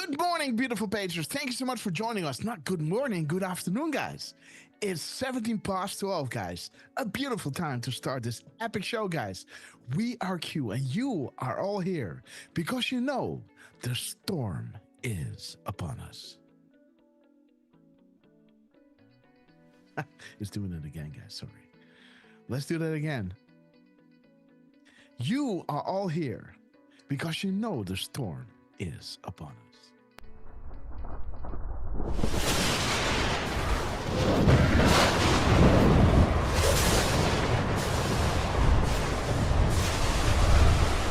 Good morning, beautiful patrons. Thank you so much for joining us. Not good morning, good afternoon, guys. It's 17 past 12, guys. A beautiful time to start this epic show, guys. We are Q, and you are all here because you know the storm is upon us. It's doing it again, guys. Sorry. Let's do that again. You are all here because you know the storm is upon us.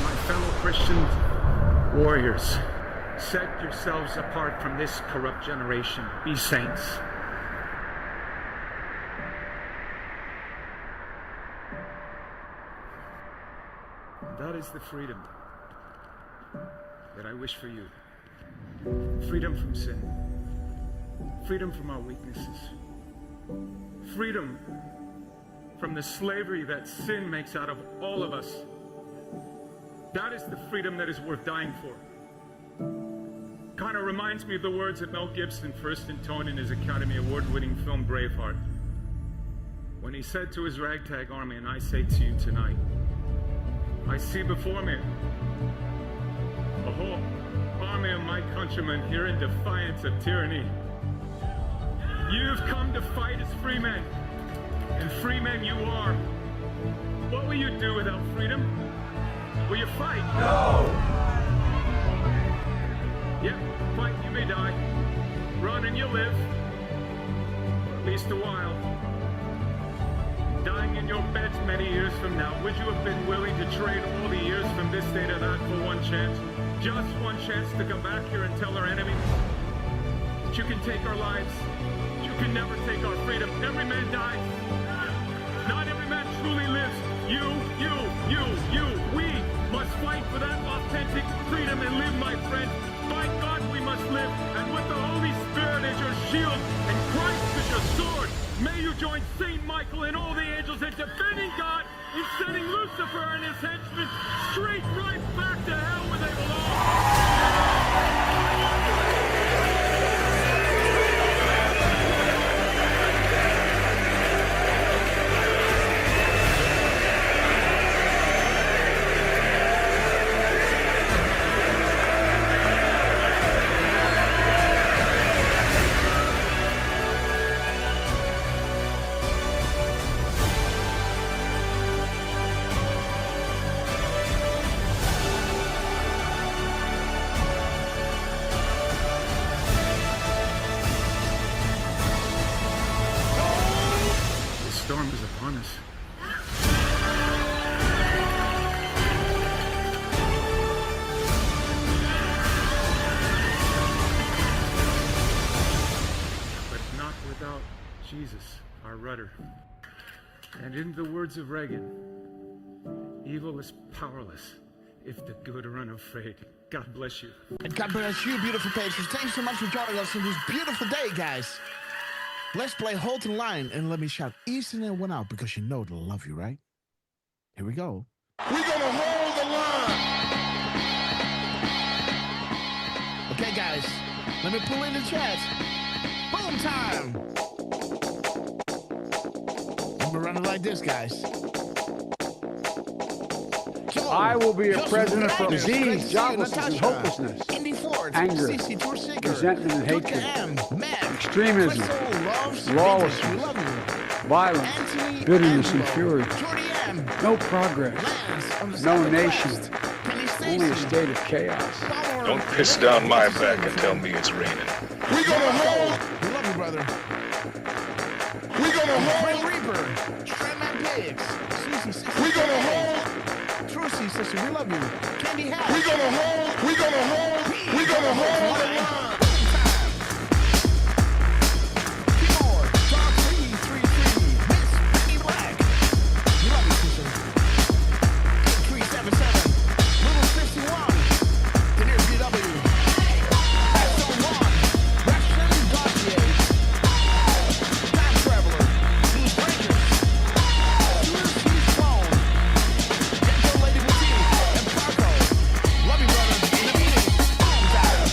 My fellow Christian warriors, set yourselves apart from this corrupt generation. Be saints. That is the freedom that I wish for you. Freedom from sin. Freedom from our weaknesses. Freedom from the slavery that sin makes out of all of us. That is the freedom that is worth dying for. Kind of reminds me of the words that Mel Gibson first intoned in his Academy Award-winning film Braveheart, when he said to his ragtag army, and I say to you tonight, I see before me a whole army of my countrymen here in defiance of tyranny. You've come to fight as free men, and free men you are. What will you do without freedom? Will you fight? No! Yep, fight, you may die. Run and you'll live. Or at least a while. Dying in your beds many years from now, would you have been willing to trade all the years from this day to that for one chance? Just one chance to come back here and tell our enemies that you can take our lives, you can never take our freedom. Every man dies. Not every man truly lives. You. We must fight for that authentic freedom and live, my friend. By God we must live, and with the Holy Spirit as your shield and Christ as your sword, may you join Saint Michael and all the angels in defending God and sending Lucifer and his henchmen straight right back to hell where they belong. The storm is upon us. But not without Jesus, our rudder. And in the words of Reagan, evil is powerless if the good are unafraid. God bless you. And God bless you, beautiful patrons. Thanks so much for joining us on this beautiful day, guys. Let's play Hold the Line, and let me shout Easton and one out because you know they'll love you, right? Here we go. We're gonna hold the line. Okay, guys, let me pull in the chat. Boom time. And we're running like this, guys. Joe, I will be a Joseph president for Grandis, disease, Greg, joblessness, and Natasha, hopelessness, Indy Ford, anger, CC Torsiger, resentment and Tutka hatred, M, Matt, extremism, Crystal, Loves, lawlessness, Venus, we love you. violence, Anthony, bitterness, and Angelo, fury. Jordy M, No progress, Lance, on the no South nation, West, Kenny only a Stacy, state of chaos. Power, Don't piss down my back and tell me it's raining. We're gonna hold. We love you, brother. We're gonna Frank hold. Reaper, Strandman Pigs, Susie, sister. We're gonna hold. Trucy, sister, we love you. Candy Hat. We're gonna hold. We're gonna hold. We're gonna hold the line. Timor, Dark 333, Miss Penny Black. We love you, sister. 377, Little 51, the near BW. Stone 1, Russian Gautier. Time Traveler, Blue Breakers. Ulysses Phone. Gentle Lady Boutique, and Parko. Love you, brother. In the meeting. Boom, time.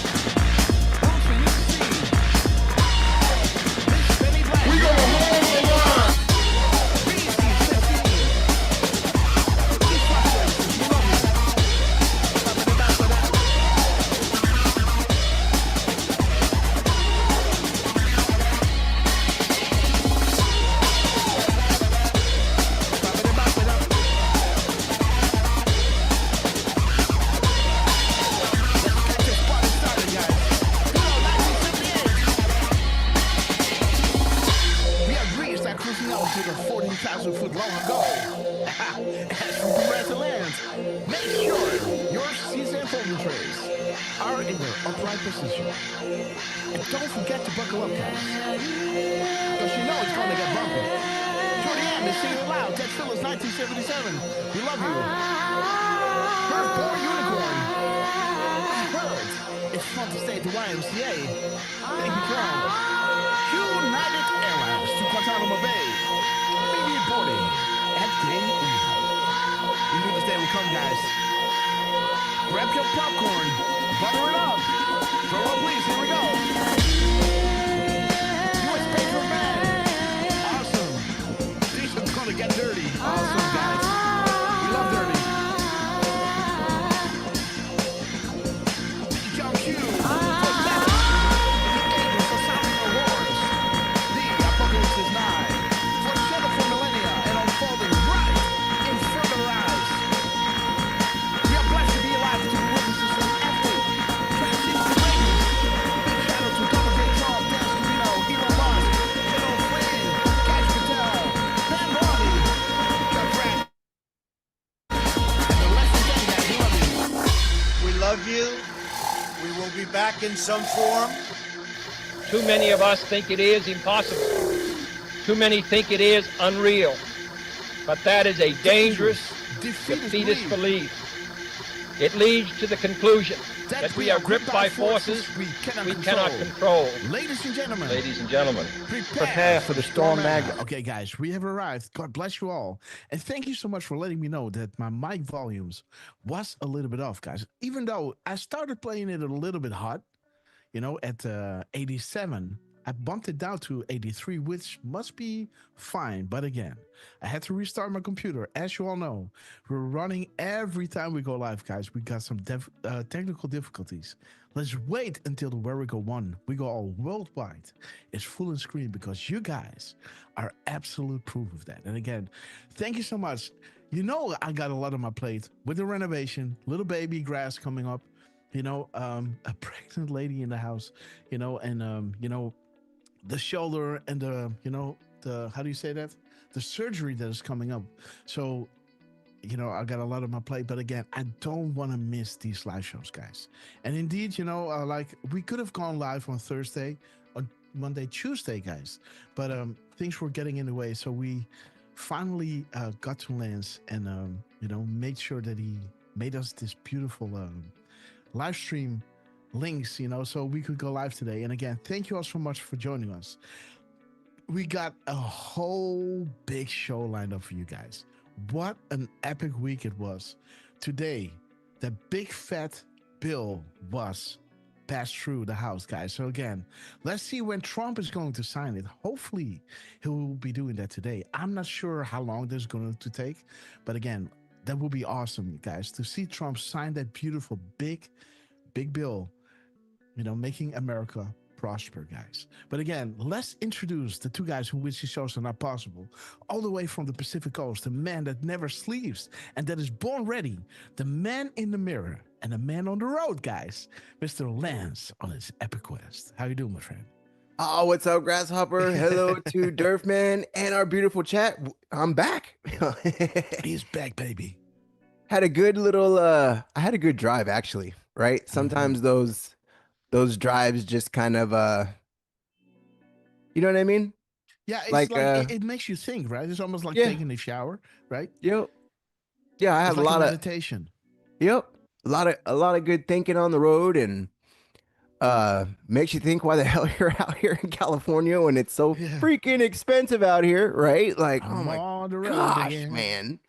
As for the land, make sure your season folding trays are in their upright position. And don't forget to buckle up, guys. Because you know it's going to get bumpy. Jordy M is singing loud. Dead Still is 1977. We love you. Earthborn Unicorn. I heard it's fun to stay at the YMCA. Thank you, Crown. United Airlines to Guantanamo Bay. Immediate boarding at Gate Info. We knew this day would come, guys. Grab your popcorn, butter it up. Throw up, please. Here we go. US Patron Man. Awesome. These are gonna get dirty. Awesome, guys. We love dirty. Jump Q. For Left. The Angels for Sounding Awards. The Apocalypse is nigh. For the Shadow for Millennia and unfolding right in front of our eyes. We are blessed to be alive to be witnesses of epic transition to greatness. Big shout out to Donald Trump, Dan Scavino, Elon Musk, General Flynn, Cash Patel, Dan Bonnie, Chuck Pratt, and the rest of the gang, guys. We love you. We love you. We will be back in some form. Too many of us think it is impossible. Too many think it is unreal. But that is a dangerous, defeatist belief. It leads to the conclusion that we are gripped by forces we cannot control. Ladies and gentlemen, Prepare for the storm magnet. Okay, guys, we have arrived. God bless you all. And thank you so much for letting me know that my mic volumes was a little bit off, guys. Even though I started playing it a little bit hot, you know, at 87, I bumped it down to 83, which must be fine. But again, I had to restart my computer. As you all know, we're running every time we go live, guys. We got some technical difficulties. Let's wait until the Where We Go 1. We go all worldwide. It's full on screen because you guys are absolute proof of that. And again, thank you so much. You know, I got a lot on my plate with the renovation, little baby grass coming up, you know, a pregnant lady in the house, you know, and, you know, the shoulder and the, you know, the, how do you say that? The surgery that is coming up. So, you know, I got a lot on my plate, but again, I don't want to miss these live shows, guys. And indeed, you know, like we could have gone live on Thursday, on Monday, Tuesday, guys, but things were getting in the way. So we finally got to Lance and, you know, made sure that he made us this beautiful live stream links, you know, so we could go live today. And again, thank you all so much for joining us. We got a whole big show lined up for you guys. What an epic week it was. Today, the big fat bill was passed through the House, guys. So again, let's see when Trump is going to sign it. Hopefully, he will be doing that today. I'm not sure how long this is going to take, but again, that will be awesome, guys, to see Trump sign that beautiful big bill, you know, making America prosper, guys. But again, let's introduce the two guys who wish these shows are not possible. All the way from the Pacific Coast, the man that never sleeps and that is born ready, the man in the mirror and the man on the road, guys, Mr. Lance on his epic quest. How you doing, my friend? Oh, what's up, Grasshopper? Hello to Durfman and our beautiful chat. I'm back. He's back, baby. Had a good little, I had a good drive, actually, right? Sometimes those drives just kind of, you know what I mean? Yeah, it's like it makes you think, right? It's almost like taking a shower, right? Yep. Yeah, I have it's a like lot of meditation. Yep. A lot of good thinking on the road, and makes you think why the hell you're out here in California when it's so freaking expensive out here, right? Like, oh my gosh, man.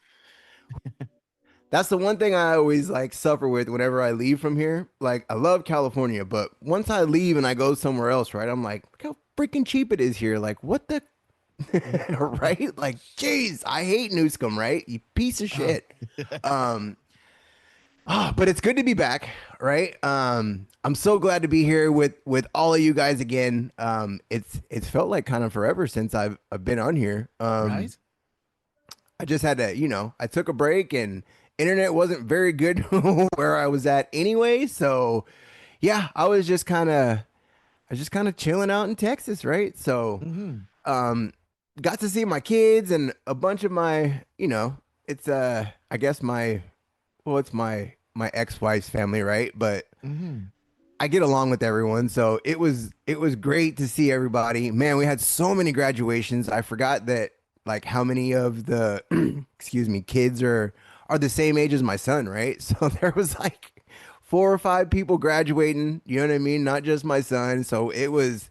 That's the one thing I always like suffer with whenever I leave from here. Like, I love California, but once I leave and I go somewhere else, right? I'm like, look how freaking cheap it is here. Like, what the right? Like, geez, I hate Newscomb, right? You piece of shit. But it's good to be back, right? I'm so glad to be here with all of you guys again. It's felt like kind of forever since I've been on here. Right? I just had to, you know, I took a break and internet wasn't very good where I was at anyway. So yeah, I was just kind of chilling out in Texas, right? So got to see my kids and a bunch of my, you know, it's I guess it's my ex-wife's family, right? But Mm-hmm. I get along with everyone, so it was great to see everybody. Man, we had so many graduations. I forgot that like how many of the excuse me kids are the same age as my son, right? So there was like 4 or 5 people graduating. You know what I mean? Not just my son. So it was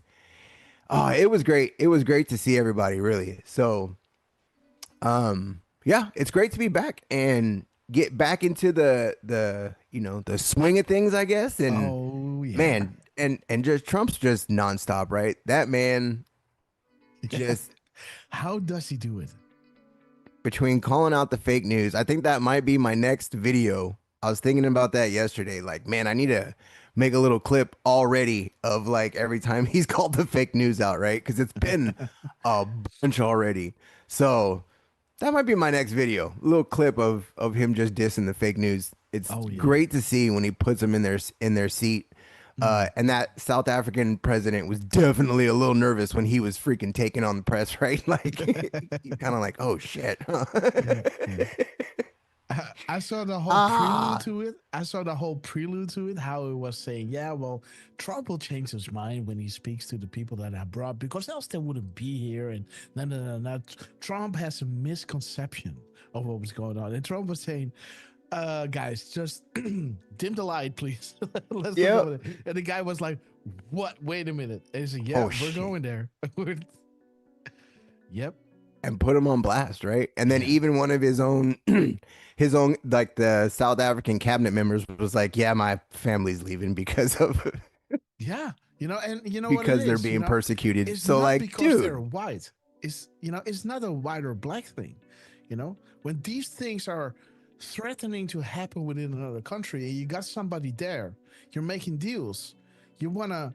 great. It was great to see everybody, really. So yeah, it's great to be back and get back into the swing of things, I guess. And Oh yeah. man, and just Trump's just nonstop, right? That man just How does he do it? between calling out the fake news. I think that might be my next video. I was thinking about that yesterday. Like, man, I need to make a little clip already of like every time he's called the fake news out, right? Because it's been a bunch already. So that might be my next video. A little clip of him just dissing the fake news. It's Oh yeah. great to see when he puts them in their seat. And that South African president was definitely a little nervous when he was freaking taking on the press, right? Like, he's kind of like, oh shit. Yeah, yeah. I saw the whole prelude to it. I saw the whole prelude to it, how it was saying, yeah, well, Trump will change his mind when he speaks to the people that are brought, because else they wouldn't be here. And no. Trump has a misconception of what was going on. And Trump was saying, guys, just dim the light, please. Let's Yep. go there. And the guy was like, what? Wait a minute. And he said, yeah, Oh, we're shit. going there. Yep. And put him on blast, right? And then Yeah. even one of his own, like the South African cabinet members was like, yeah, my family's leaving because of Yeah. And you know what it because they're is, being persecuted. It's So not like, because they're dude, white. It's not a white or black thing. When these things are threatening to happen within another country and you got somebody there, you're making deals. You wanna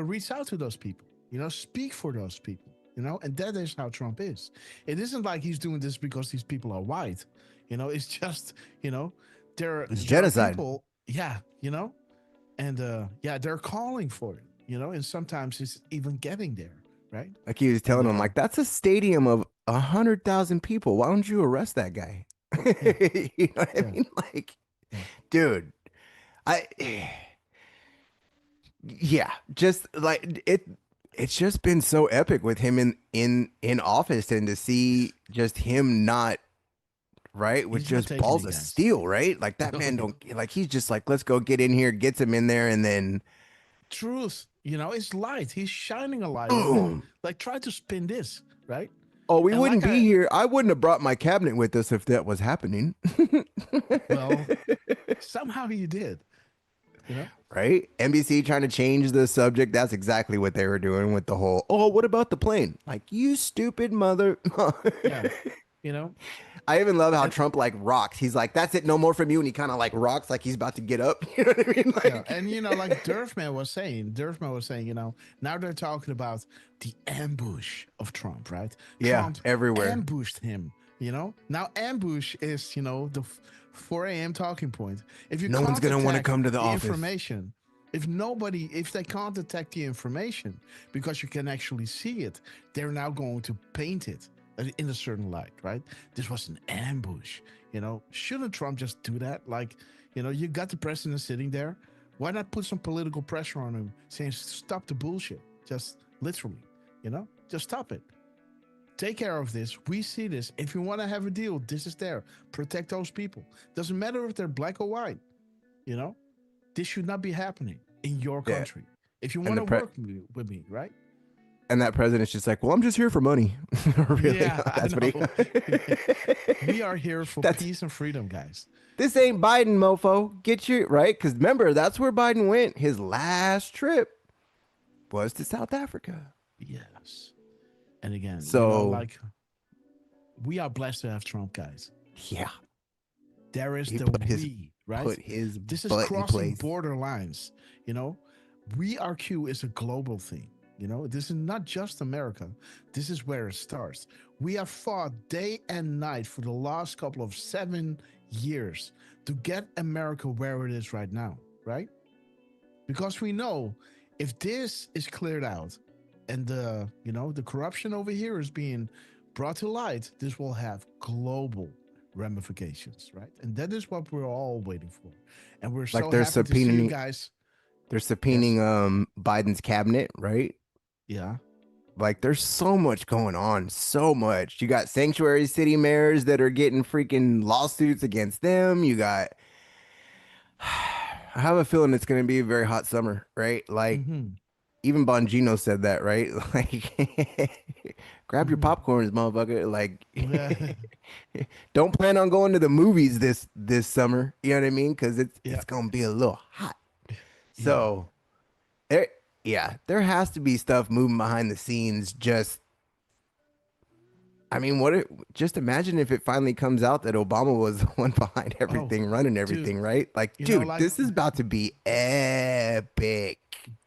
reach out to those people, speak for those people, and that is how Trump is. It isn't like he's doing this because these people are white. It's just, there it's are genocide. people, yeah, and yeah, they're calling for it, and sometimes it's even getting there, right? Like he was telling him, And, like, that's a stadium of 100,000 people. Why don't you arrest that guy? yeah, You know what I yeah, mean? Like, yeah. dude, I, yeah, just like it's just been so epic with him in office, and to see just him not right with He's not just taking balls it, of guys. steel, right? Like that man don't like he's just like, let's go get in here, gets him in there, and then Truth, it's light. He's shining a light on it. boom. Like, try to spin this, right? Oh, we And wouldn't like be here. I wouldn't have brought my cabinet with us if that was happening. well, somehow you did, Right? NBC trying to change the subject. That's exactly what they were doing with the whole, oh, what about the plane? Like, you stupid mother. Yeah, you know. I even love how And Trump like rocks. He's like, that's it, no more from you. And he kind of like rocks like he's about to get up. You know what I mean? yeah, Like, and like Durfman was saying, now they're talking about the ambush of Trump, right? yeah, Trump everywhere. ambushed him, Now ambush is, the 4 a.m. talking point. If you No can't one's going to want to detect come to the office. information, if they can't detect the information because you can actually see it, they're now going to paint it in a certain light, right? This was an ambush, Shouldn't Trump just do that? Like, you got the president sitting there. Why not put some political pressure on him, saying stop the bullshit? Just literally, just stop it. Take care of this. We see this. If you want to have a deal, this is there. Protect those people. Doesn't matter if they're black or white. This should not be happening in your Yeah. country. If you And want the to work with me, right? And that president's just like, well, I'm just here for money. Really? Yeah, That's I what he. We are here for That's- peace and freedom, guys. This ain't Biden, mofo. Get you right. Because remember, that's where Biden went. His last trip was to South Africa. Yes. And again, So- we are blessed to have Trump, guys. Yeah. There is He the put his- we, right? Put his This is butt in crossing place. border lines. We RQ is a global thing. This is not just America. This is where it starts. We have fought day and night for the last couple of 7 years to get America where it is right now, right? Because we know if this is cleared out and the corruption over here is being brought to light, this will have global ramifications, right? And that is what we're all waiting for. And we're Like so they're happy to see you subpoenaing, guys. they're subpoenaing Yes. Biden's cabinet, right? Yeah. Like there's so much going on, so much. You got sanctuary city mayors that are getting freaking lawsuits against them. You got I have a feeling it's going to be a very hot summer, right? Like Mm-hmm. even Bongino said that, right? Like grab your Mm-hmm. popcorns, motherfucker. Like Yeah. don't plan on going to the movies this summer. You know what I mean? Because it's Yeah. it's going to be a little hot. Yeah. So there, yeah, there has to be stuff moving behind the scenes. I mean, just imagine if it finally comes out that Obama was the one behind Oh, everything, running dude. everything, right? Like, You know, dude, like, this is about to be epic.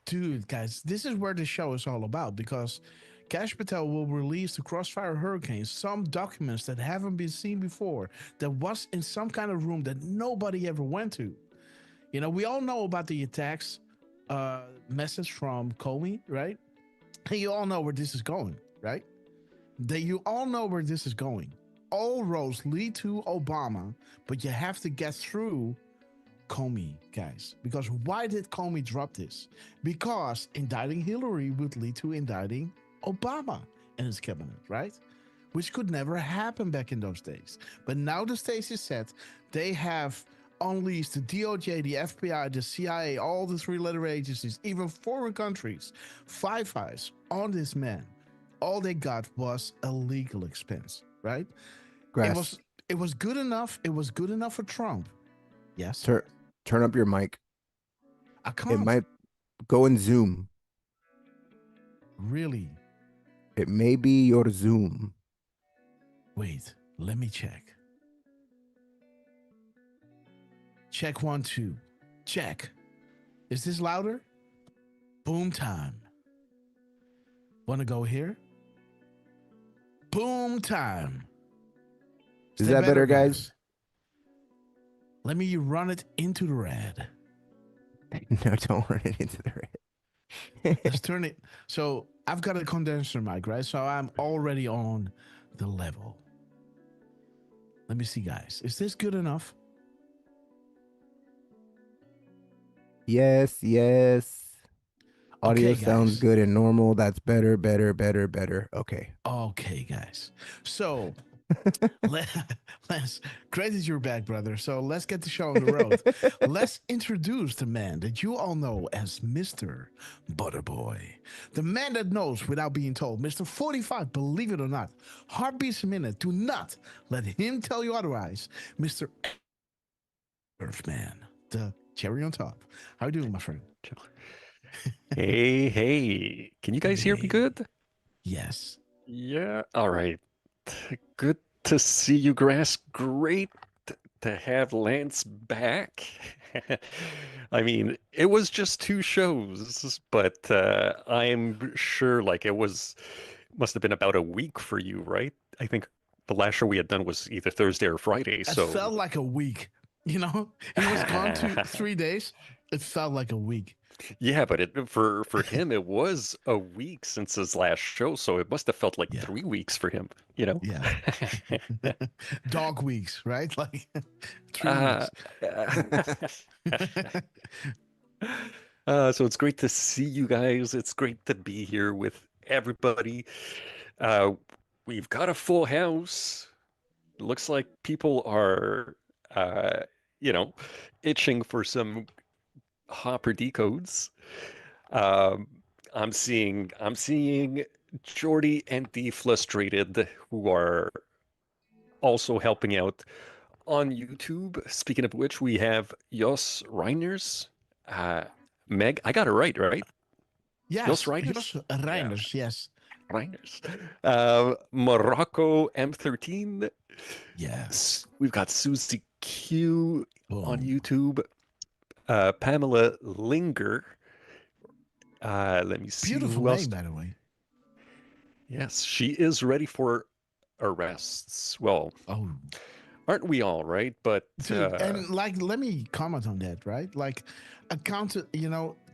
dude, guys, this is where the show is all about because Cash Patel will release the Crossfire Hurricanes, some documents that haven't been seen before, that was in some kind of room that nobody ever went to. You know, we all know about the attacks message from Comey, right? And you all know where this is going, right? That you all know where this is going. All roads lead to Obama, but you have to get through Comey, guys. Because why did Comey drop this? Because indicting Hillary would lead to indicting Obama and his cabinet, right? Which could never happen back in those days. But now the stage is set. They have unleashed the DOJ, the FBI, the CIA, all the three-letter agencies, even foreign countries, five eyes on this man. All they got was a legal expense, right? It Grass, was it was good enough. It was good enough for Trump. Yes, turn up your mic. I It can't might go in Zoom. really. It may be your Zoom. Wait, let me check. Check 1, 2. Check. Is this louder? Boom time. Want to go here? Boom time. Is that better, guys? Let me run it into the red. No, don't run it into the red. Let's turn it. So I've got a condenser mic, right? So I'm already on the level. Let me see, guys. Is this good enough? Yes, yes. Audio Okay, sounds guys. good and normal. That's better, better, better, better. Okay. Okay, guys. So let's great that you're back, brother. So let's get the show on the road. Let's introduce the man that you all know as Mr. Butterboy. The man that knows without being told. Mr. 45, believe it or not. Heartbeats a minute. Do not let him tell you otherwise. Mr. Earthman, the cherry on top. How you doing, my friend? Hey, hey. Can you guys hear me Hey. good? Yes. Yeah. All right. Good to see you, Grass. Great to have Lance back. I mean, it was just 2 shows, but I'm sure like must have been about a week for you, right? I think the last show we had done was either Thursday or Friday, It so felt like a week. You know, he was gone 3 days. It felt like a week. yeah, but for him it was a week since his last show, so it must have felt like Yeah. 3 weeks for him, you know? Yeah. Dog weeks, right? Like 3 Uh, weeks. so it's great to see you guys. It's great to be here with everybody. Uh, we've got a full house. Looks like people are, uh, you know, itching for some Hopper decodes. Um, I'm seeing Jordy and Deflustrated, who are also helping out on YouTube. Speaking of which, we have Jos Reiners. Uh, Meg, I got it right, right? Jos Yes, Reiners? Jos Reiners, yes. Reiners. Morocco M13. Yes. We've got Susie Q on Boom. YouTube. Pamela Linger. Let me see Beautiful who else. name, by the way. Yes, she is ready for arrests. Well, Oh, aren't we all, right? But dude, and like, let me comment on that, right? Like,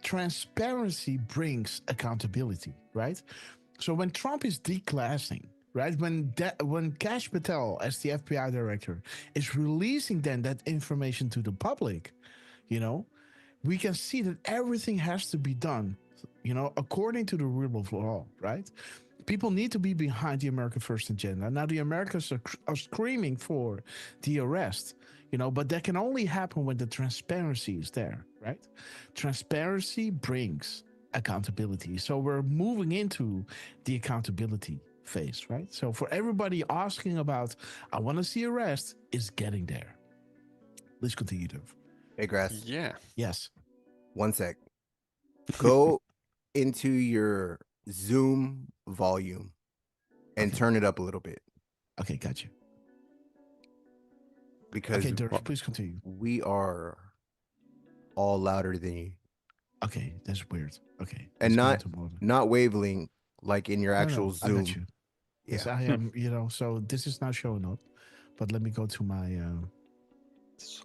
transparency brings accountability, right? So when Trump is declassing right? When Kash Patel, as the FBI director, is releasing then that information to the public, you know, we can see that everything has to be done, you know, according to the rule of law, right? People need to be behind the America First agenda. Now, the Americans are screaming for the arrest, you know, but that can only happen when the transparency is there, right? Transparency brings accountability. So we're moving into the accountability phase, right? So for everybody asking about, I want to see arrest, is getting there. Let's continue, Dove. Hey, Grass. Yeah. Yes. 1 sec. Go into your Zoom volume and turn it up a little bit. Okay, got you. Because okay, Dirk, please continue. We are all louder than you. Okay, that's weird. Okay, and not wavelength like in your actual Zoom. I got you. Yeah. Yes, I am. You know, so this is not showing up, but let me go to my.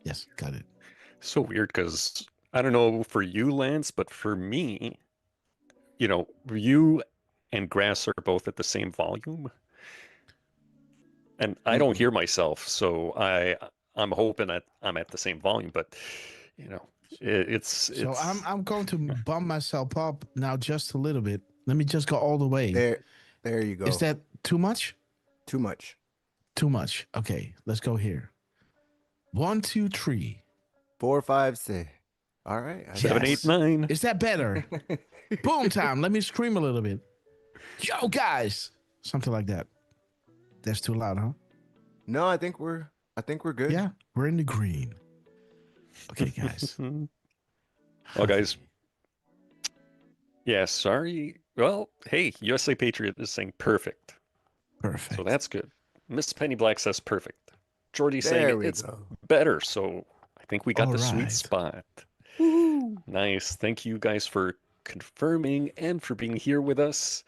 Yes, got it. So weird because I don't know for you, Lance, but for me, you know, you and Grass are both at the same volume, and I don't hear myself, so I'm hoping that I'm at the same volume, but you know, it's. So I'm going to bump myself up now just a little bit. Let me just go all the way. There you go. Is that too much? Too much. Too much. Okay, let's go here. 1, 2, 3, 4, 5, 6. All right. 7, 8, 9. Is that better? Boom time. Let me scream a little bit. Yo, guys. Something like that. That's too loud, huh? No, I think we're good. Yeah, we're in the green. Okay, guys. Well, guys. Yeah, sorry. Well, hey, USA Patriot is saying perfect. Perfect. So that's good. Miss Penny Black says perfect. Jordy saying it's better. So I think we got the sweet spot. Woo-hoo. Nice. Thank you guys for confirming and for being here with us.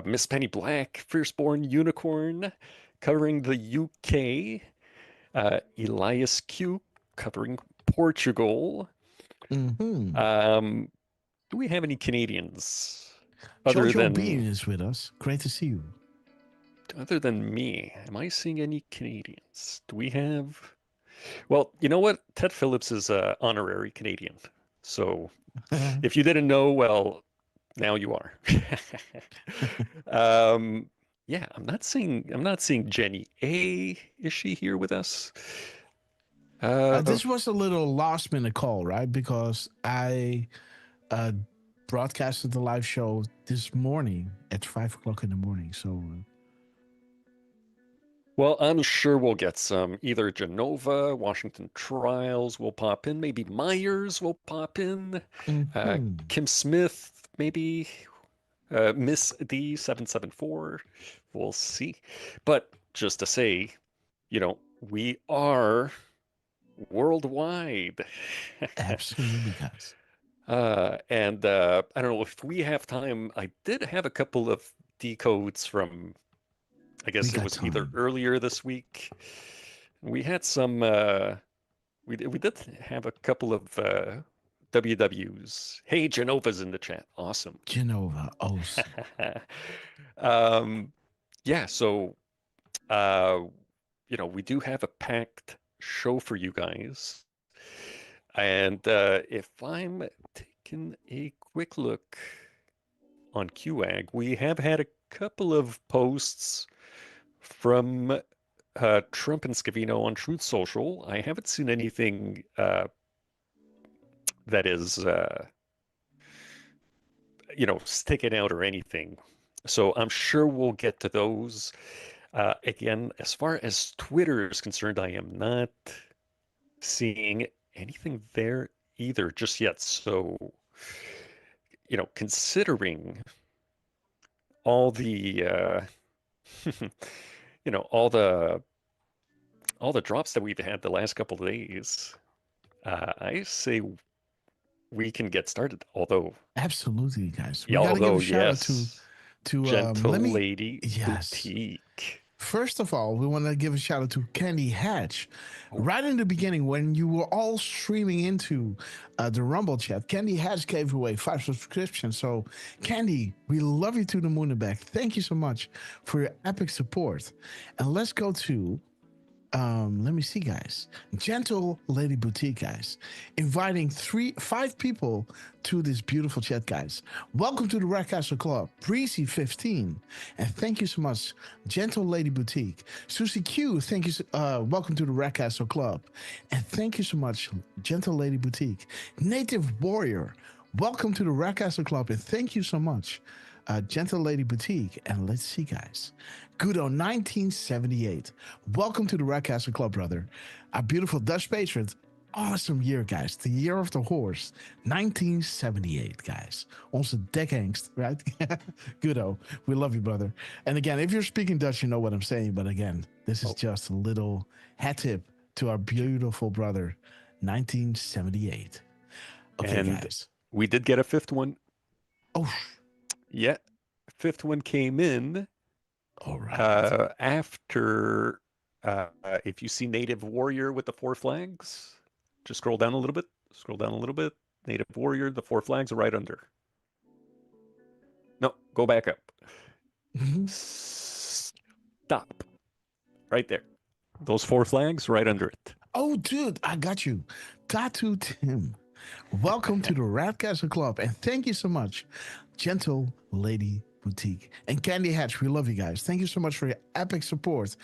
Miss Penny Black, Firstborn Unicorn, covering the UK. Elias Q, covering Portugal. Mm-hmm. Do we have any Canadians? Jojo Bean is with us. Great to see you. Other than me, am I seeing any Canadians? Do we have? Well, you know what? Ted Phillips is an honorary Canadian. So if you didn't know, well, now you are. Yeah, I'm not seeing Jenny A. Is she here with us? This was a little last minute call, right? Because I broadcasted the live show this morning at 5 o'clock in the morning. So, well, I'm sure we'll get some. Either Genova, Washington Trials will pop in. Maybe Myers will pop in. Kim Smith, maybe. Miss D774. We'll see. But just to say, you know, we are worldwide. Absolutely, guys. And I don't know if we have time. I did have a couple of decodes from, I guess it was either earlier this week. We had some, we did have a couple of WWs. Hey, Genova's in the chat. Awesome. Genova. Awesome. Yeah, so, we do have a packed show for you guys. And if I'm taking a quick look on QAG, we have had a couple of posts from Trump and Scavino on Truth Social. I haven't seen anything that is, sticking out or anything. So I'm sure we'll get to those. Again, as far as Twitter is concerned, I am not seeing anything there either just yet. So, considering all the, all the drops that we've had the last couple of days, I say we can get started. Although, absolutely, guys. We gotta give a shout out to Gentle Lady Boutique. First of all, we want to give a shout out to Candy Hatch. Right in the beginning, when you were all streaming into the Rumble chat, Candy Hatch gave away 5 subscriptions. So, Candy, we love you to the moon and back. Thank you so much for your epic support. And let's go to let me see, guys. Gentle Lady Boutique, guys, inviting 5 people to this beautiful chat, guys. Welcome to the Red Castle Club, Breezy 15, and thank you so much, Gentle Lady Boutique. Susie Q, thank you. Welcome to the Red Castle Club, and thank you so much, Gentle Lady Boutique. Native Warrior, welcome to the Red Castle Club, and thank you so much, Gentle Lady Boutique. And let's see, guys. Guido 1978. Welcome to the Red Castle Club, brother. Our beautiful Dutch patrons. Awesome year, guys. The year of the horse. 1978, guys. Onze dekangst, right? Guido, we love you, brother. And again, if you're speaking Dutch, you know what I'm saying. But again, this is just a little hat tip to our beautiful brother, 1978. Okay, and guys. We did get a 5th one. Oh, yeah. 5th one came in. All right. After, if you see Native Warrior with the 4 flags, just scroll down a little bit. Scroll down a little bit. Native Warrior, the 4 flags are right under. No, go back up. Stop. Right there. Those 4 flags right under it. Oh, dude, I got you. Tattoo Tim. Welcome to the Red Castle Club, and thank you so much, Gentle Lady Boutique and Candy Hatch. We love you guys. Thank you so much for your epic support.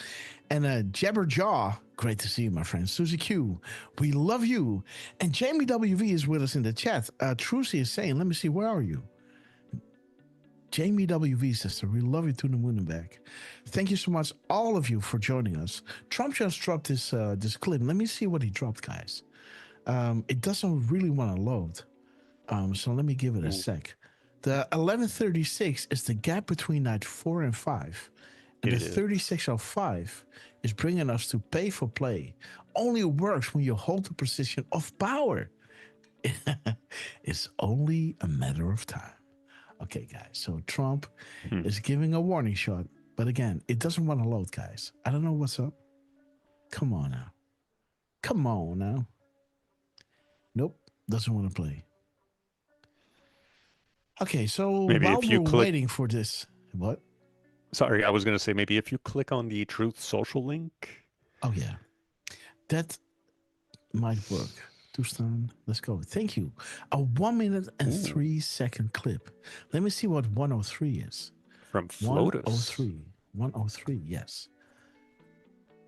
And Jabberjaw, great to see you, my friend. Susie Q, we love you. And Jamie WV is with us in the chat. Trucy is saying, let me see, where are you? Jamie WV, sister, we love you to the moon and back. Thank you so much, all of you, for joining us. Trump just dropped this clip. Let me see what he dropped, guys. It doesn't really want to load. So let me give it a sec. The 11:36 is the gap between night 4 and 5. And the 36:05 is bringing us to pay for play. Only works when you hold the position of power. It's only a matter of time. Okay, guys. So Trump is giving a warning shot. But again, it doesn't want to load, guys. I don't know what's up. Come on now. Come on now. Nope. Doesn't want to play. Okay, so maybe while if you we're waiting for this, what? Sorry, I was going to say maybe if you click on the Truth Social link. Oh, yeah. That might work. Toestaan, let's go. Thank you. A 1 minute and 3 second clip. Let me see what 103 is. From Flotus. 103, yes.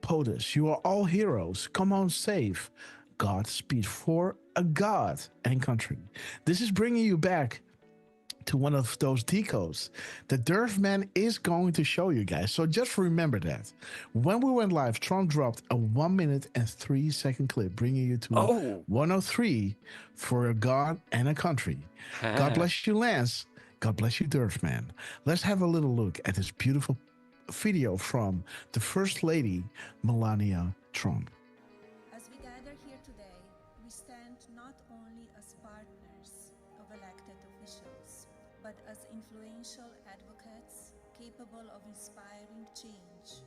POTUS, you are all heroes. Come on, save. Godspeed for a God and country. This is bringing you back to one of those decodes that Durfman is going to show you guys. So just remember that. When we went live, Trump dropped a 1 minute and 3 second clip, bringing you to 103 for a God and a country. God bless you, Lance. God bless you, Durfman. Let's have a little look at this beautiful video from the First Lady, Melania Trump. As we gather here today, we stand not only as partners of elected officials, but as influential advocates capable of inspiring change.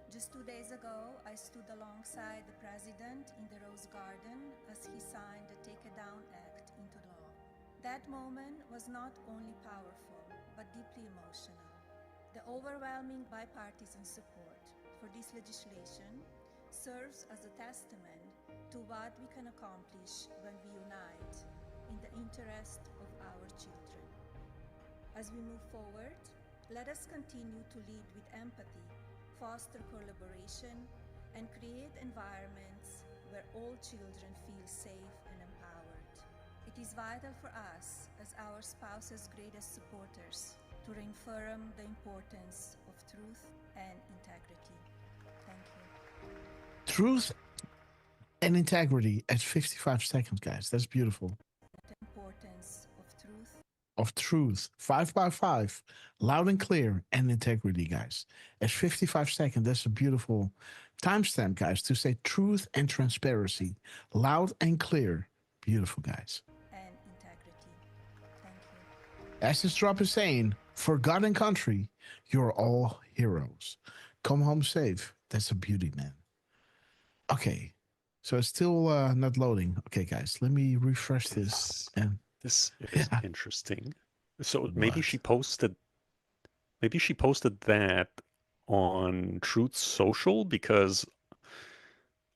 Just 2 days ago, I stood alongside the president in the Rose Garden as he signed the Take It Down Act into law. That moment was not only powerful, but deeply emotional. The overwhelming bipartisan support for this legislation serves as a testament to what we can accomplish when we unite in the interest of our children. As we move forward, let us continue to lead with empathy, foster collaboration, and create environments where all children feel safe and empowered. It is vital for us, as our spouse's greatest supporters, to reaffirm the importance of truth and integrity. Thank you. Truth and integrity at 55 seconds, guys. That's beautiful. The importance of truth. Of truth. 5 by 5. Loud and clear, and integrity, guys. At 55 seconds, that's a beautiful timestamp, guys, to say truth and transparency. Loud and clear. Beautiful, guys. And integrity. Thank you. As this drop is saying, for God and country, you're all heroes. Come home safe. That's a beauty, man. Okay. So it's still not loading. Okay, guys, let me refresh this. And This is interesting. So maybe What? she posted that on Truth Social, because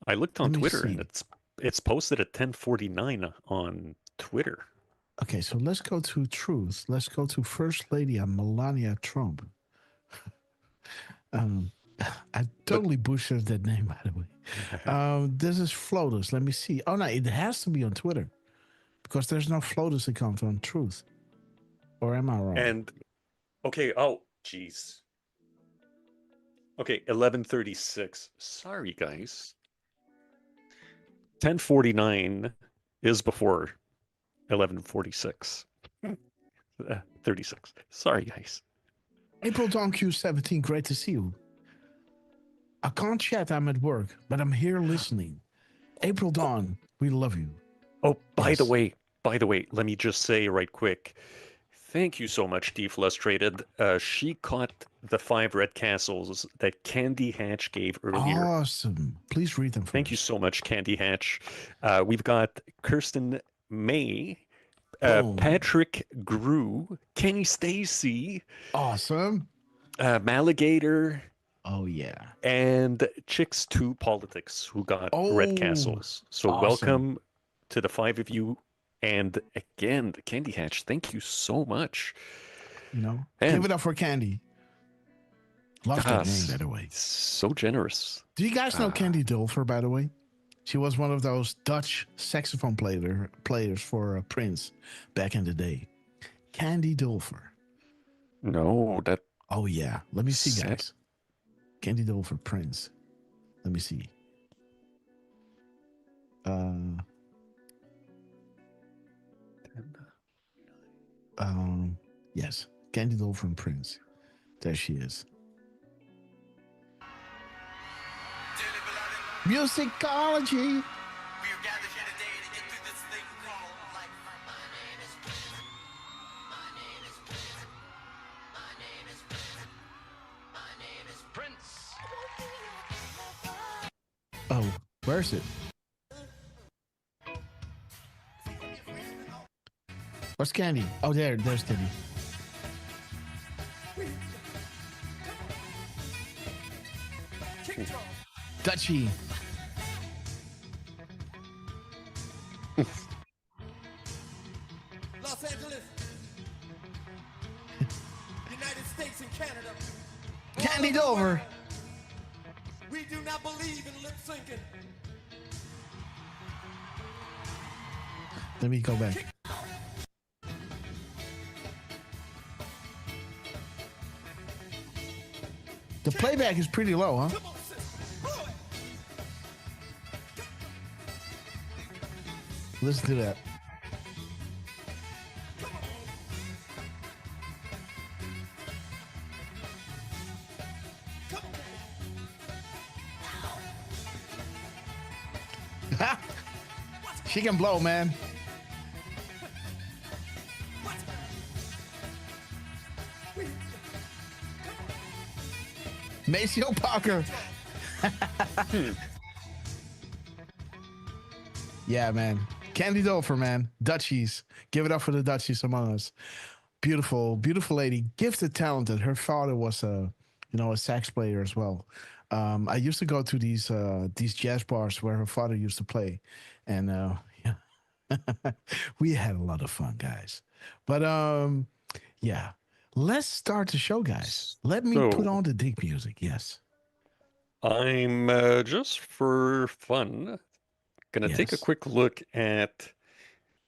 I looked on Let me Twitter and see. it's posted at 10:49 on Twitter. Okay, so let's go to Truth. Let's go to First Lady Melania Trump. I totally butchered that name, by the way. This is Flotus. Let me see. Oh, no, it has to be on Twitter because there's no Flotus account on Truth. Or am I wrong? And okay, oh jeez. Okay, 11:36. Sorry, guys. 10:49 is before 11:46. 36. Sorry, guys. April Dawn Q17, great to see you. I can't chat, I'm at work, but I'm here listening. April Dawn, we love you. Oh, by the way, let me just say right quick, thank you so much, Deflustrated. She caught the 5 red castles that Candy Hatch gave earlier. Awesome. Please read them for Thank us. you so much, Candy Hatch. We've got Kirsten May, Patrick Grew, Kenny Stacy. Awesome. Maligator. Oh, yeah. And Chicks 2 Politics, who got red castles. So awesome. welcome to the 5 of you. And again, the Candy Hatch, thank you so much. You know, give it up for Candy. Love that name, by the way. So generous. Do you guys know Candy Dulfer, by the way? She was one of those Dutch saxophone players for Prince back in the day. Candy Dulfer. No, that... Oh, yeah. Let me see, guys. Candy Dulfer, Prince. Let me see. Yes. Candy Dulfer and Prince. There she is. Musicology. Oh, where's it? Where's Candy? Oh, there's Candy. Dutchie. Los Angeles, United States and Canada. Candy Dover. We do not believe in lip syncing. Let me go back. The playback is pretty low, huh? Listen to that. She can blow, man. Maceo Parker. Yeah, man. Candy Dover, man. Dutchies. Give it up for the Dutchies among us. Beautiful, beautiful lady. Gifted, talented. Her father was a sax player as well. I used to go to these jazz bars where her father used to play, and yeah, we had a lot of fun, guys. But yeah, let's start the show, guys. Let me put on the dig music. Yes, I'm just for fun gonna take a quick look at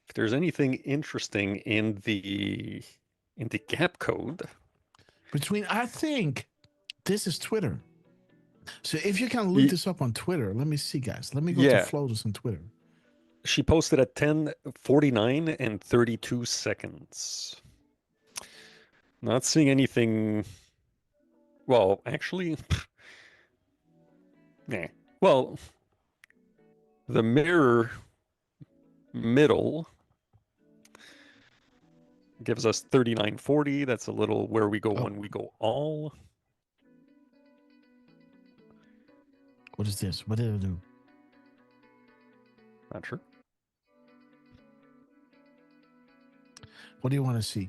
if there's anything interesting in the gap code. I think this is Twitter. So if you can look this up on Twitter, let me see, guys. Let me go to Flotus on Twitter. She posted at 10:49 and 32 seconds. Not seeing anything. Well, actually, yeah. Well, the mirror middle gives us 39:40. That's a little where we go when we go all. What is this? What did I do? Not sure. What do you want to see?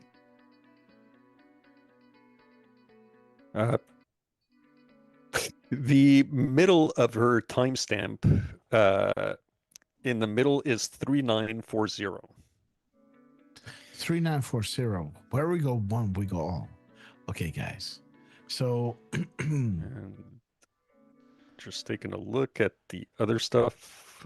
The middle of her timestamp, in the middle is 3940. 3940. Where we go one, we go all. Okay, guys. So and just taking a look at the other stuff.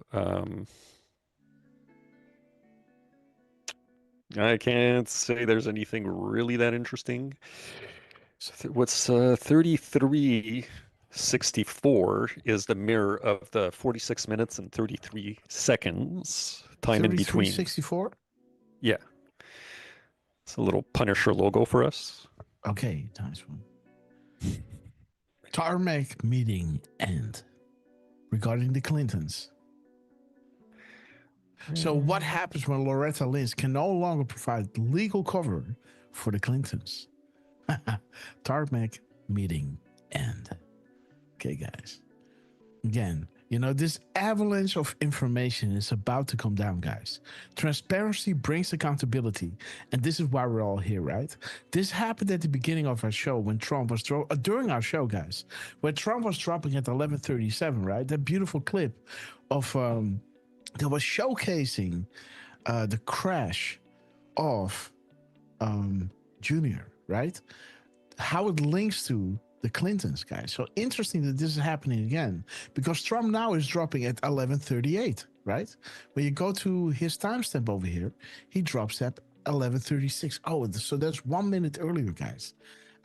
I can't say there's anything really that interesting. So what's 3364 is the mirror of the 46 minutes and 33 seconds time in between. 3364? Yeah. It's a little Punisher logo for us. Okay, nice one. Tarmac meeting end regarding the Clintons. So what happens when Loretta Lynch can no longer provide legal cover for the Clintons? Tarmac meeting end. Okay, guys. Again, you know, this avalanche of information is about to come down, guys. Transparency brings accountability, and this is why we're all here, right? This happened at the beginning of our show when Trump was during our show, guys, when Trump was dropping at 11:37, right? That beautiful clip of that was showcasing the crash of Junior, right? How it links to the Clintons, guys. So interesting that this is happening again, because Trump now is dropping at 11:38, right? When you go to his timestamp over here, he drops at 11:36. Oh, so that's 1 minute earlier, guys.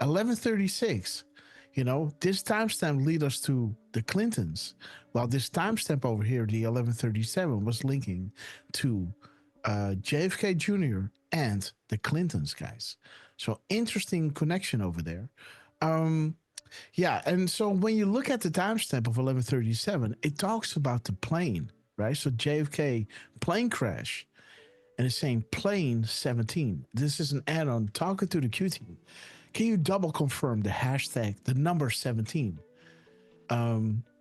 11:36. You know, this timestamp lead us to the Clintons, while this timestamp over here, the 11:37, was linking to JFK Jr. and the Clintons, guys. So interesting connection over there. Yeah, and so when you look at the timestamp of 11:37, it talks about the plane, right? So JFK plane crash, and it's saying plane 17. This is an add-on talking to the Q team. Can you double confirm the hashtag, the number 17?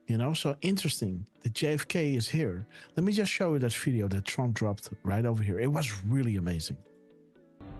You know, so interesting. The JFK is here. Let me just show you that video that Trump dropped right over here. It was really amazing.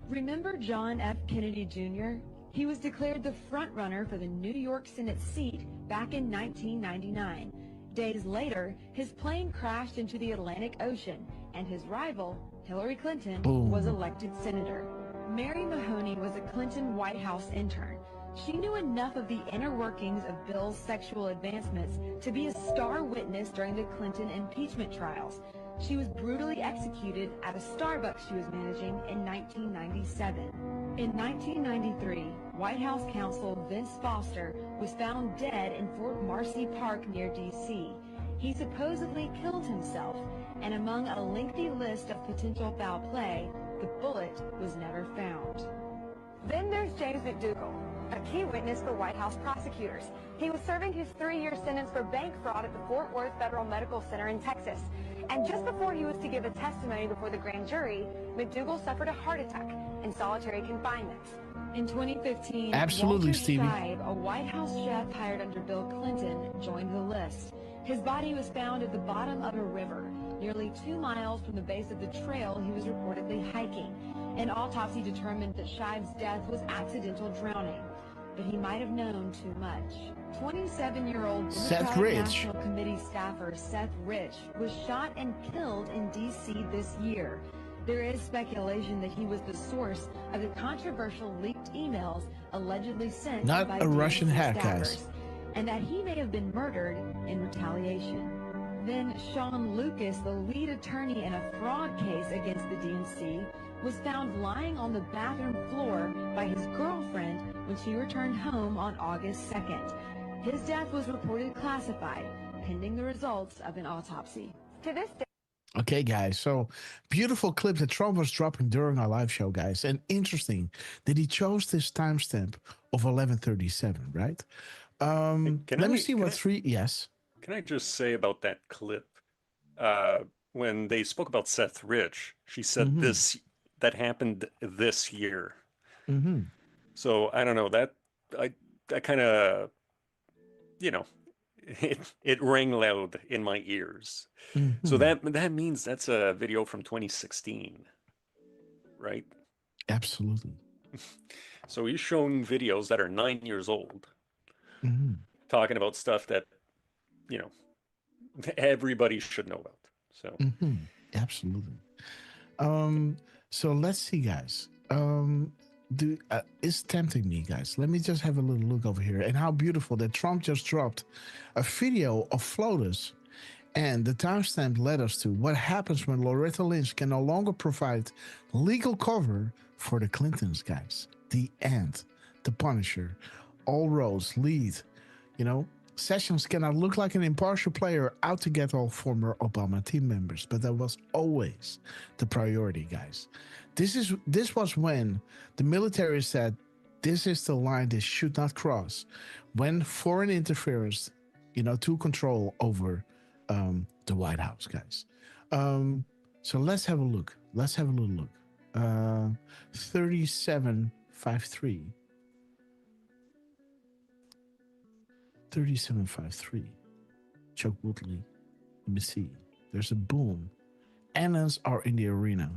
Remember John F. Kennedy Jr.? He was declared the front-runner for the New York Senate seat back in 1999. Days later, his plane crashed into the Atlantic Ocean, and his rival, Hillary Clinton, was elected senator. Mary Mahoney was a Clinton White House intern. She knew enough of the inner workings of Bill's sexual advancements to be a star witness during the Clinton impeachment trials. She was brutally executed at a Starbucks she was managing in 1997. In 1993, White House counsel Vince Foster was found dead in Fort Marcy Park near D.C. He supposedly killed himself, and among a lengthy list of potential foul play, the bullet was never found. Then there's James McDougal, a key witness for White House prosecutors. He was serving his 3-year sentence for bank fraud at the Fort Worth Federal Medical Center in Texas. And just before he was to give a testimony before the grand jury, McDougal suffered a heart attack in solitary confinement. In 2015, Absolutely, Walter Stevie. Scheib, a White House chef hired under Bill Clinton, joined the list. His body was found at the bottom of a river, nearly 2 miles from the base of the trail he was reportedly hiking. An autopsy determined that Scheib's death was accidental drowning, but he might have known too much. 27-year-old Seth Rich. National Committee staffer Seth Rich was shot and killed in D.C. this year. There is speculation that he was the source of the controversial leaked emails allegedly sent Not by a Russian DNC hack, staffers, guys. and that he may have been murdered in retaliation. Then Sean Lucas, the lead attorney in a fraud case against the DNC, was found lying on the bathroom floor by his girlfriend when she returned home on August 2nd. His death was reported classified, pending the results of an autopsy. To this day, Okay, guys. So beautiful clip that Trump was dropping during our live show, guys. And interesting that he chose this timestamp of 11:37, right? Let me see what three. Yes. Can I just say about that clip? When they spoke about Seth Rich, she said that happened this year. So I don't know, that kind of, you know, it rang loud in my ears. So that means that's a video from 2016, right? Absolutely. So he's showing videos that are 9 years old, talking about stuff that, you know, everybody should know about. So absolutely. So let's see, guys. It's tempting me, guys. Let me just have a little look over here, and how beautiful that Trump just dropped a video of floaters, and the timestamp led us to what happens when Loretta Lynch can no longer provide legal cover for the Clintons, guys. The end. The Punisher. All roads lead. You know, Sessions cannot look like an impartial player out to get all former Obama team members, but that was always the priority, guys. This was when the military said, this is the line they should not cross, when foreign interference, to control over the White House, guys. So let's have a look. Let's have a little look. 3753. 3753. Chuck Woodley. Let me see. There's a boom. Annons are in the arena.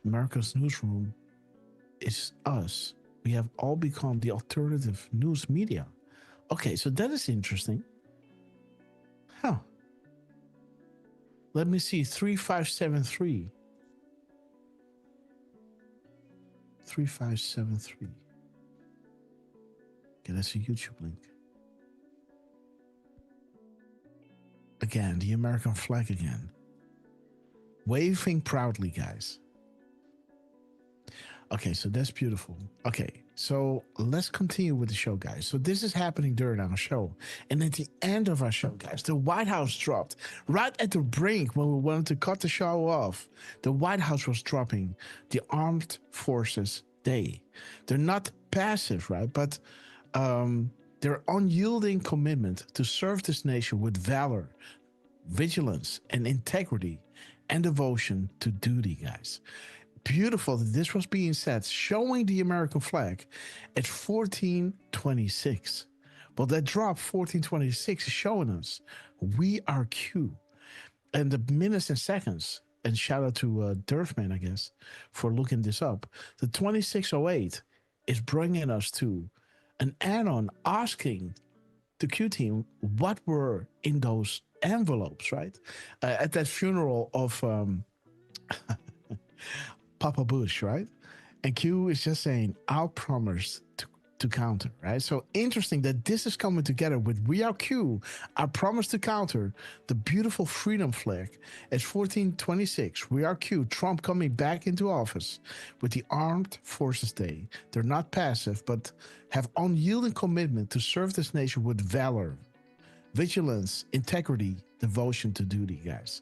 America's newsroom is us. We have all become the alternative news media. Okay, so that is interesting. Huh. Let me see. 3573. 3573. Okay, that's a YouTube link. Again, the American flag again. Waving proudly, guys. Okay, so that's beautiful. Okay, so let's continue with the show, guys. So this is happening during our show. And at the end of our show, guys, the White House dropped. Right at the brink when we wanted to cut the show off, the White House was dropping the Armed Forces Day. They're not passive, right? But their unyielding commitment to serve this nation with valor, vigilance, and integrity, and devotion to duty, guys. Beautiful that this was being said, showing the American flag at 1426. Well, that drop 1426 is showing us we are Q. And the minutes and seconds, and shout out to Durfman, I guess, for looking this up. The 2608 is bringing us to an add-on asking the Q team what were in those envelopes, right? At that funeral of Papa Bush, right? And Q is just saying, I'll promise to counter, right? So interesting that this is coming together with We Are Q, I promise to counter the beautiful freedom flag at 1426. We Are Q, Trump coming back into office with the Armed Forces Day. They're not passive, but have unyielding commitment to serve this nation with valor, vigilance, integrity, devotion to duty, guys.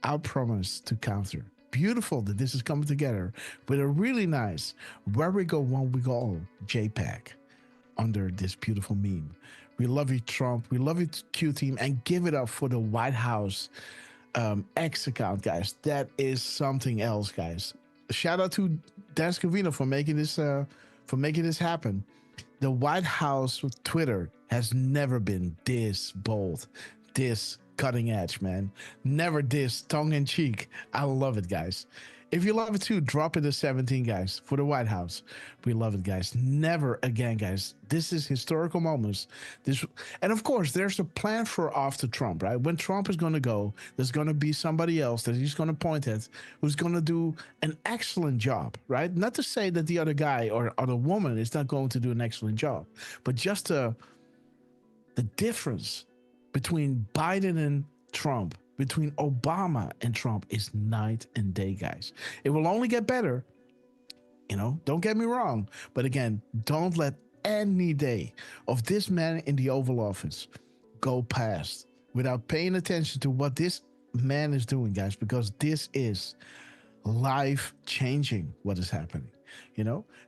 I promise to counter. Beautiful that this is coming together with a really nice Where We Go One We Go All JPEG under this beautiful meme. We love you, Trump. We love you, Q team, and give it up for the White House X account, guys. That is something else, guys. Shout out to Dan Scavino for making this happen. The White House Twitter has never been this bold, this cutting edge, man. Never this tongue in cheek. I love it, guys. If you love it too, drop it to 17, guys, for the White House. We love it, guys. Never again, guys. This is historical moments. And of course, there's a plan for after Trump, right? When Trump is going to go, there's going to be somebody else that he's going to point at who's going to do an excellent job, right? Not to say that the other guy or other woman is not going to do an excellent job, but just the difference between Biden and Trump, between Obama and Trump is night and day, guys. It will only get better. Don't get me wrong. But again, don't let any day of this man in the Oval Office go past without paying attention to what this man is doing, guys, because this is life-changing what is happening.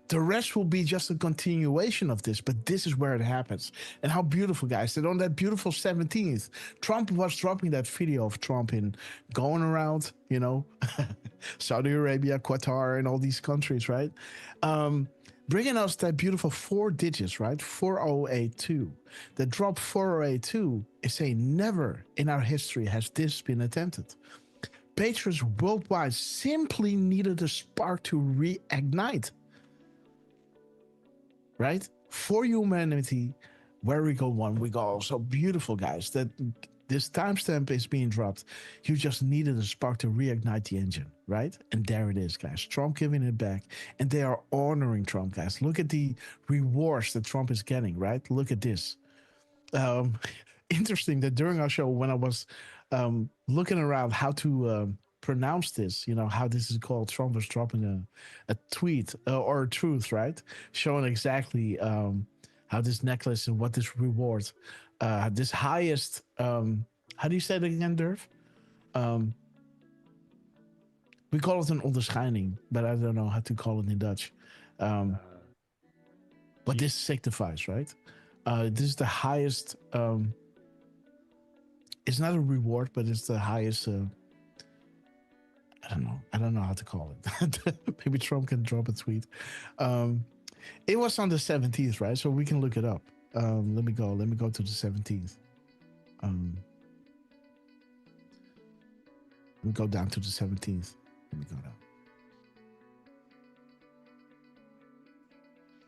The rest will be just a continuation of this, but this is where it happens. And how beautiful, guys, that on that beautiful 17th, Trump was dropping that video of Trump going around, Saudi Arabia, Qatar, and all these countries, right? bringing us that beautiful 4 digits, right? 4082. The drop 4082 is saying never in our history has this been attempted. Patriots worldwide simply needed a spark to reignite. Right? For humanity, where we go one, we go. So beautiful, guys, that this timestamp is being dropped. You just needed a spark to reignite the engine, right? And there it is, guys. Trump giving it back. And they are honoring Trump, guys. Look at the rewards that Trump is getting, right? Look at this. Interesting that during our show, when I was looking around how to pronounce this, you know, how this is called, Trump was dropping a tweet or a truth, right? Showing exactly how this necklace and what this reward, this highest, how do you say it again, Durf? We call it an onderscheiding, but I don't know how to call it in Dutch. But this signifies, right? This is the highest, it's not a reward, but it's the highest, I don't know how to call it. Maybe Trump can drop a tweet. It was on the 17th, right? So we can look it up. Let me go to the 17th. Let me go down to the 17th. Let me go down.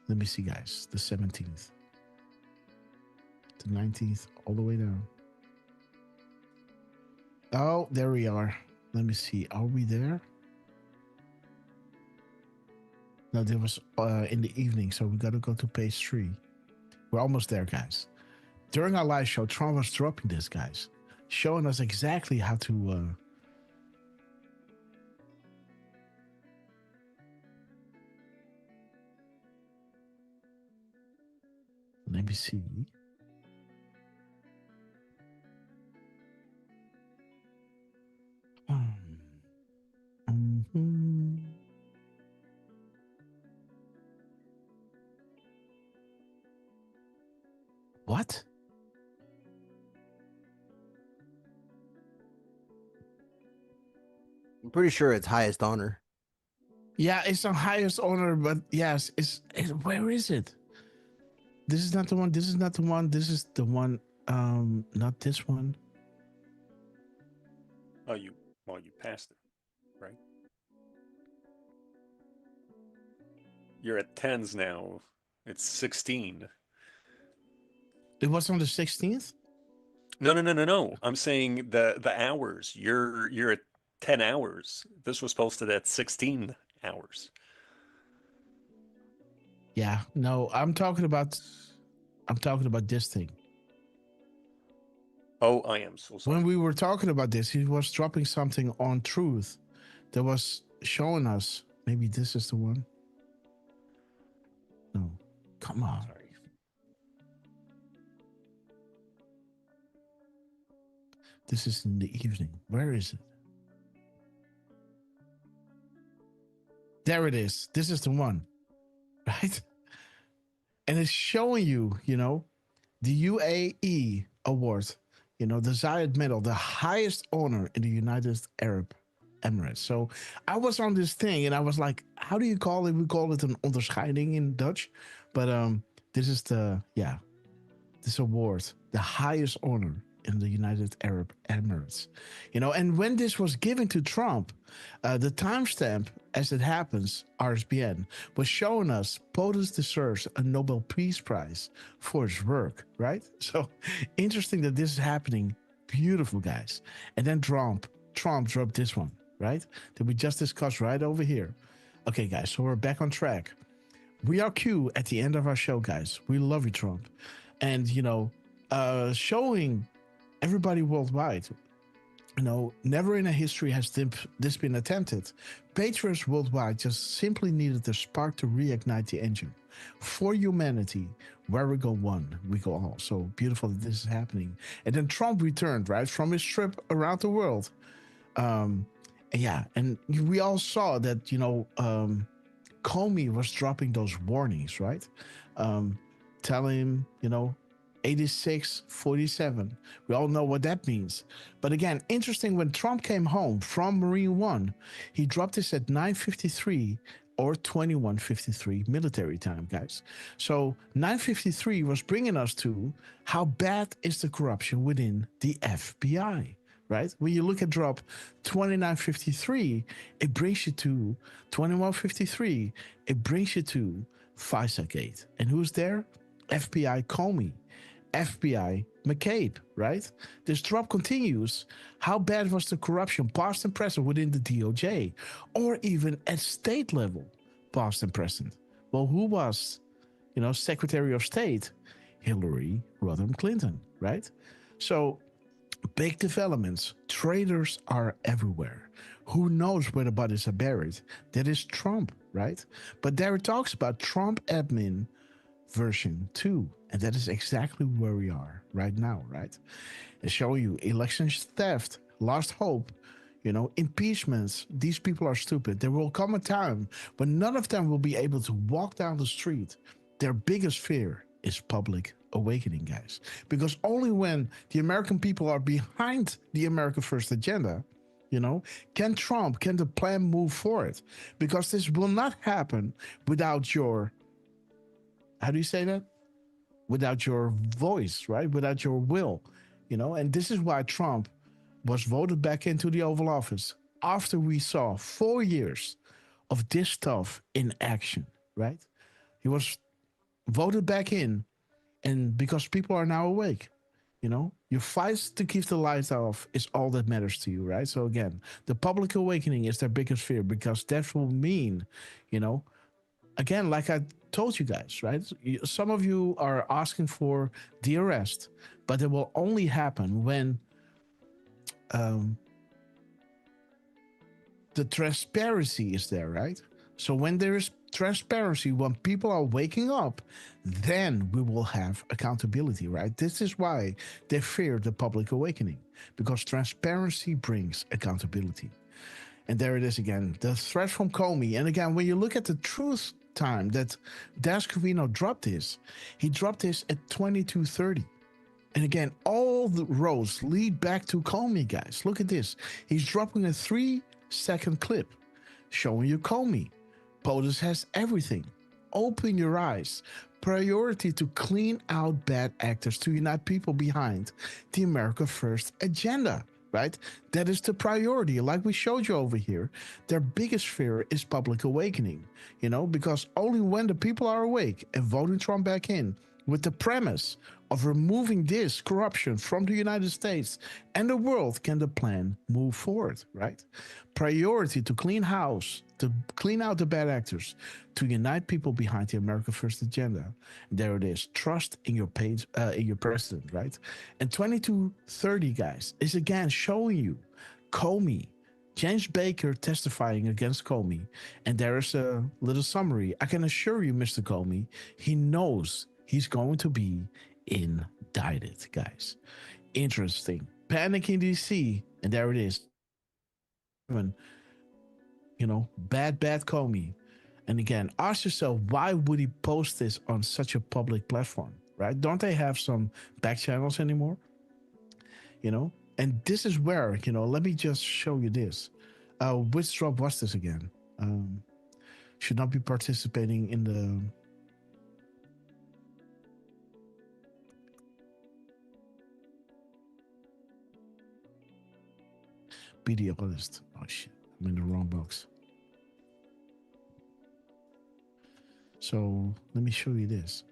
Let me see, guys. The 17th. The 19th, all the way down. Oh, there we are. Let me see. Are we there? No, there was in the evening, so we got to go to page 3. We're almost there, guys. During our live show, Trump was dropping this, guys, showing us exactly how to. Let me see. What? I'm pretty sure it's highest honor. Yeah, it's the highest honor, but yes, it's where is it? This is not the one. This is not the one. This is the one. Not this one. Oh, you passed it, right? You're at 10s now. It's 16. It was on the 16th? No. I'm saying the hours. You're at 10 hours. This was posted at 16 hours. Yeah, no, I'm talking about this thing. Oh, I am so sorry. When we were talking about this, he was dropping something on Truth that was showing us. Maybe this is the one. No, come on. Sorry. This is in the evening. Where is it? There it is. This is the one, right? And it's showing you, the UAE award, the Zayed Medal, the highest honor in the United Arab Emirates. So I was on this thing and I was like, how do you call it? We call it an onderscheiding in Dutch. But this is this award, the highest honor in the United Arab Emirates. And when this was given to Trump, the timestamp, as it happens, RSBN, was showing us POTUS deserves a Nobel Peace Prize for his work, right? So interesting that this is happening. Beautiful, guys. And then Trump dropped this one, right? That we just discussed right over here. Okay, guys, so we're back on track. We are Q at the end of our show, guys. We love you, Trump. And, showing everybody worldwide, never in a history has this been attempted. Patriots worldwide just simply needed the spark to reignite the engine. For humanity, where we go one, we go all. So beautiful that this is happening. And then Trump returned, right, from his trip around the world. And we all saw that, Comey was dropping those warnings, right? Telling him, 86-47. We all know what that means. But again, interesting, when Trump came home from Marine One, he dropped this at 9:53 or 2153 military time, guys. So 953 was bringing us to how bad is the corruption within the FBI, right? When you look at drop 2953, it brings you to 2153. It brings you to FISA-gate. And who's there? FBI Comey, FBI McCabe, right? This drop continues. How bad was the corruption, past and present, within the DOJ, or even at state level, past and present? Well, who was, Secretary of State? Hillary Rodham Clinton, right? So, big developments. Traitors are everywhere. Who knows where the bodies are buried? That is Trump, right? But there it talks about Trump admin version 2. And that is exactly where we are right now, right? They show you election theft, lost hope, impeachments. These people are stupid. There will come a time when none of them will be able to walk down the street. Their biggest fear is public awakening, guys. Because only when the American people are behind the America First agenda, can the plan move forward? Because this will not happen without your, how do you say that? Without your voice, right? Without your will, and this is why Trump was voted back into the Oval Office after we saw 4 years of this stuff in action, right? He was voted back in, and because people are now awake, your fight to keep the lights off is all that matters to you, right? So again, the public awakening is their biggest fear, because that will mean, again, like I told you guys, right? Some of you are asking for the arrest, but it will only happen when the transparency is there, right? So when there is transparency, when people are waking up, then we will have accountability, right? This is why they fear the public awakening, because transparency brings accountability. And there it is again, the threat from Comey. And again, when you look at the truth time that Dan Scavino dropped this, he dropped this at 22:30. And again, all the roads lead back to Comey, guys. Look at this. He's dropping a 3-second clip showing you Comey. POTUS has everything. Open your eyes. Priority to clean out bad actors, to unite people behind the America First agenda, right? That is the priority. Like we showed you over here, their biggest fear is public awakening, because only when the people are awake and voting Trump back in with the premise of removing this corruption from the United States and the world can the plan move forward, right? Priority to clean house, to clean out the bad actors, to unite people behind the America First agenda. There it is. Trust in your in your president, right? And 22:30, guys, is again showing you Comey, James Baker testifying against Comey. And there is a little summary. I can assure you, Mr. Comey, he knows he's going to be indicted, guys. Interesting. Panic in DC, and there it is. Bad Comey. And again, ask yourself, why would he post this on such a public platform, right? Don't they have some back channels anymore? And this is where, let me just show you this. Which drop was this again? Should not be participating in the... Be the honest. Oh shit, I'm in the wrong box. So let me show you this.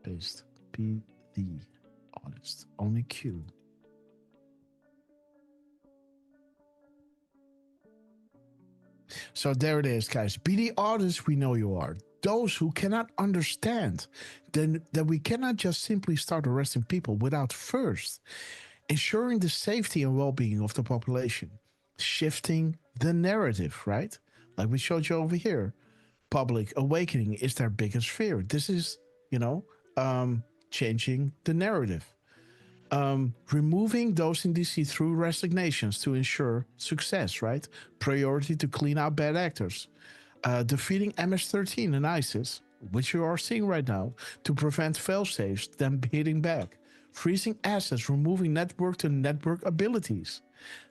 Paste. Be the honest. Only Q. So there it is, guys. Be the honest we know you are. Those who cannot understand then that we cannot just simply start arresting people without first ensuring the safety and well-being of the population, shifting the narrative, right? Like we showed you over here, public awakening is their biggest fear. This is, changing the narrative. Removing those in DC through resignations to ensure success, right? Priority to clean out bad actors. Defeating MS-13 and ISIS, which you are seeing right now, to prevent fail-safes, them hitting back. freezing assets, removing network-to-network abilities.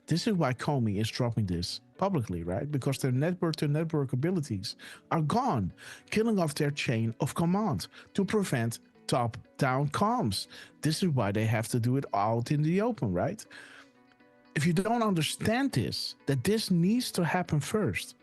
This is why Comey is dropping this publicly, right? Because their network-to-network abilities are gone, killing off their chain of command to prevent top-down comms. This is why they have to do it out in the open, right? If you don't understand this, that this needs to happen first,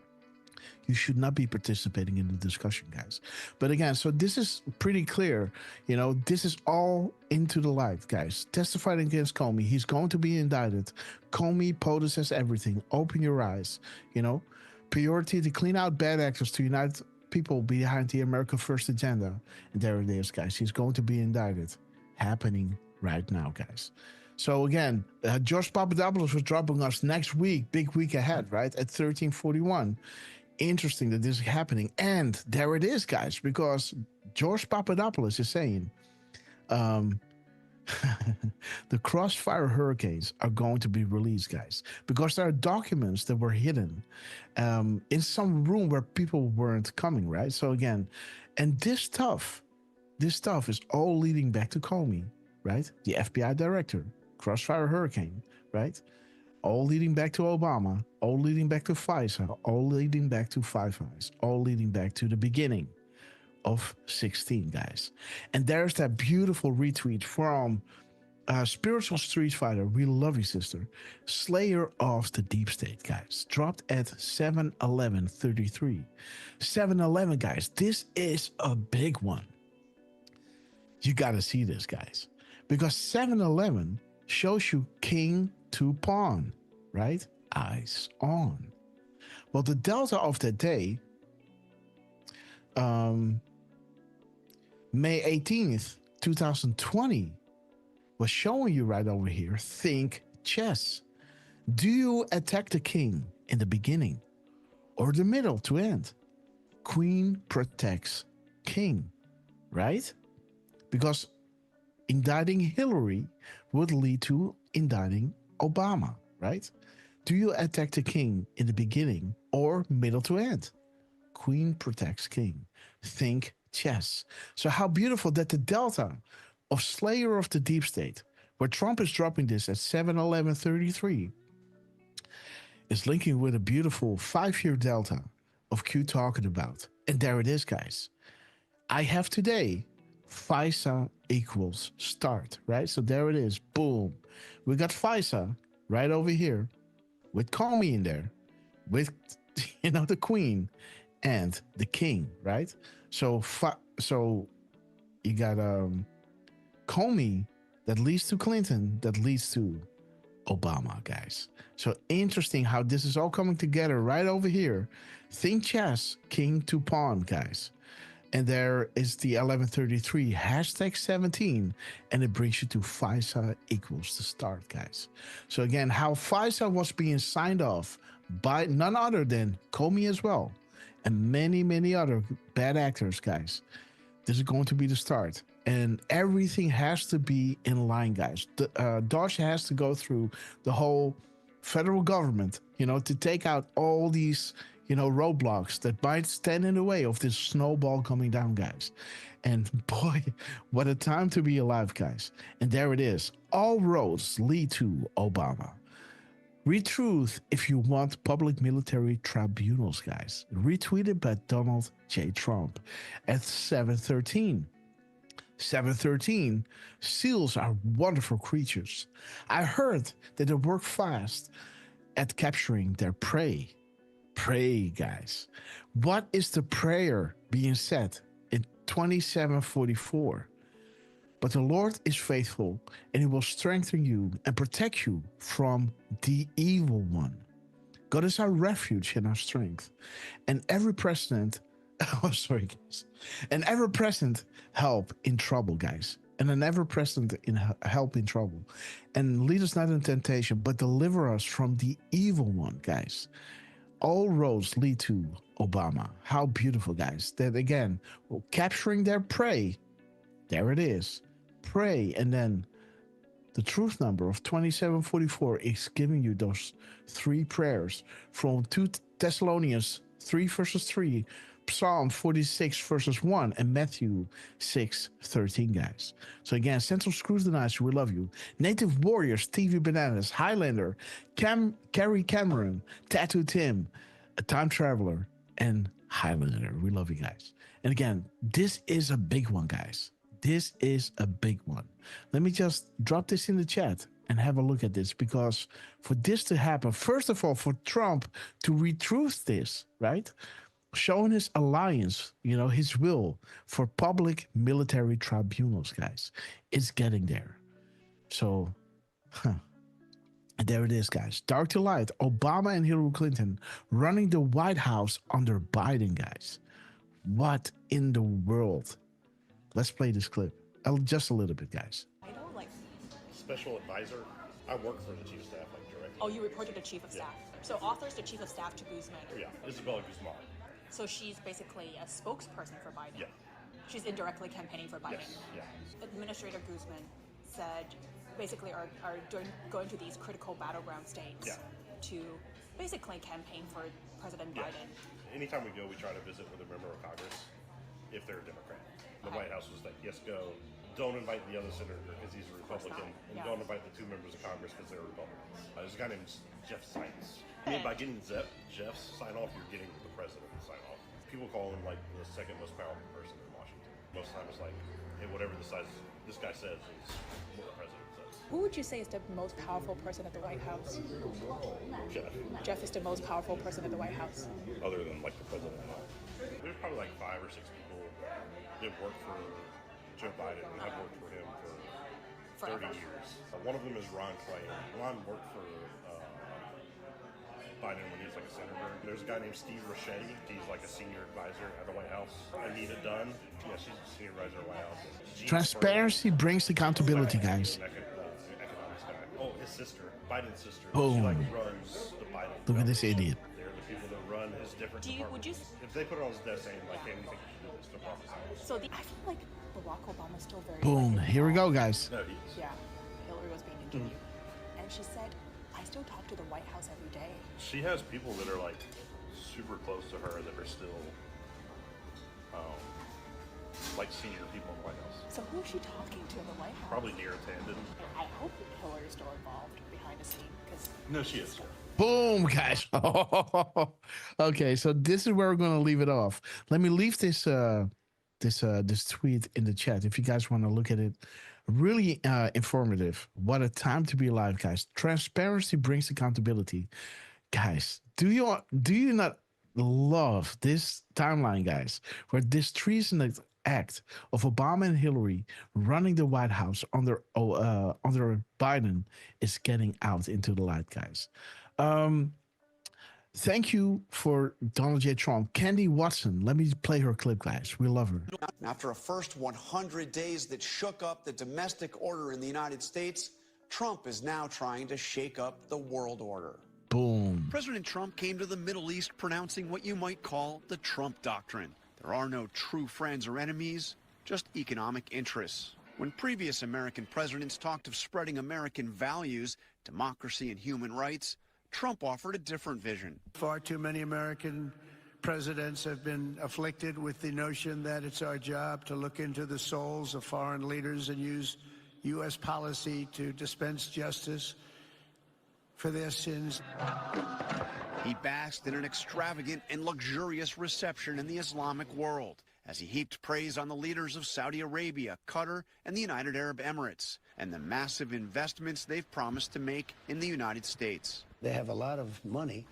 you should not be participating in the discussion, guys. But again, so this is pretty clear. You know, this is all into the light, guys. Testified against Comey. He's going to be indicted. Comey, POTUS says everything. Open your eyes. You know, priority to clean out bad actors to unite people behind the America First agenda. And there it is, guys. He's going to be indicted. Happening right now, guys. So again, George Papadopoulos was dropping us next week. Big week ahead, right? At 1341. Interesting that this is happening. And there it is, guys, because George Papadopoulos is saying the Crossfire Hurricanes are going to be released, guys, because there are documents that were hidden in some room where people weren't coming, right? So again, and this stuff is all leading back to Comey, right? The FBI director, Crossfire Hurricane, right? All leading back to Obama, all leading back to FISA, all leading back to Five Eyes, all leading back to the beginning of 16, guys. And there's that beautiful retweet from Spiritual Street Fighter. We love you, sister. Slayer of the Deep State, guys. Dropped at 7/11/33. 7/11, guys. This is a big one. You got to see this, guys, because 7/11 shows you king to pawn, right? Eyes on. Well, the delta of that day, May 18th, 2020, was showing you right over here. Think chess. Do you attack the king in the beginning or the middle to end? Queen protects king, right? Because indicting Hillary would lead to indicting Obama, right? Do you attack the king in the beginning or middle to end? Queen protects king. Think chess. So how beautiful that the delta of Slayer of the Deep State, where Trump is dropping this at 7/11/33, is linking with a beautiful 5-year delta of Q talking about. And there it is, guys. I have today FISA equals start, right? So there it is. Boom. We got FISA right over here with Comey in there, with, you know, the queen and the king, right? So you got Comey that leads to Clinton, that leads to Obama, guys. So interesting how this is all coming together right over here. Think chess, king to pawn, guys. And there is the 1133 hashtag 17, and it brings you to FISA equals the start, guys. So again, how FISA was being signed off by none other than Comey as well, and many, many other bad actors, guys. This is going to be the start. And everything has to be in line, guys. Dodge has to go through the whole federal government, you know, to take out all these, you know, roadblocks that might stand in the way of this snowball coming down, guys. And boy, what a time to be alive, guys. And there it is. All roads lead to Obama. Read truth if you want public military tribunals, guys. Retweeted by Donald J. Trump at 7/13. 7/13, seals are wonderful creatures. I heard that they work fast at capturing their prey. Pray, guys. What is the prayer being said in 27:44? But the Lord is faithful, and he will strengthen you and protect you from the evil one. God is our refuge and our strength, and every present, guys, and ever present help in trouble, guys, and an ever present in help in trouble, and lead us not in temptation, but deliver us from the evil one, guys. All roads lead to Obama. How beautiful, guys. That again, capturing their prey. There it is. Pray. And then the truth number of 2744 is giving you those 3 prayers from 2 Thessalonians 3 verses 3. Psalm 46 verses 1 and Matthew 6:13, guys. So again, Central Scrutinizer, we love you. Native Warriors, Stevie Bananas, Highlander, Carrie Cameron, Tattoo Tim, A Time Traveler, and Highlander. We love you guys. And again, this is a big one, guys. This is a big one. Let me just drop this in the chat and have a look at this, because for this to happen, first of all, for Trump to retruth this, right? Showing his alliance, you know, his will for public military tribunals, guys. It's getting there. So, and there it is, guys. Dark to light. Obama and Hillary Clinton running the White House under Biden, guys. What in the world? Let's play this clip. Just a little bit, guys. I don't like special advisor. I work for the chief of staff, like directly. Oh, you report to the chief of staff. So author's the chief of staff to Guzman. Yeah, Isabella Guzman. So she's basically a spokesperson for Biden. Yeah. She's indirectly campaigning for Biden. Yes. Yeah. Administrator Guzman said basically are going to these critical battleground states to basically campaign for President Biden. Anytime we go, we try to visit with a member of Congress if they're a Democrat. The White House was like, yes, go. Don't invite the other senator because he's a Republican, and don't invite the two members of Congress because they're Republicans. There's a guy named Jeff Sykes. I mean, by getting Jeff's sign off, you're getting the president to sign off. People call him like the second most powerful person in Washington. Most of the time it's like, hey, whatever this guy says is what the president says. Who would you say is the most powerful person at the White House? Jeff. Jeff is the most powerful person at the White House. Other than like the president. There's probably like 5 or 6 people that work for Joe Biden and have worked for him for 30 years. One of them is Ron Clay. Ron worked for Biden when he was like a senator. There's a guy named Steve Ricchetti. He's like a senior advisor at the White House. Anita Dunn. Yeah, she's a senior advisor at the White House. Transparency brings accountability, guys. Economics guy. Oh, his sister, Biden's sister. Boom. She like runs the Biden. Look at this idiot. They're the people that run his different departments. If they put it on his desk saying like, hey, we think you should do this, they'll probably sign it. So I feel like Barack Obama's still very. Boom. Here we go, guys. No, he is. Yeah, Hillary was being interviewed, and she said, "I still talk to the White House every day." She has people that are like super close to her that are still like senior people in the White House. So who is she talking to in the White House? Probably Neera Tanden. I hope Hillary's still involved behind the scene, because no, she is. Boom, guys. Okay, so this is where we're gonna leave it off. Let me leave this this tweet in the chat if you guys want to look at it. Really informative. What a time to be alive, guys. Transparency brings accountability. Guys, do you not love this timeline, guys, where this treasonous act of Obama and Hillary running the White House under Biden is getting out into the light, guys. Thank you for Donald J. Trump. Candy Watson, let me play her clip, guys. We love her. After a first 100 days that shook up the domestic order in the United States, Trump is now trying to shake up the world order. Boom. President Trump came to the Middle East pronouncing what you might call the Trump doctrine. There are no true friends or enemies, just economic interests. When previous American presidents talked of spreading American values, democracy and human rights, Trump offered a different vision. Far too many American presidents have been afflicted with the notion that it's our job to look into the souls of foreign leaders and use U.S. policy to dispense justice for their sins. He basked in an extravagant and luxurious reception in the Islamic world as he heaped praise on the leaders of Saudi Arabia, Qatar, and the United Arab Emirates, and the massive investments they've promised to make in the United States. They have a lot of money,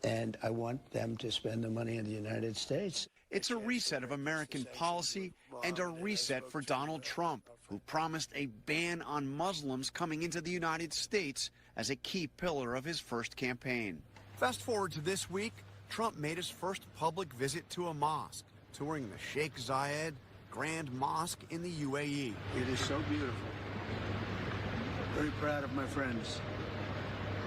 and I want them to spend the money in the United States. It's a reset of American policy and a reset for Donald Trump, who promised a ban on Muslims coming into the United States as a key pillar of his first campaign. Fast forward to this week, Trump made his first public visit to a mosque, touring the Sheikh Zayed Grand Mosque in the UAE. It is so beautiful. Very proud of my friends.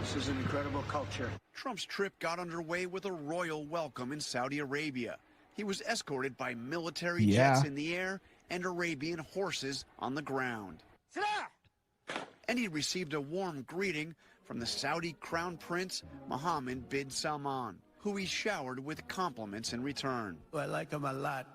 This is an incredible culture. Trump's trip got underway with a royal welcome in Saudi Arabia. He was escorted by military jets in the air and Arabian horses on the ground. And he received a warm greeting from the Saudi Crown Prince Mohammed bin Salman. who he showered with compliments in return. I like him a lot.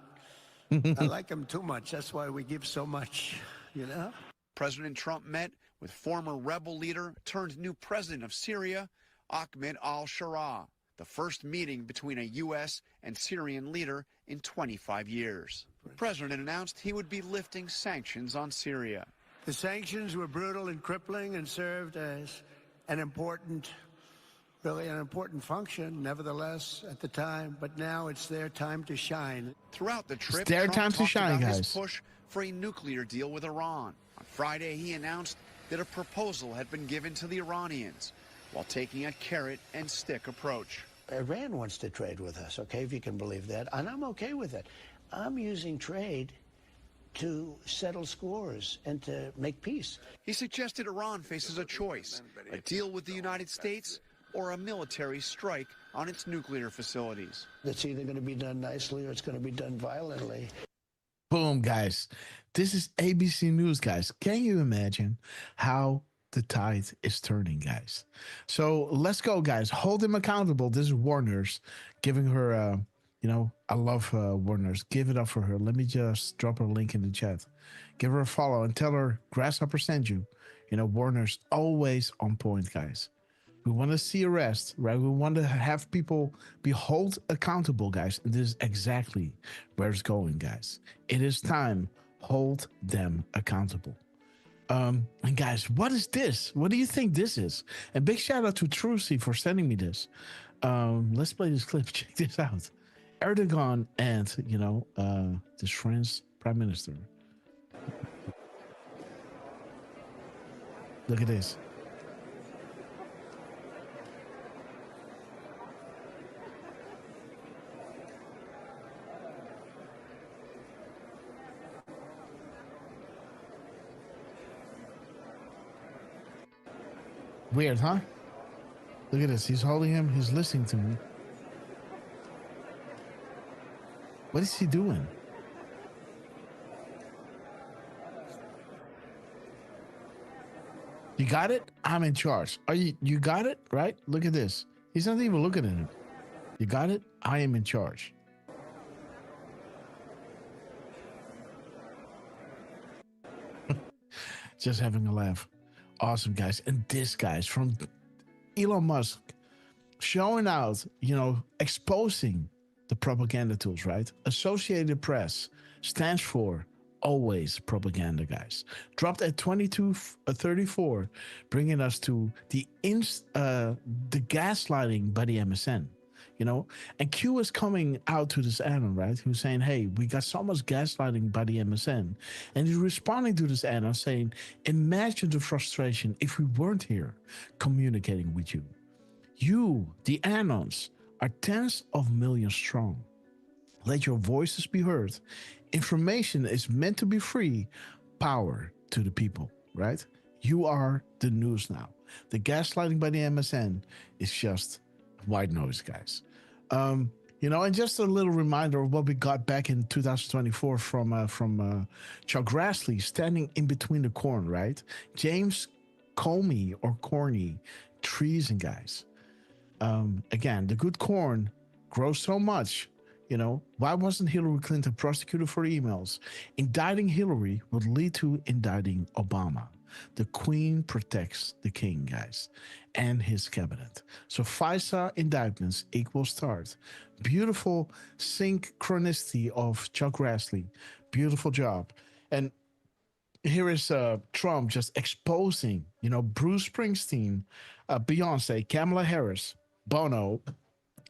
I like him too much. That's why we give so much, you know? President Trump met with former rebel leader turned new president of Syria, Ahmed al-Sharaa, the first meeting between a U.S. and Syrian leader in 25 years. The president announced he would be lifting sanctions on Syria. The sanctions were brutal and crippling and served as an important, really an important function, nevertheless, at the time. But now it's their time to shine. Throughout the trip, It's their Trump time to talked shine, about his guys. push for a nuclear deal with Iran. On Friday, he announced that a proposal had been given to the Iranians, while taking a carrot and stick approach. Iran wants to trade with us, okay, if you can believe that, and I'm okay with it. I'm using trade to settle scores and to make peace. He suggested Iran faces a choice, a deal with the United States or a military strike on its nuclear facilities. It's either going to be done nicely or it's going to be done violently. Boom, guys. This is ABC News, guys. Can you imagine how the tide is turning, guys? So let's go, guys. Hold him accountable. This is Warner's giving her, I love Warner's. Give it up for her. Let me just drop her link in the chat. Give her a follow and tell her Grasshopper sent you. Warner's always on point, guys. We want to see arrest, right? We want to have people be held accountable, guys. And this is exactly where it's going, guys. It is time. Hold them accountable. And guys, what is this? What do you think this is? And big shout out to Trucy for sending me this. Let's play this clip. Check this out. Erdogan and, this French prime minister. Look at this. Weird, huh? Look at this. He's holding him. He's listening to him. What is he doing? You got it? I'm in charge. You got it? Right? Look at this. He's not even looking at him. You got it? I am in charge. Just having a laugh. Awesome, guys. And this, guys, from Elon Musk showing out, exposing the propaganda tools, right? Associated Press stands for always propaganda, guys. Dropped at 22:34, bringing us to the gaslighting by the MSN. And Q is coming out to this anon, right? Who's saying, hey, we got so much gaslighting by the MSN. And he's responding to this anon saying, imagine the frustration if we weren't here communicating with you. You, the anons, are tens of millions strong. Let your voices be heard. Information is meant to be free. Power to the people, right? You are the news now. The gaslighting by the MSN is just white noise, guys. And just a little reminder of what we got back in 2024 from Chuck Grassley, standing in between the corn, right? James Comey or Corny, treason, guys. Again, the good corn grows so much. Why wasn't Hillary Clinton prosecuted for emails? Indicting Hillary would lead to indicting Obama. The Queen protects the king, guys, and his cabinet. So FISA indictments equal start. Beautiful synchronicity of Chuck Grassley. Beautiful job. And here is Trump just exposing, Bruce Springsteen, Beyonce, Kamala Harris, Bono,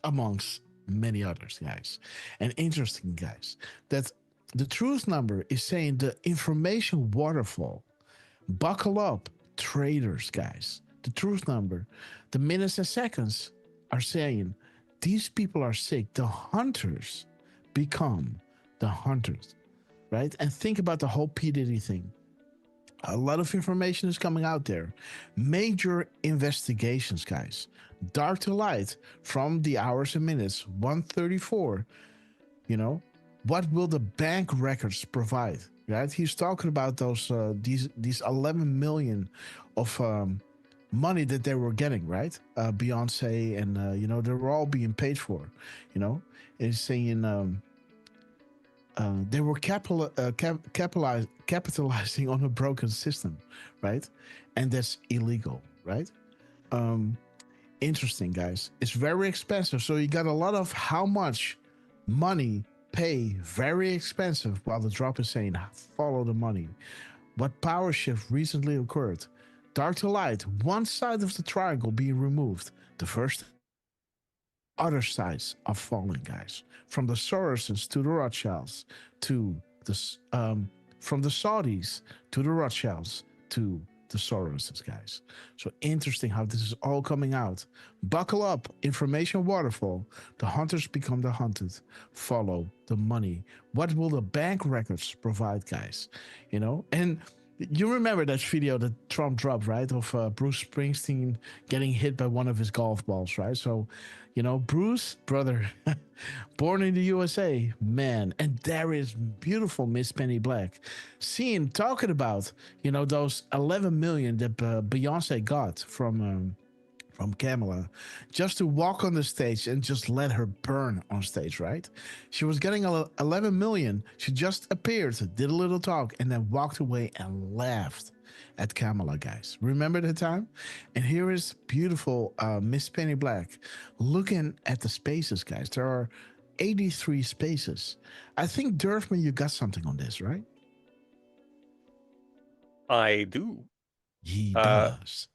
amongst many others, guys. And interesting, guys, that the truth number is saying the information waterfall. Buckle up, traders, guys. The truth number, the minutes and seconds are saying these people are sick. The hunters become the hunters, right? And think about the whole P. Diddy thing. A lot of information is coming out there. Major investigations, guys. Dark to light from the hours and minutes, 1:34. What will the bank records provide? Right? He's talking about those these 11 million of money that they were getting, right? Beyonce and they were all being paid for. It's saying they were capitalizing on a broken system, right? And that's illegal, right? Interesting, guys. It's very expensive. So you got a lot of how much money pay, very expensive, while the drop is saying follow the money. What power shift recently occurred? Dark to light, one side of the triangle being removed. The first, other sides are falling, guys. From the Soros's to the Rothschilds to from the Saudis to the Rothschilds to the Soros's, guys. So interesting how this is all coming out. Buckle up, information waterfall. The hunters become the hunted. Follow the money. What will the bank records provide, guys? And you remember that video that Trump dropped, right? Of Bruce Springsteen getting hit by one of his golf balls, right? So, Bruce, brother, born in the USA, man. And there is beautiful Miss Penny Black. Talking about, those 11 million that Beyonce got from Kamala, just to walk on the stage and just let her burn on stage, right? She was getting 11 million. She just appeared, did a little talk, and then walked away and laughed at Kamala, guys. Remember the time? And here is beautiful Miss Penny Black looking at the spaces, guys. There are 83 spaces. I think, Durfman, you got something on this, right? I do. He does.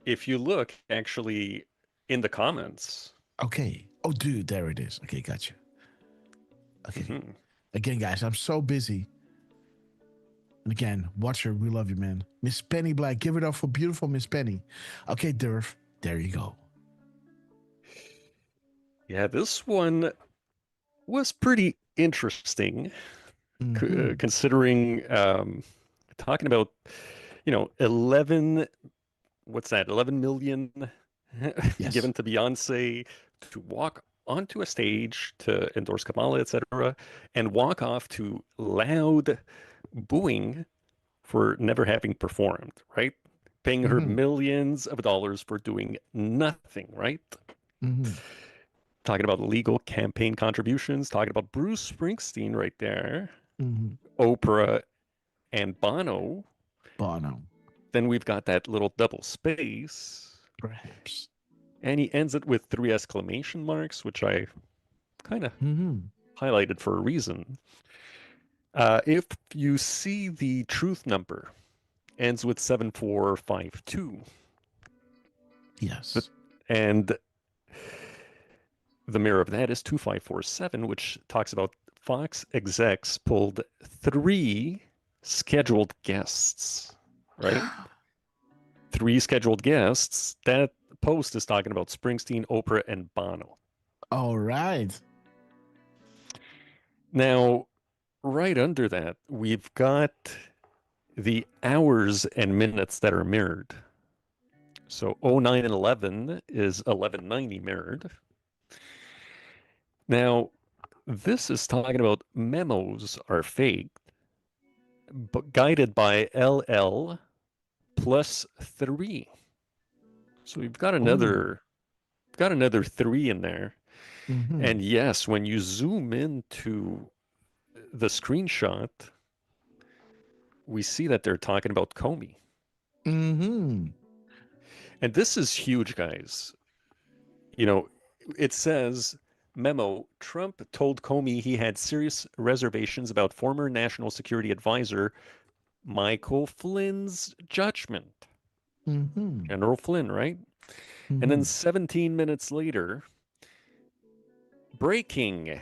If you look, actually, in the comments. Okay. Oh, dude, there it is. Okay, gotcha. Okay. Again, guys, I'm so busy. And again, watcher, we love you, man. Miss Penny Black, give it up for beautiful Miss Penny. Okay, Durf, there you go. Yeah, this one was pretty interesting, considering talking about, 11 million given to Beyonce to walk onto a stage to endorse Kamala, etc., and walk off to loud booing for never having performed, right? Paying her millions of dollars for doing nothing, right? Talking about legal campaign contributions, talking about Bruce Springsteen right there, Oprah and Bono. Then we've got that little double space. Perhaps. And he ends it with 3 exclamation marks, which I kind of highlighted for a reason. If you see the truth number ends with 7452. Yes. And the mirror of that is 2547, which talks about Fox execs pulled 3 scheduled guests, right? 3 scheduled guests. That post is talking about Springsteen, Oprah, and Bono. All right. Now, right under that, we've got the hours and minutes that are mirrored. So 09 and 11 is 1190 mirrored. Now, this is talking about memos are faked, but guided by LL plus 3. So we've got another 3 in there. And yes, when you zoom into the screenshot, we see that they're talking about Comey. And this is huge, guys. It says, memo, Trump told Comey he had serious reservations about former National Security Advisor Michael Flynn's judgment. General Flynn, right? And then 17 minutes later, breaking,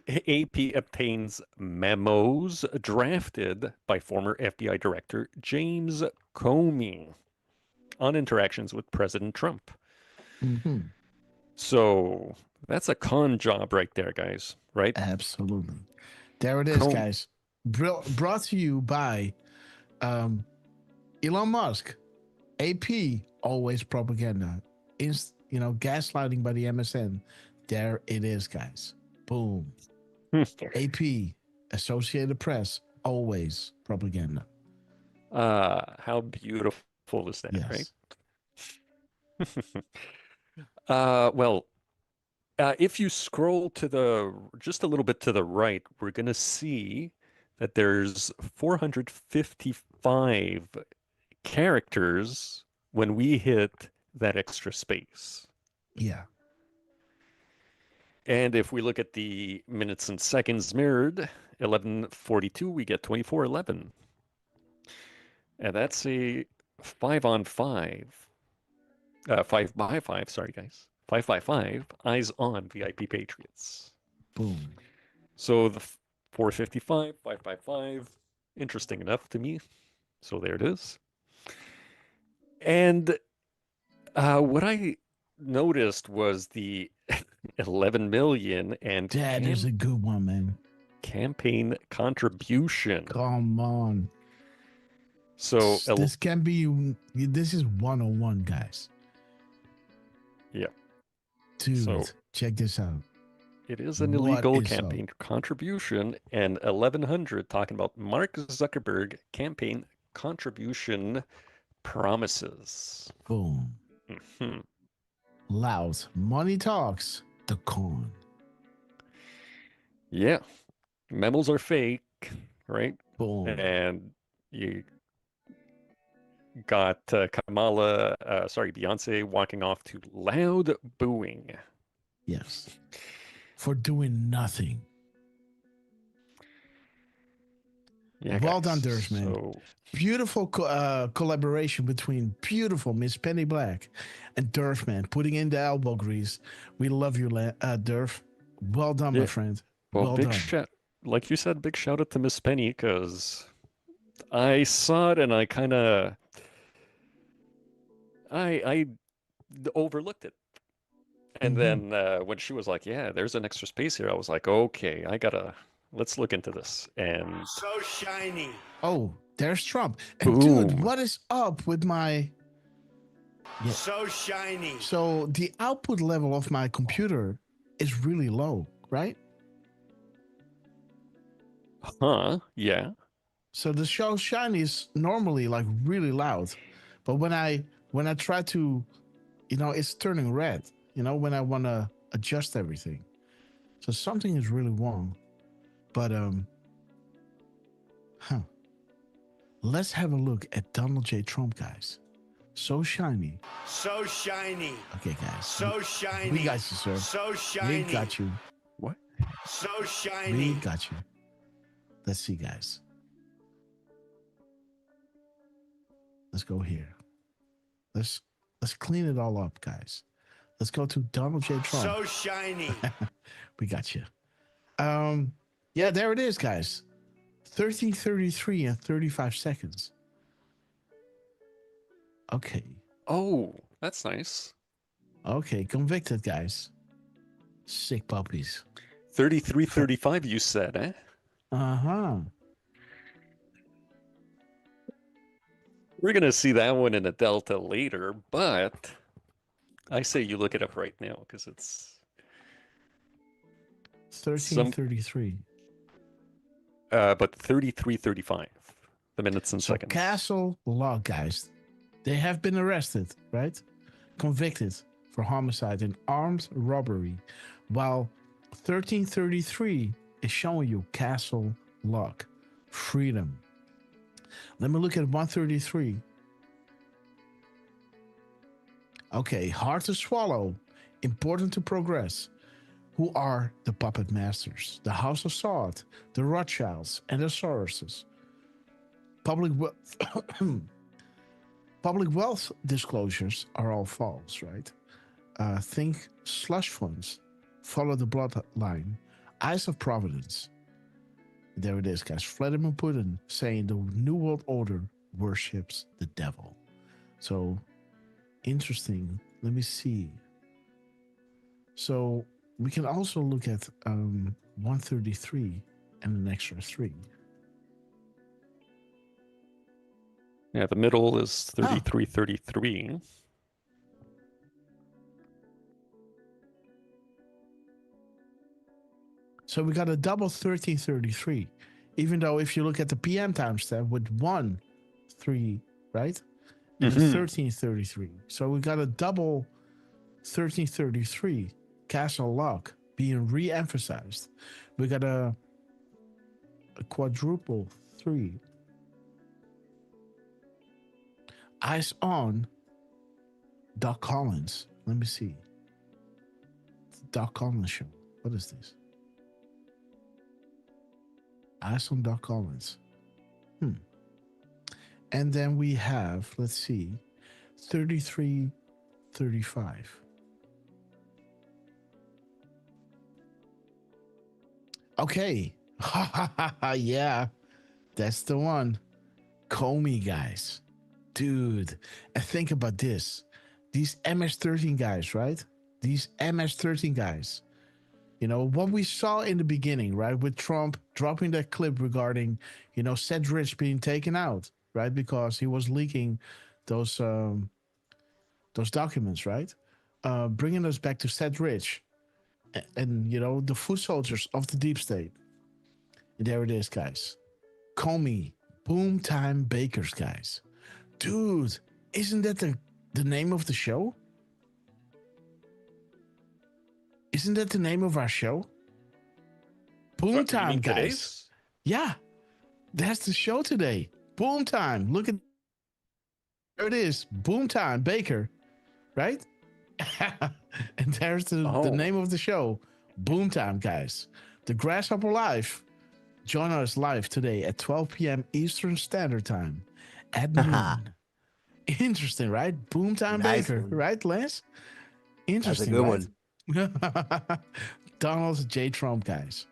AP obtains memos drafted by former FBI Director James Comey on interactions with President Trump. So that's a con job right there, guys, right? Absolutely. There it is, guys. Brought to you by Elon Musk. AP, always propaganda. Gaslighting by the MSN. There it is, guys. Boom. AP, Associated Press, always propaganda. How beautiful is that, right? Well, if you scroll to the just a little bit to the right, we're going to see that there's 455 characters when we hit that extra space. Yeah. And if we look at the minutes and seconds mirrored, 11:42, we get 24:11. And that's a 5-on-5. 5-by-5, sorry guys. 5-by-5, eyes on VIP Patriots. Boom. So the 455, 5-by-5, interesting enough to me. So there it is. And what I noticed was the 11 million and that is a good one, man. Campaign contribution. Come on. So this can be. This is 101, guys. Yeah. Dude, so, check this out. It is an illegal campaign contribution, and 1100 talking about Mark Zuckerberg campaign contribution promises. Boom. Mm-hmm. Loud. Money talks. The con. Yeah. Memos are fake, right? Boom. And you got Beyonce walking off to loud booing. Yes. For doing nothing. Yeah, well guys. done, Durf, man. So... Beautiful collaboration between beautiful Miss Penny Black and Durf, man. Putting in the elbow grease. We love you, Durf. Well done, my friend. Well big done. Like you said, big shout out to Miss Penny, because I saw it and I kind of I overlooked it. And then when she was like, yeah, there's an extra space here, I was like, okay, let's look into this. And so shiny. Oh, there's Trump. And dude, what is up with my... Yeah. So shiny. So the output level of my computer is really low, right? Huh, yeah. So the show shiny is normally like really loud. But when I try to, it's turning red, when I want to adjust everything. So something is really wrong. But, let's have a look at Donald J. Trump, guys. So shiny. So shiny. Okay, guys. So shiny. We got you, sir. So shiny. We got you. What? So shiny. We got you. Let's see, guys. Let's go here. Let's clean it all up, guys. Let's go to Donald J. Trump. So shiny. We got you. Yeah, there it is, guys. 13:33 and 35 seconds. Okay. Oh, that's nice. Okay, convicted, guys. Sick puppies. 33:35, you said, eh? Uh-huh. We're going to see that one in a delta later, but I say you look it up right now because it's 13:33. But 33:35, the minutes and seconds. Castle Log, guys. They have been arrested, right? Convicted for homicide and armed robbery, while 13:33 is showing you Castle Log, freedom. Let me look at 133. Okay, hard to swallow, important to progress. Who are the puppet masters? The House of Saud, the Rothschilds, and the Soroses. Public wealth disclosures are all false, right? Think slush funds, follow the bloodline, eyes of providence. There it is, guys. Vladimir Putin saying the New World Order worships the devil. So, interesting. Let me see. So, we can also look at 133 and an extra 3. Yeah, the middle is 33:33. So we got a double 13:33. Even though if you look at the PM timestamp with 1, 3, right? in the 1333. So we got a double 1333 Castle Lock being re-emphasized. We got a quadruple 3. Eyes on Doc Collins. Let me see. Doc Collins show. What is this? Eyes on Doc Collins. And then we have, let's see, 3335. Okay. Yeah, that's the one. Comey, guys. Dude, and think about this. These MS-13 guys, right? These MS-13 guys. You know, what we saw in the beginning, right? With Trump dropping that clip regarding, Seth Rich being taken out, right? Because he was leaking those documents, right? Bringing us back to Seth Rich and the foot soldiers of the deep state. And there it is, guys. Comey, Boom Time Bakers, guys. Dude, isn't that the name of the show? Isn't that the name of our show? Boom Time, guys. Today's? Yeah, that's the show today. Boom Time. Look at there it is. Boom Time Baker, right? And there's the name of the show. Boom Time, guys. The Grasshopper Live. Join us live today at 12 p.m. Eastern Standard Time at noon. Interesting, right? Boom Time Baker, right, Lance? Interesting. That's a good one. Donald J. Trump, guys.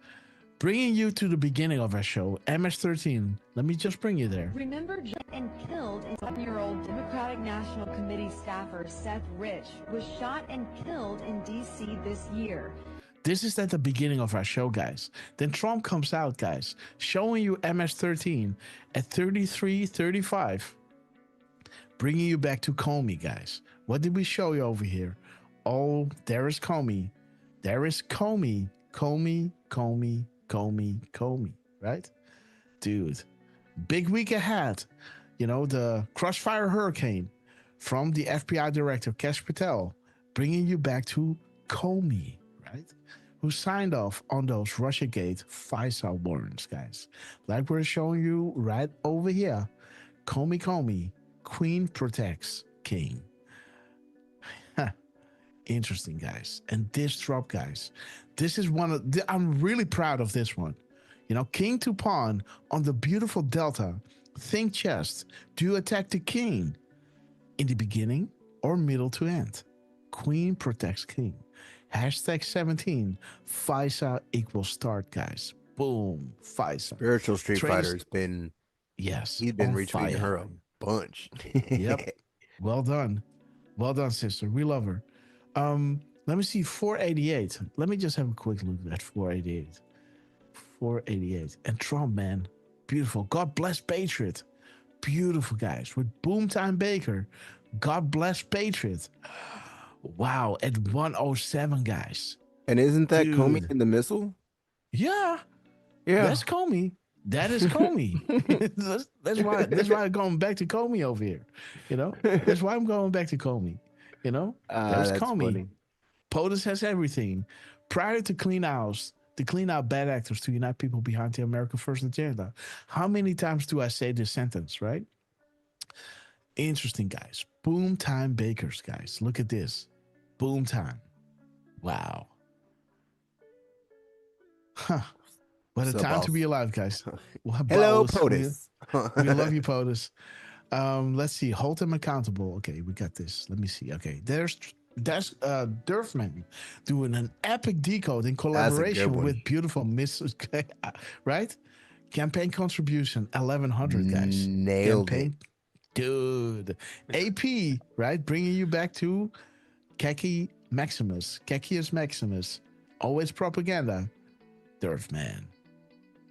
Bringing you to the beginning of our show, MS-13. Let me just bring you there. Remember, and killed 7-year-old Democratic National Committee staffer Seth Rich was shot and killed in D.C. this year. This is at the beginning of our show, guys. Then Trump comes out, guys, showing you MS-13 at 3335. Bringing you back to Comey, guys. What did we show you over here? Oh, there is Comey. There is Comey. Comey, right? Dude, big week ahead. The Crossfire Hurricane from the FBI Director, Kash Patel, bringing you back to Comey, right? Who signed off on those Russiagate FISA warrants, guys. Like we're showing you right over here. Comey, Queen protects King. Interesting, guys. And this drop, guys. This is one of I'm really proud of this one. King to pawn on the beautiful Delta. Think chest. Do you attack the king in the beginning or middle to end? Queen protects king. #17. FISA equals start, guys. Boom. FISA. Spiritual Street Fighter's been. Yes. He's been retweeting her a bunch. Yep. Well done. Well done, sister. We love her. Let me see 488. Let me just have a quick look at 488. 488. And Trump, man. Beautiful. God bless Patriot. Beautiful, guys. With Boom Time Baker. God bless Patriot. Wow. At 107, guys. And isn't that Comey in the missile? Yeah. That's Comey. That is Comey. that's why I'm going back to Comey over here. That's why I'm going back to Comey. That's Comey. Funny. POTUS has everything. Prior to clean out bad actors to unite people behind the America First agenda. How many times do I say this sentence, right? Interesting, guys. Boom Time Bakers, guys. Look at this. Boom Time. Wow. Huh. What a time to be alive, guys. Hello, POTUS. We love you, POTUS. Let's see. Hold them accountable. Okay, we got this. Let me see. Okay, there's Durfman doing an epic decode in collaboration with beautiful Miss. Right? Campaign contribution 1100, guys. Nailed it. Dude. AP, right? Bringing you back to Cacius Maximus. Always propaganda. Durfman.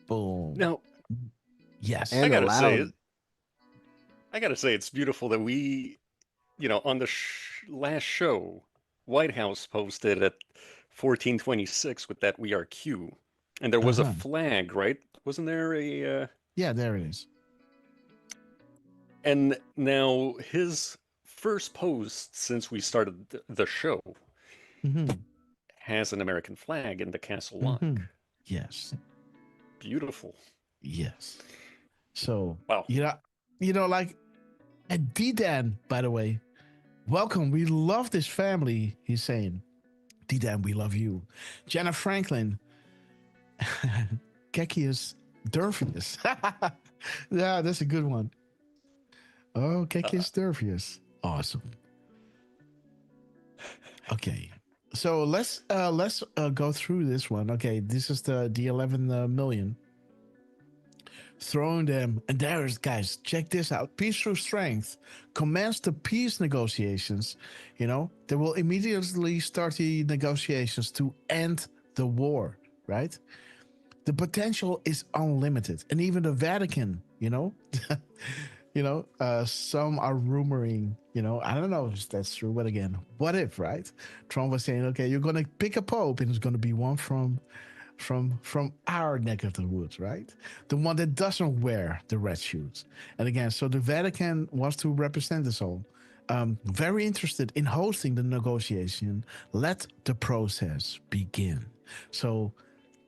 Boom. No. Yes. I gotta say, it's beautiful that we, on the last show, White House posted at 1426 with that "We Are Q," and there was a flag, right? Wasn't there a? Yeah, there it is. And now his first post since we started the show has an American flag in the castle lock. Yes. Beautiful. Yes. So, wow. Like, and D-Dan, by the way, welcome. We love this family, he's saying. D-Dan, we love you. Jenna Franklin. Kekius Durfius. Yeah, that's a good one. Oh, Kekius Durfius. Awesome. Okay. So let's go through this one. Okay, this is the 11 million. Throwing them, and there's, guys, check this out. Peace through strength commence the peace negotiations. They will immediately start the negotiations to end the war, right? The potential is unlimited, and even the Vatican, some are rumoring, I don't know if that's true, but again, what if, right? Trump was saying, okay, you're going to pick a pope, and it's going to be one from our neck of the woods, right? The one that doesn't wear the red shoes. And again, so the Vatican wants to represent us all. Very interested in hosting the negotiation. Let the process begin. So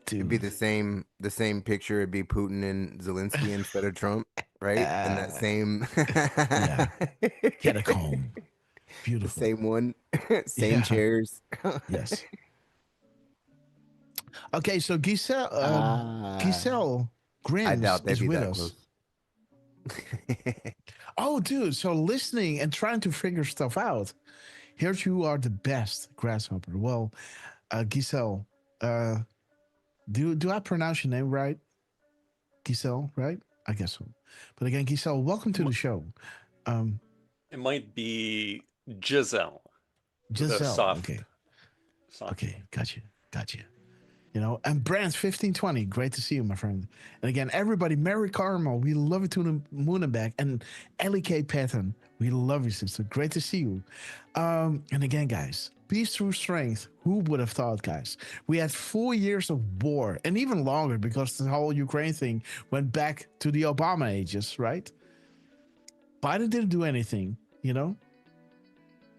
it'd be the same picture. It'd be Putin and Zelensky instead of Trump, right? And that same get a comb. Beautiful. The same one. Same chairs. Yes. Okay, so Giselle Grins I doubt they'd is be with that us. Close. Oh, dude, so listening and trying to figure stuff out. Here you are the best, Grasshopper. Well, Giselle, do I pronounce your name right? Giselle, right? I guess so. But again, Giselle, welcome to the show. It might be Giselle. Giselle, okay. Okay, gotcha. And Brand 1520, great to see you, my friend. And again, everybody, Mary Carmel, we love you to the moon and back. And Ellie K. Patton, we love you, sister. Great to see you. And again, guys, peace through strength. Who would have thought, guys? We had 4 years of war, and even longer, because the whole Ukraine thing went back to the Obama ages, right? Biden didn't do anything,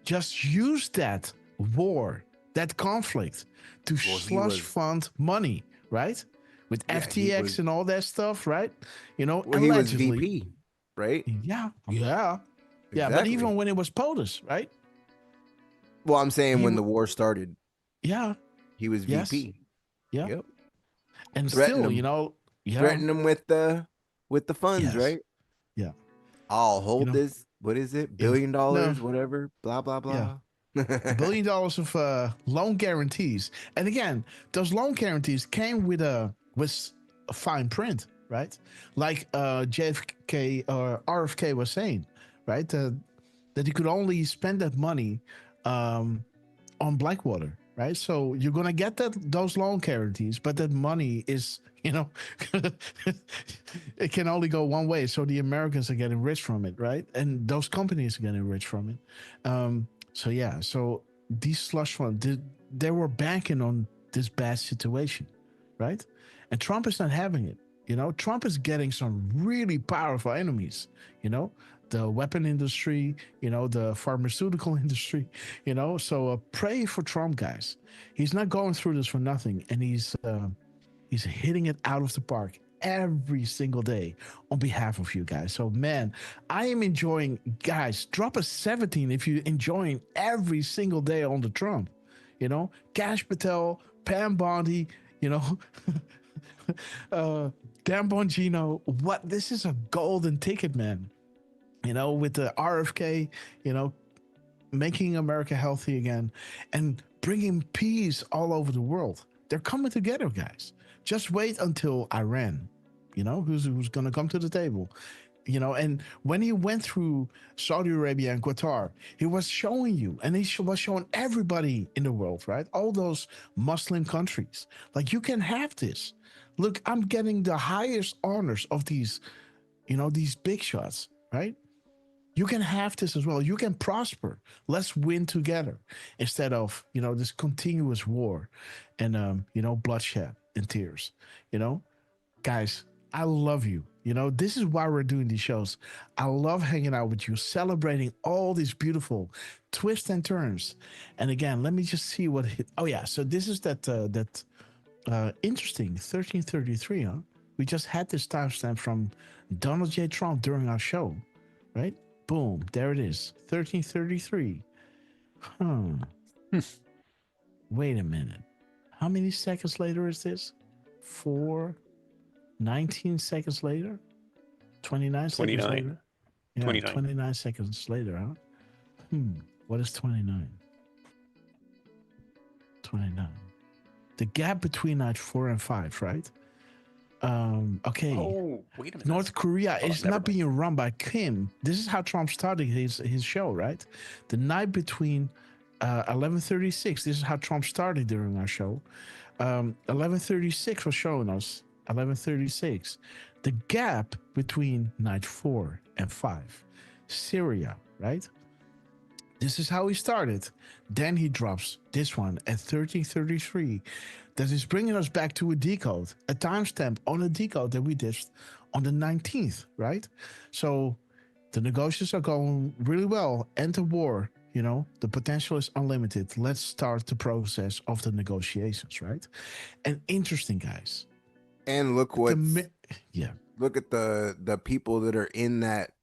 Just use that war, that conflict, to slush fund money, right? With FTX and all that stuff, right? Well, he was VP, right? Yeah. But even when it was POTUS, right? Well, I'm saying when the war started. Yeah. He was VP. Yeah. Yep. And threatened still, threatened him with the funds, right? Yeah. I'll hold this. What is it? $1 billion, whatever. Blah blah blah. Yeah. $1 billion of loan guarantees, and again, those loan guarantees came with a fine print, right? Like JFK or RFK was saying, right? That you could only spend that money on Blackwater, right? So you're gonna get those loan guarantees, but that money is, it can only go one way. So the Americans are getting rich from it, right? And those companies are getting rich from it. So these slush funds, they were banking on this bad situation, right? And Trump is not having it. Trump is getting some really powerful enemies, the weapon industry, the pharmaceutical industry, So pray for Trump, guys. He's not going through this for nothing, and he's hitting it out of the park every single day on behalf of you guys. So, man, I am enjoying, guys, drop a 17 if you're enjoying every single day on the Trump. Cash Patel, Pam Bondi, Dan Bongino. This is a golden ticket, man. With the RFK, making America healthy again and bringing peace all over the world. They're coming together, guys. Just wait until Iran, who's going to come to the table, and when he went through Saudi Arabia and Qatar, he was showing you, and he was showing everybody in the world, right? All those Muslim countries, like, you can have this. Look, I'm getting the highest honors of these, these big shots, right? You can have this as well. You can prosper. Let's win together instead of, this continuous war and, bloodshed and tears, Guys, I love you. You know, this is why we're doing these shows. I love hanging out with you, celebrating all these beautiful twists and turns. And again, let me just see what hit. Oh yeah, so this is that interesting 1333, huh? We just had this timestamp from Donald J. Trump during our show, right? Boom, there it is, 1333. Wait a minute. How many seconds later is this? 19 seconds later? 29 seconds later? Yeah, 29 seconds later, huh? What is 29? 29. The gap between night 4 and 5, right? Okay. Oh, wait a minute. North Korea is not being run by Kim. This is how Trump started his show, right? The night between 11:36. This is how Trump started during our show. 11:36 was showing us 11:36. The gap between night 4 and 5. Syria, right? This is how he started. Then he drops this one at 13:33. That is bringing us back to a decode, a timestamp on a decode that we did on the 19th, right? So the negotiations are going really well. End the war, you know, the potential is unlimited. Let's start the process of the negotiations, right? And interesting, guys. And look what, yeah. Look at the people that are in that.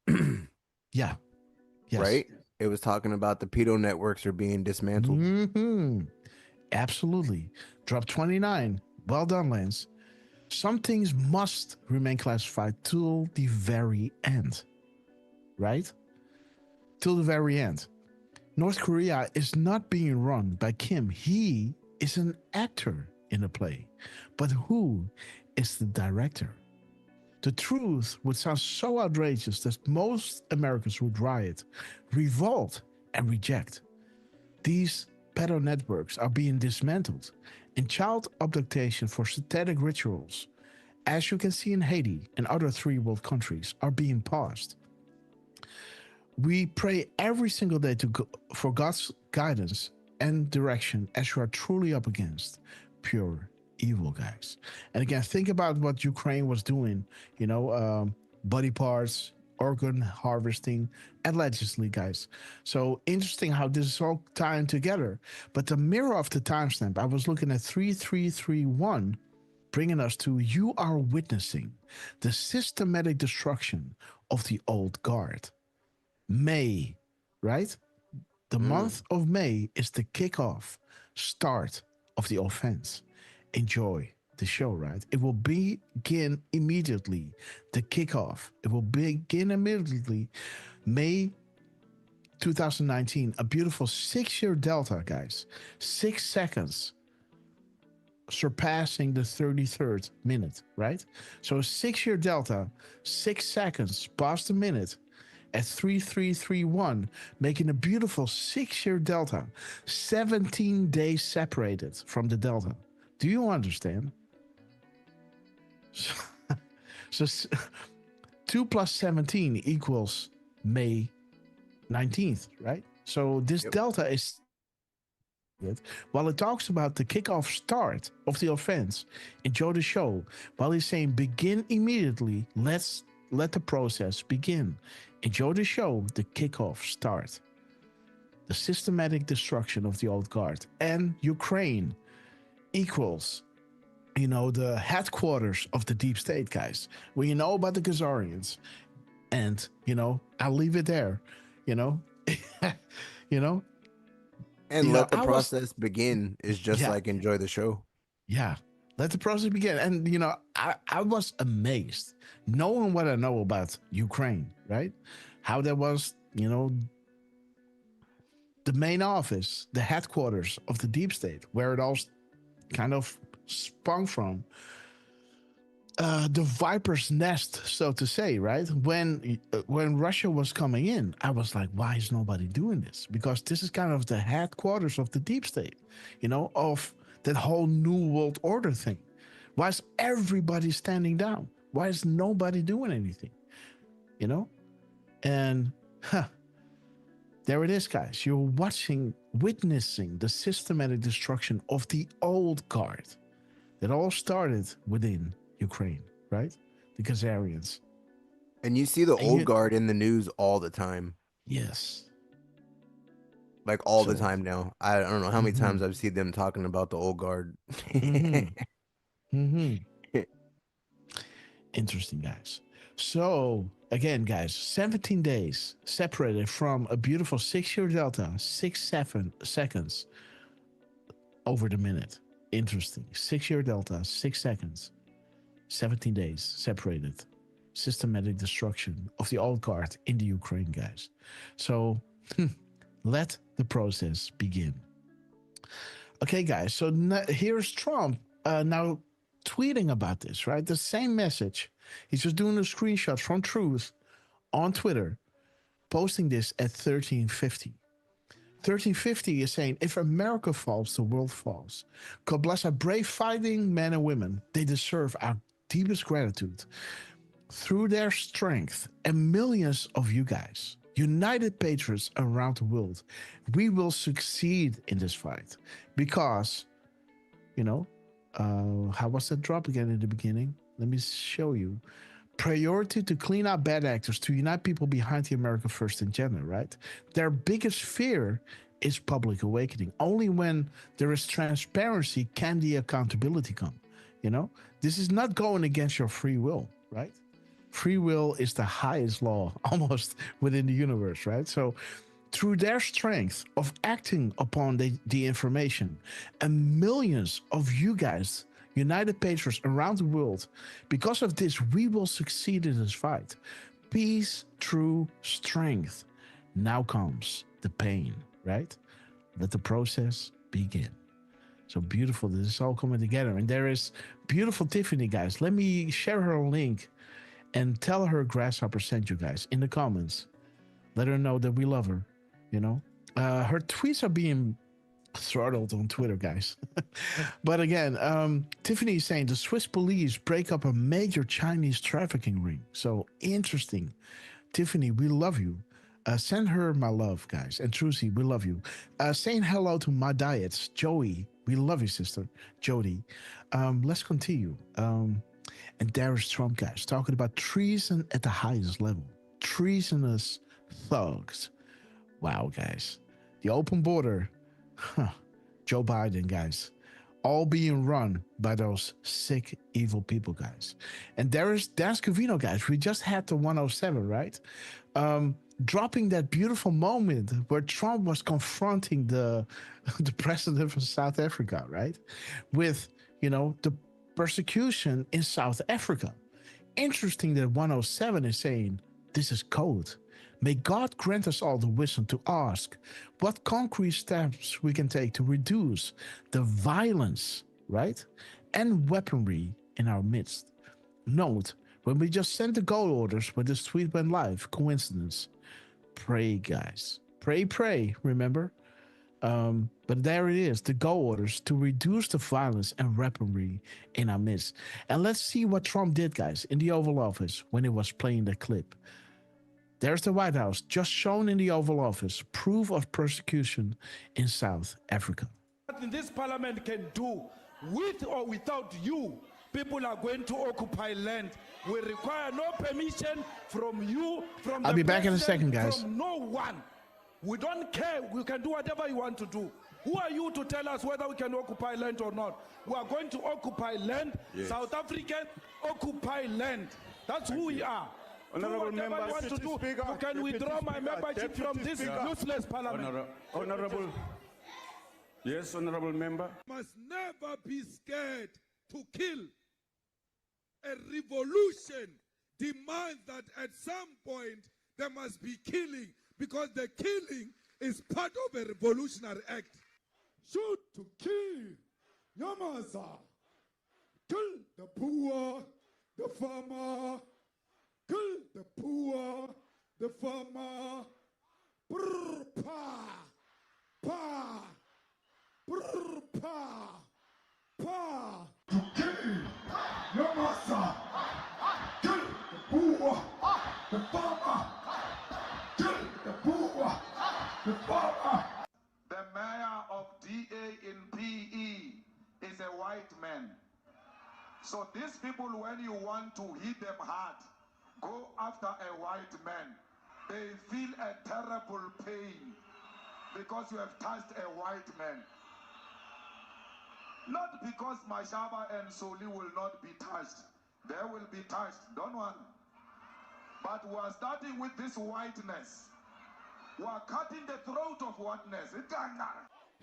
Yeah. Yes. Right? It was talking about the pedo networks are being dismantled. Absolutely. Drop 29. Well done, Lance. Some things must remain classified till the very end. Right? Till the very end. North Korea is not being run by Kim. He is an actor in a play. But who is the director? The truth would sound so outrageous that most Americans would riot, revolt, and reject. These pedo networks are being dismantled, and child abduction for satanic rituals, as you can see in Haiti and other third world countries, are being paused. We pray every single day for God's guidance and direction as you are truly up against pure evil, guys. And again, think about what Ukraine was doing, you know, body parts, organ harvesting, allegedly, guys. So interesting how this is all tying together. But the mirror of the timestamp, I was looking at 3331, bringing us to you are witnessing the systematic destruction of the old guard. May, right? The month of May is the kickoff, start of the offense. Enjoy the show, right? It will begin immediately. The kickoff. It will begin immediately. May 2019. A beautiful 6-year delta, guys. 6 seconds. Surpassing the 33rd minute, right? So a 6-year delta, 6 seconds past the minute at 3331, making a beautiful 6-year delta. 17 days separated from the delta. Do you understand? So 2 plus 17 equals May 19th, right? So this delta is, while it talks about the kickoff start of the offense, enjoy the show. While he's saying begin immediately, let the process begin. Enjoy the show, the kickoff start. The systematic destruction of the old guard. And Ukraine equals, you know, the headquarters of the deep state, guys. Well, you know about the Khazarians, and you know, I'll leave it there. You know, you know, and let the process begin is just like enjoy the show. Yeah, let the process begin. And you know, I was amazed knowing what I know about Ukraine, right? How there was, you know, the main office, the headquarters of the deep state, where it all kind of sprung from, the viper's nest, so to say, right? When Russia was coming in, I was like, why is nobody doing this? Because this is kind of the headquarters of the deep state, you know, of that whole new world order thing. Why is everybody standing down? Why is nobody doing anything? You know? And there it is, guys. You're witnessing the systematic destruction of the old guard that all started within Ukraine, right? The Khazarians, And you see the old guard in the news all the time. Yes. Like all the time now. I don't know how many times I've seen them talking about the old guard. Interesting, guys. So, again, guys, 17 days separated from a beautiful 6-year delta, 6-7 seconds over the minute. Interesting. 6-year delta, 6 seconds, 17 days separated. Systematic destruction of the old guard in the Ukraine, guys. So, let the process begin. Okay, guys. So here's Trump now tweeting about this, right? The same message. He's just doing a screenshot from Truth on Twitter, posting this at 1350. 1350 is saying, if America falls, the world falls. God bless our brave fighting men and women. They deserve our deepest gratitude. Through their strength and millions of you guys, united patriots around the world, we will succeed in this fight. Because, how was that drop again in the beginning? Let me show you. Priority to clean out bad actors, to unite people behind the America First agenda, right? Their biggest fear is public awakening. Only when there is transparency can the accountability come. This is not going against your free will, right? Free will is the highest law almost within the universe, right? So through their strength of acting upon the information, and millions of you guys, united patriots around the world, because of this, we will succeed in this fight. Peace through strength. Now comes the pain, right? Let the process begin. So beautiful. This is all coming together. And there is beautiful Tiffany, guys. Let me share her link and tell her Grasshopper sent you guys in the comments. Let her know that we love her, Her tweets are being throttled on Twitter, guys. But again, Tiffany is saying the Swiss police break up a major Chinese trafficking ring. So interesting. Tiffany, we love you. Send her my love, guys. And Trucy, we love you. Saying hello to my diets. Joey, we love you, sister. Jody. Let's continue. And there is Trump, guys, talking about treason at the highest level. Treasonous thugs. Wow, guys. The open border. Joe Biden, guys. All being run by those sick, evil people, guys. And there is Dan Scavino, guys. We just had the 107, right? Dropping that beautiful moment where Trump was confronting the president of South Africa, right? With, the persecution in South Africa. Interesting that 107 is saying, this is code. May God grant us all the wisdom to ask what concrete steps we can take to reduce the violence, right? And weaponry in our midst. Note, when we just sent the goal orders when this tweet went live, coincidence. Pray, guys. Pray, remember? But there it is, the goal orders to reduce the violence and weaponry in our midst. And let's see what Trump did, guys, in the Oval Office when he was playing the clip. There's the White House, just shown in the Oval Office, proof of persecution in South Africa. What this parliament can do, with or without you, people are going to occupy land. We require no permission from you, from I'll be back in a second, guys. From no one. We don't care. We can do whatever you want to do. Who are you to tell us whether we can occupy land or not? We are going to occupy land. Yes. South African occupy land. That's who we are. Honorable member, I want to do. Speaker, you can withdraw my membership from this useless parliament. Honorable. Yes, honorable member. Must never be scared to kill. A revolution demands that at some point there must be killing, because the killing is part of a revolutionary act. Shoot to kill. Yamasa. Kill the poor, the farmer. Kill the poor, the farmer. Brr, pa, pa, brr, pa, pa. To kill your master. Kill the poor, the farmer. Kill the poor, the farmer. The mayor of DA in PE is a white man. So these people, when you want to hit them hard, go after a white man, they feel a terrible pain because you have touched a white man. Not because Mashaba and Soli will not be touched. They will be touched, don't worry. But we are starting with this whiteness. We are cutting the throat of whiteness.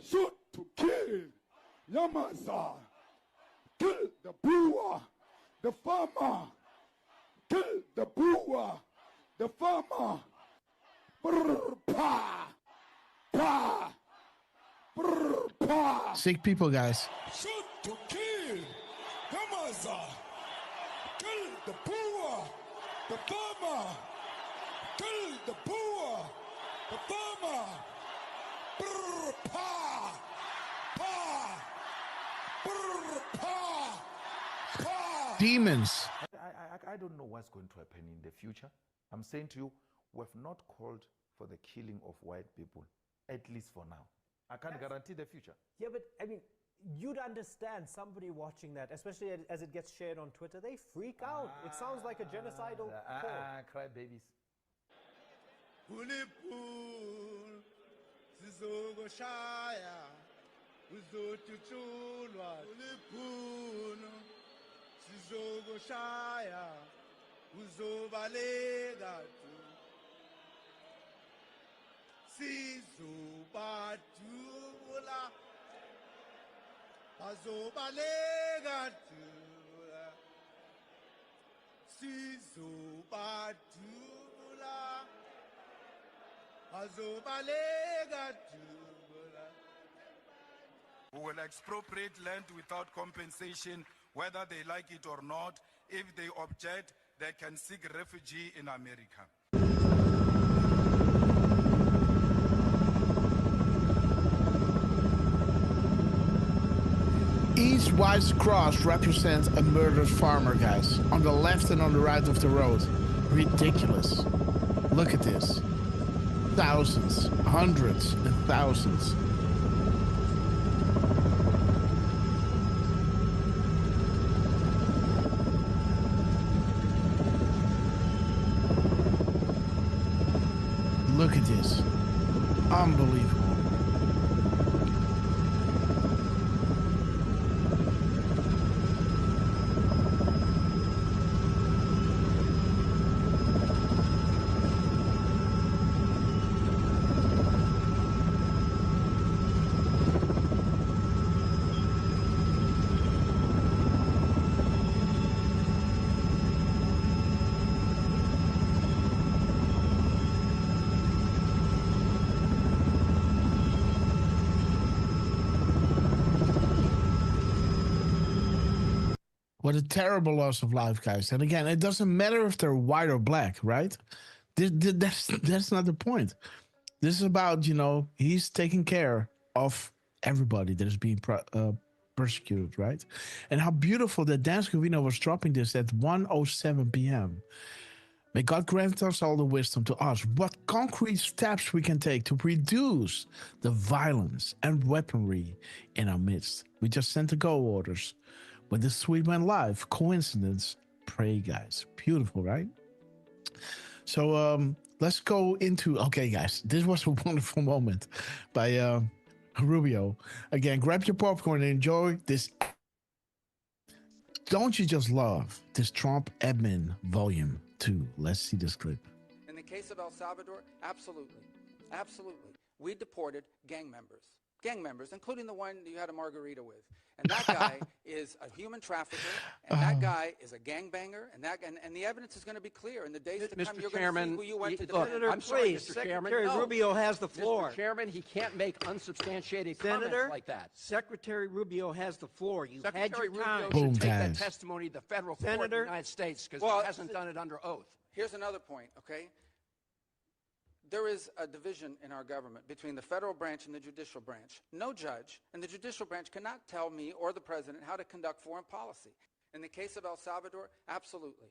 Shoot to kill. Yamaza. Kill the brewer, the farmer. Kill the brewer, the farmer. Brr, pa. Pa. Brr, pa. Sick people, guys. Shoot to kill. Yamaza. Kill the brewer, the farmer. Kill the brewer, the farmer. Brr, pa. Pa. Brr, pa. Pa. Demons. I don't know what's going to happen in the future. I'm saying to you, we have not called for the killing of white people, at least for now. I can't guarantee the future. Yeah, but I mean, you'd understand somebody watching that, especially as it gets shared on Twitter, they freak out. It sounds like a genocidal call. Cry babies. Who will expropriate land without compensation, whether they like it or not. If they object, they can seek refuge in America. Each white cross represents a murdered farmer, guys. On the left and on the right of the road. Ridiculous. Look at this. Thousands, hundreds, and thousands. Look at this. Unbelievable. What a terrible loss of life, guys. And again, it doesn't matter if they're white or black, right? That's not the point. This is about, he's taking care of everybody that is being persecuted, right? And how beautiful that Dan Scavino was dropping this at 1:07 p.m. May God grant us all the wisdom to ask what concrete steps we can take to reduce the violence and weaponry in our midst. We just sent the go orders. When this tweet went live, coincidence? Pray, guys. Beautiful, right? So let's go into, okay, guys, this was a wonderful moment by Rubio. Again, grab your popcorn and enjoy this. Don't you just love this Trump admin volume 2? Let's see this clip. In the case of El Salvador, absolutely. Absolutely. We deported gang members, including the one you had a margarita with. And that guy is a human trafficker, and that guy is a gangbanger, and the evidence is going to be clear in the days to come. You're going to see who you went to defend. Senator, I'm sorry, Mr. Secretary Chairman. Rubio has the floor. Mr. Chairman, he can't make unsubstantiated comments like that. Secretary Rubio has the floor. You had Secretary your time. Rubio should take guys. that testimony to the federal court Senator? of the United States because he hasn't done it under oath. Here's another point, okay? There is a division in our government between the federal branch and the judicial branch. No judge in the judicial branch cannot tell me or the president how to conduct foreign policy. In the case of El Salvador, absolutely.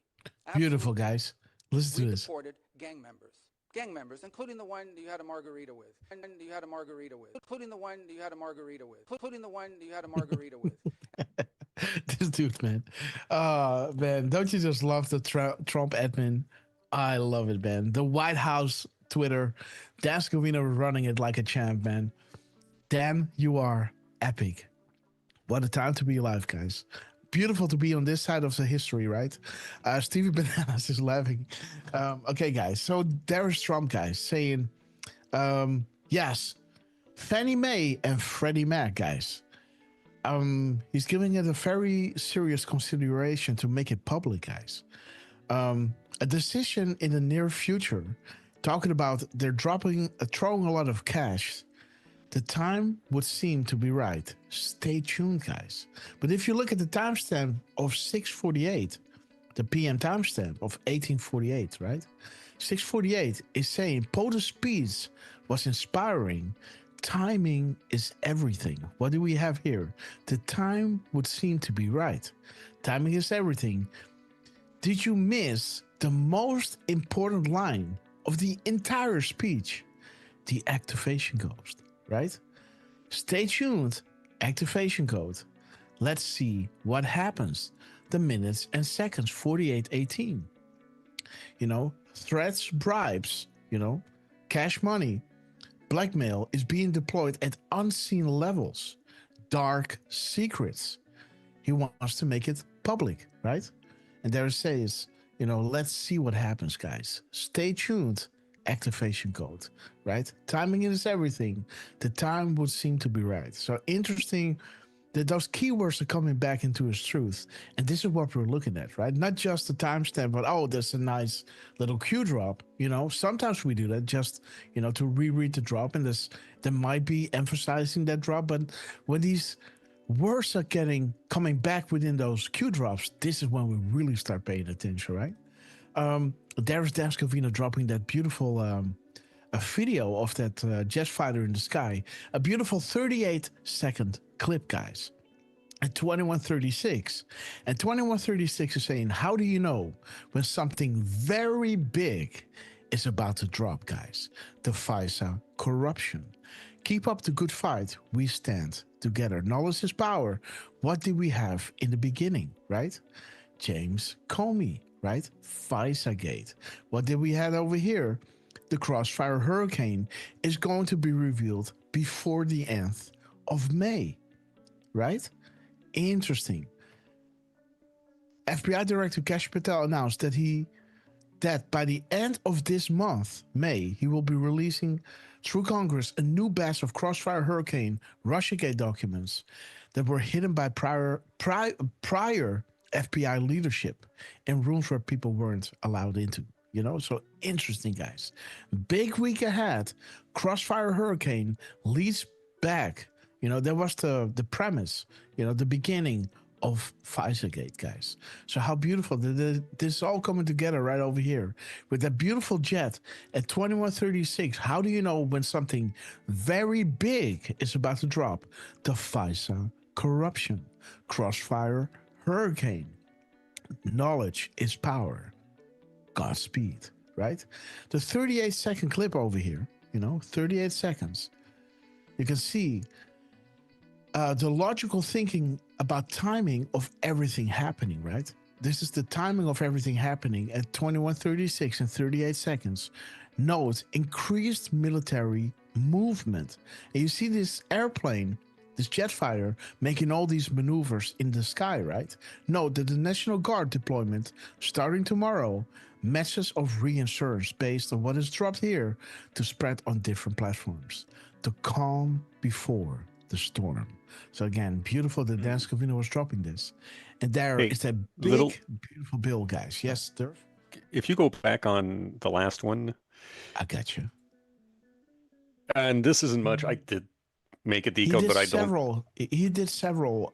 Beautiful, guys. Listen to this. We deported gang members, including the one you had a margarita with, including the one you had a margarita with. This dude, man. Man, don't you just love the Trump admin I love it, man. The White House Twitter, Dan Scavino running it like a champ, man. Dan, you are epic. What a time to be alive, guys. Beautiful to be on this side of the history, right? Stevie Bananas is laughing. Okay, guys. So there's Trump, guys, saying, yes, Fannie Mae and Freddie Mac, guys. He's giving it a very serious consideration to make it public, guys. A decision in the near future, talking about they're throwing a lot of cash. The time would seem to be right. Stay tuned, guys. But if you look at the timestamp of 6:48, the PM timestamp of 1848, right? 6:48 is saying Potus speech was inspiring. Timing is everything. What do we have here? The time would seem to be right. Timing is everything. Did you miss the most important line of the entire speech? The activation code, right? Stay tuned. Activation code. Let's see what happens. The minutes and seconds, 48:18. Threats, bribes, cash money, blackmail is being deployed at unseen levels. Dark secrets. He wants to make it public, right? And there it says, let's see what happens, guys. Stay tuned. Activation code, right? Timing is everything. The time would seem to be right. So interesting that those keywords are coming back into his truth. And this is what we're looking at, right? Not just the timestamp, but there's a nice little cue drop. Sometimes we do that just, to reread the drop, and there might be emphasizing that drop. But when these words are coming back within those cue drops, this is when we really start paying attention, right? There's Dan Scavino dropping that beautiful a video of that jet fighter in the sky. A beautiful 38-second clip, guys. At 21:36. And 21:36 is saying, how do you know when something very big is about to drop, guys? The FISA corruption. Keep up the good fight. We stand together. Knowledge is power. What did we have in the beginning, right? James Comey, right? FISA Gate. What did we have over here? The Crossfire Hurricane is going to be revealed before the end of May, right? Interesting. FBI Director Kash Patel announced that by the end of this month, May, he will be releasing through Congress a new batch of Crossfire Hurricane Russiagate documents that were hidden by prior FBI leadership in rooms where people weren't allowed into. So interesting, guys. Big week ahead. Crossfire Hurricane leads back. That was the premise, the beginning of FISA-gate, guys. So how beautiful. This is all coming together right over here with that beautiful jet at 21:36. How do you know when something very big is about to drop? The FISA corruption. Crossfire Hurricane. Knowledge is power. Godspeed, right? The 38-second clip over here, 38 seconds. You can see the logical thinking about timing of everything happening, right? This is the timing of everything happening at 21:36 and 38 seconds. Note increased military movement. And you see this airplane, this jet fighter, making all these maneuvers in the sky, right? Note that the National Guard deployment starting tomorrow, messages of reassurance based on what is dropped here to spread on different platforms. The calm before the storm. So again, beautiful that Dan Scavino was dropping this. And there is that big, beautiful bill, guys. Yes, sir. If you go back on the last one. I got you. And this isn't much. I did make a decode, but I don't. He did several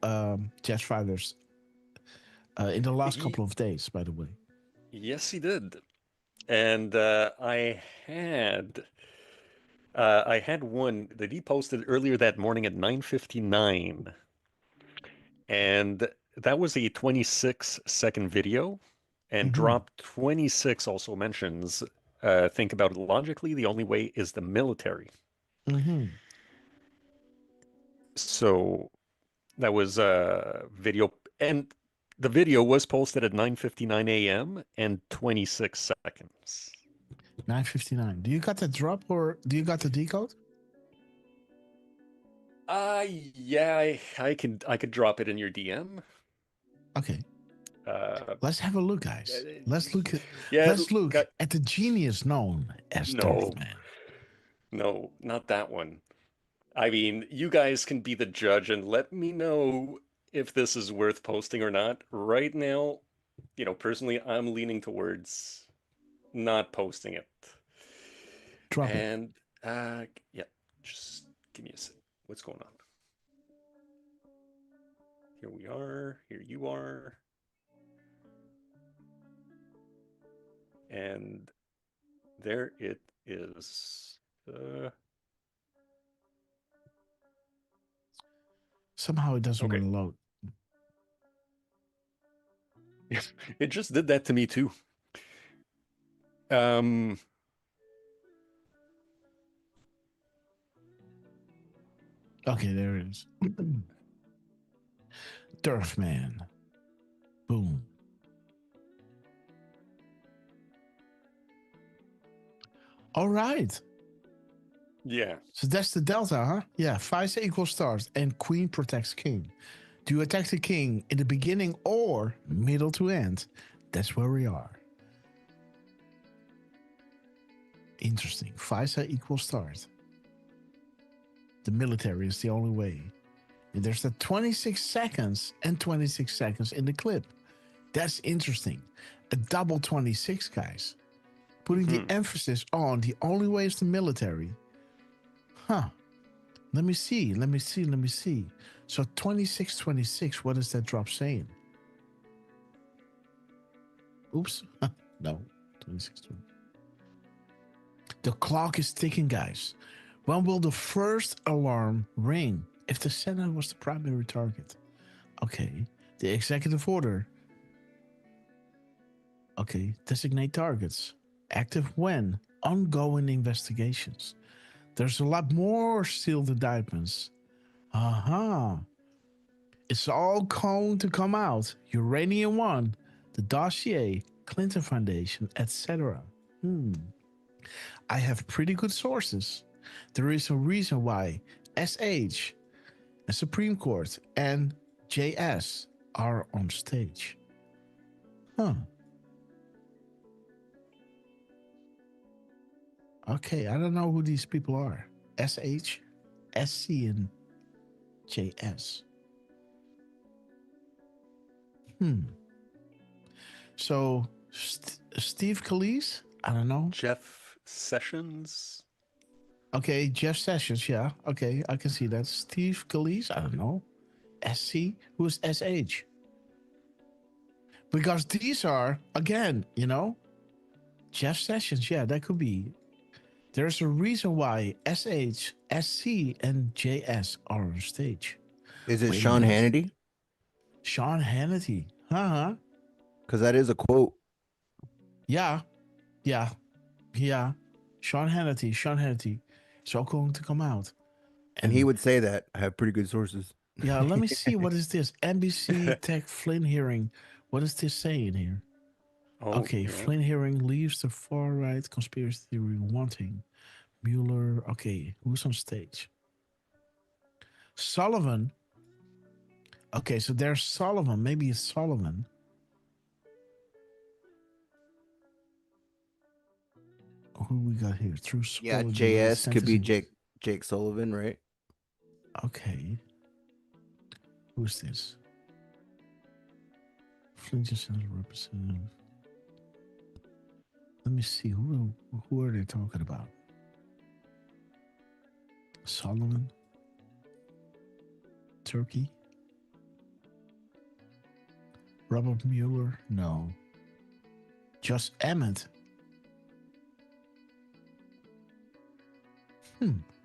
jet fighters in the last couple of days, by the way. Yes, he did. And I had one that he posted earlier that morning at 9:59. And that was a 26-second video. And drop 26 also mentions, think about it logically, the only way is the military. So that was a video. And The video was posted at 9:59 a.m. and 26 seconds. 9:59. Do you got the drop or do you got the decode? Yeah, I could drop it in your DM. Okay. Let's have a look, guys. Let's look at at the genius known as Turfman. No, not that one. I mean, you guys can be the judge and let me know if this is worth posting or not. Right now, personally, I'm leaning towards not posting it. Drop it. And yeah, just give me a sec. What's going on? Here we are. Here you are. And there it is. Somehow it doesn't want to load. It just did that to me too. Okay, there it is. Turfman. Boom. All right. Yeah. So that's the delta, huh? Yeah. Faisa equals stars and queen protects king. Do you attack the king in the beginning or middle to end? That's where we are. Interesting. Faisa equals stars. The military is the only way. And there's the 26 seconds and 26 seconds in the clip. That's interesting. A double 26, guys. Putting the emphasis on the only way is the military. Huh. Let me see. So 26, what is that drop saying? Oops. No. 26, 20. The clock is ticking, guys. When will the first alarm ring? If the Senate was the primary target. Okay. The executive order. Okay. Designate targets. Active when? Ongoing investigations. There's a lot more sealed indictments. It's all going to come out. Uranium One, the dossier, Clinton Foundation, etc. I have pretty good sources. There is a reason why SH, the Supreme Court, and JS are on stage. Okay, I don't know who these people are. SH, SC, and JS. So, Steve Calise? I don't know. Jeff Sessions? Okay, Jeff Sessions, yeah. Okay, I can see that. Steve Calise? I don't know. SC? Who's SH? Because these are, again, Jeff Sessions, yeah, that could be. There's a reason why SH, SC, and JS are on stage. Is it Sean Hannity? Sean Hannity. Because that is a quote. Yeah. Sean Hannity. It's all going to come out. And he would say that. I have pretty good sources. Yeah, let me see. What is this? NBC Tech Flynn hearing. What is this saying here? Okay, yeah. Flynn hearing leaves the far-right conspiracy theory wanting. Mueller. Okay, who's on stage? Sullivan. Okay, so there's Sullivan. Maybe it's Sullivan. Who we got here? True. Yeah, JS could be Jake Sullivan, right? Okay. Who's this? Flynn just representative. Let me see. Who are they talking about? Sullivan? Turkey? Robert Mueller? No. Just Emmett?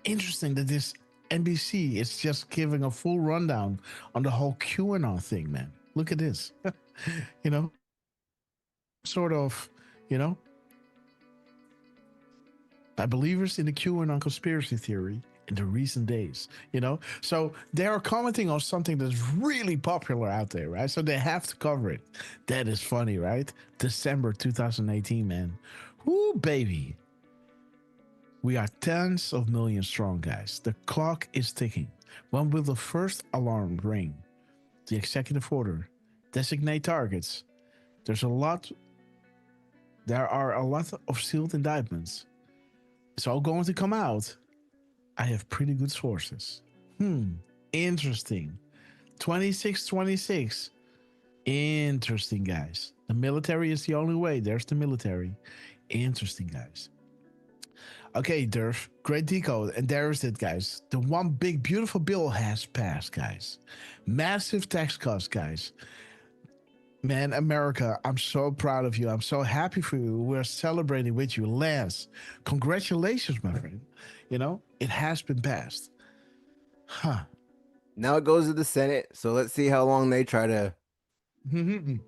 Interesting that this NBC is just giving a full rundown on the whole QAnon thing, man. Look at this. Sort of, by believers in the QAnon conspiracy theory in the recent days, you know? So they are commenting on something that's really popular out there, right? So they have to cover it. That is funny, right? December 2018, man. Whoo, baby. We are tens of millions strong, guys. The clock is ticking. When will the first alarm ring? The executive order. Designate targets. There are a lot of sealed indictments. It's all going to come out. I have pretty good sources. Interesting. 2626. Interesting, guys. The military is the only way. There's the military. Interesting, guys. Okay, Durf, great decode. And there is it, guys. The one big, beautiful bill has passed, guys. Massive tax cuts, guys. Man, America, I'm so proud of you. I'm so happy for you. We're celebrating with you. Lance, congratulations, my friend. You know, it has been passed. Huh. Now it goes to the Senate. So let's see how long they try to do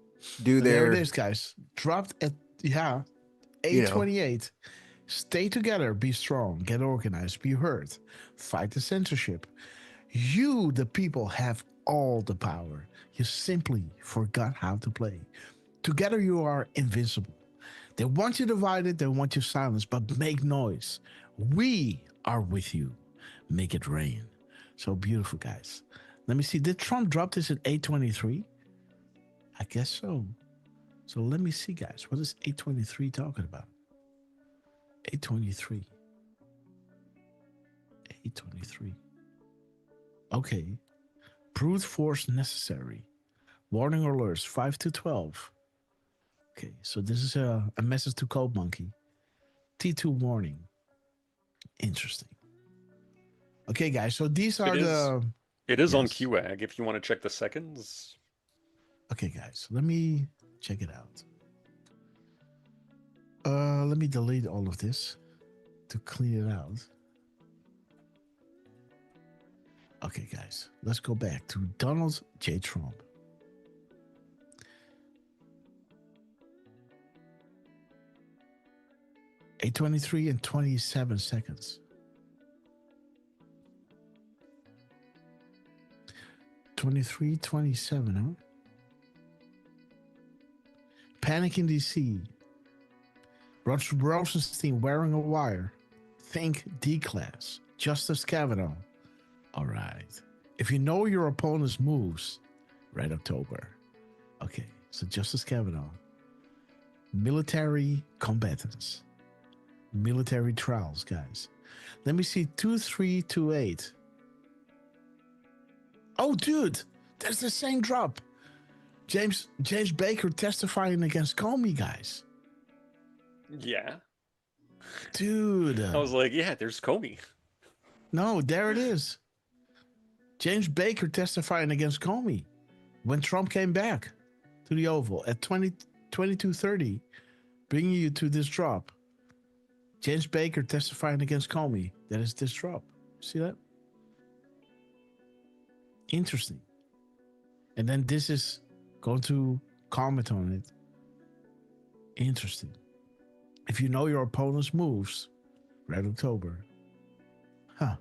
their. There it is, guys. Dropped at, 828. Stay together, be strong, get organized, be heard, fight the censorship. You, the people, have all the power. You simply forgot how to play. Together you are invincible. They want you divided, they want you silenced, but make noise. We are with you. Make it rain. So beautiful, guys. Let me see. Did Trump drop this at 823? I guess so. So let me see, guys. What is 823 talking about? 823. 823. Okay. Brute force necessary. Warning alerts 5 to 12. Okay, so this is a message to Code Monkey. T2 warning. Interesting. Okay, guys, so these are It is on QAG if you want to check the seconds. Okay, guys, let me check it out. Let me delete all of this to clean it out. Okay, guys, let's go back to Donald J. Trump. $8:23 and 27 seconds. 23:27, huh? Panic in DC. Rosenstein wearing a wire. Think D-Class. Justice Kavanaugh. All right. If you know your opponent's moves, Red October. Okay, so Justice Kavanaugh. Military combatants. Military trials, guys. Let me see. 2328. Oh, dude, that's the same drop. James Baker testifying against Comey, guys. Yeah. Dude. I was like, yeah, there's Comey. No, there it is. James Baker testifying against Comey when Trump came back to the Oval at 22:30, bringing you to this drop. James Baker testifying against Comey. That is this drop. See that? Interesting. And then this is going to comment on it. Interesting. If you know your opponent's moves, Red October. Huh.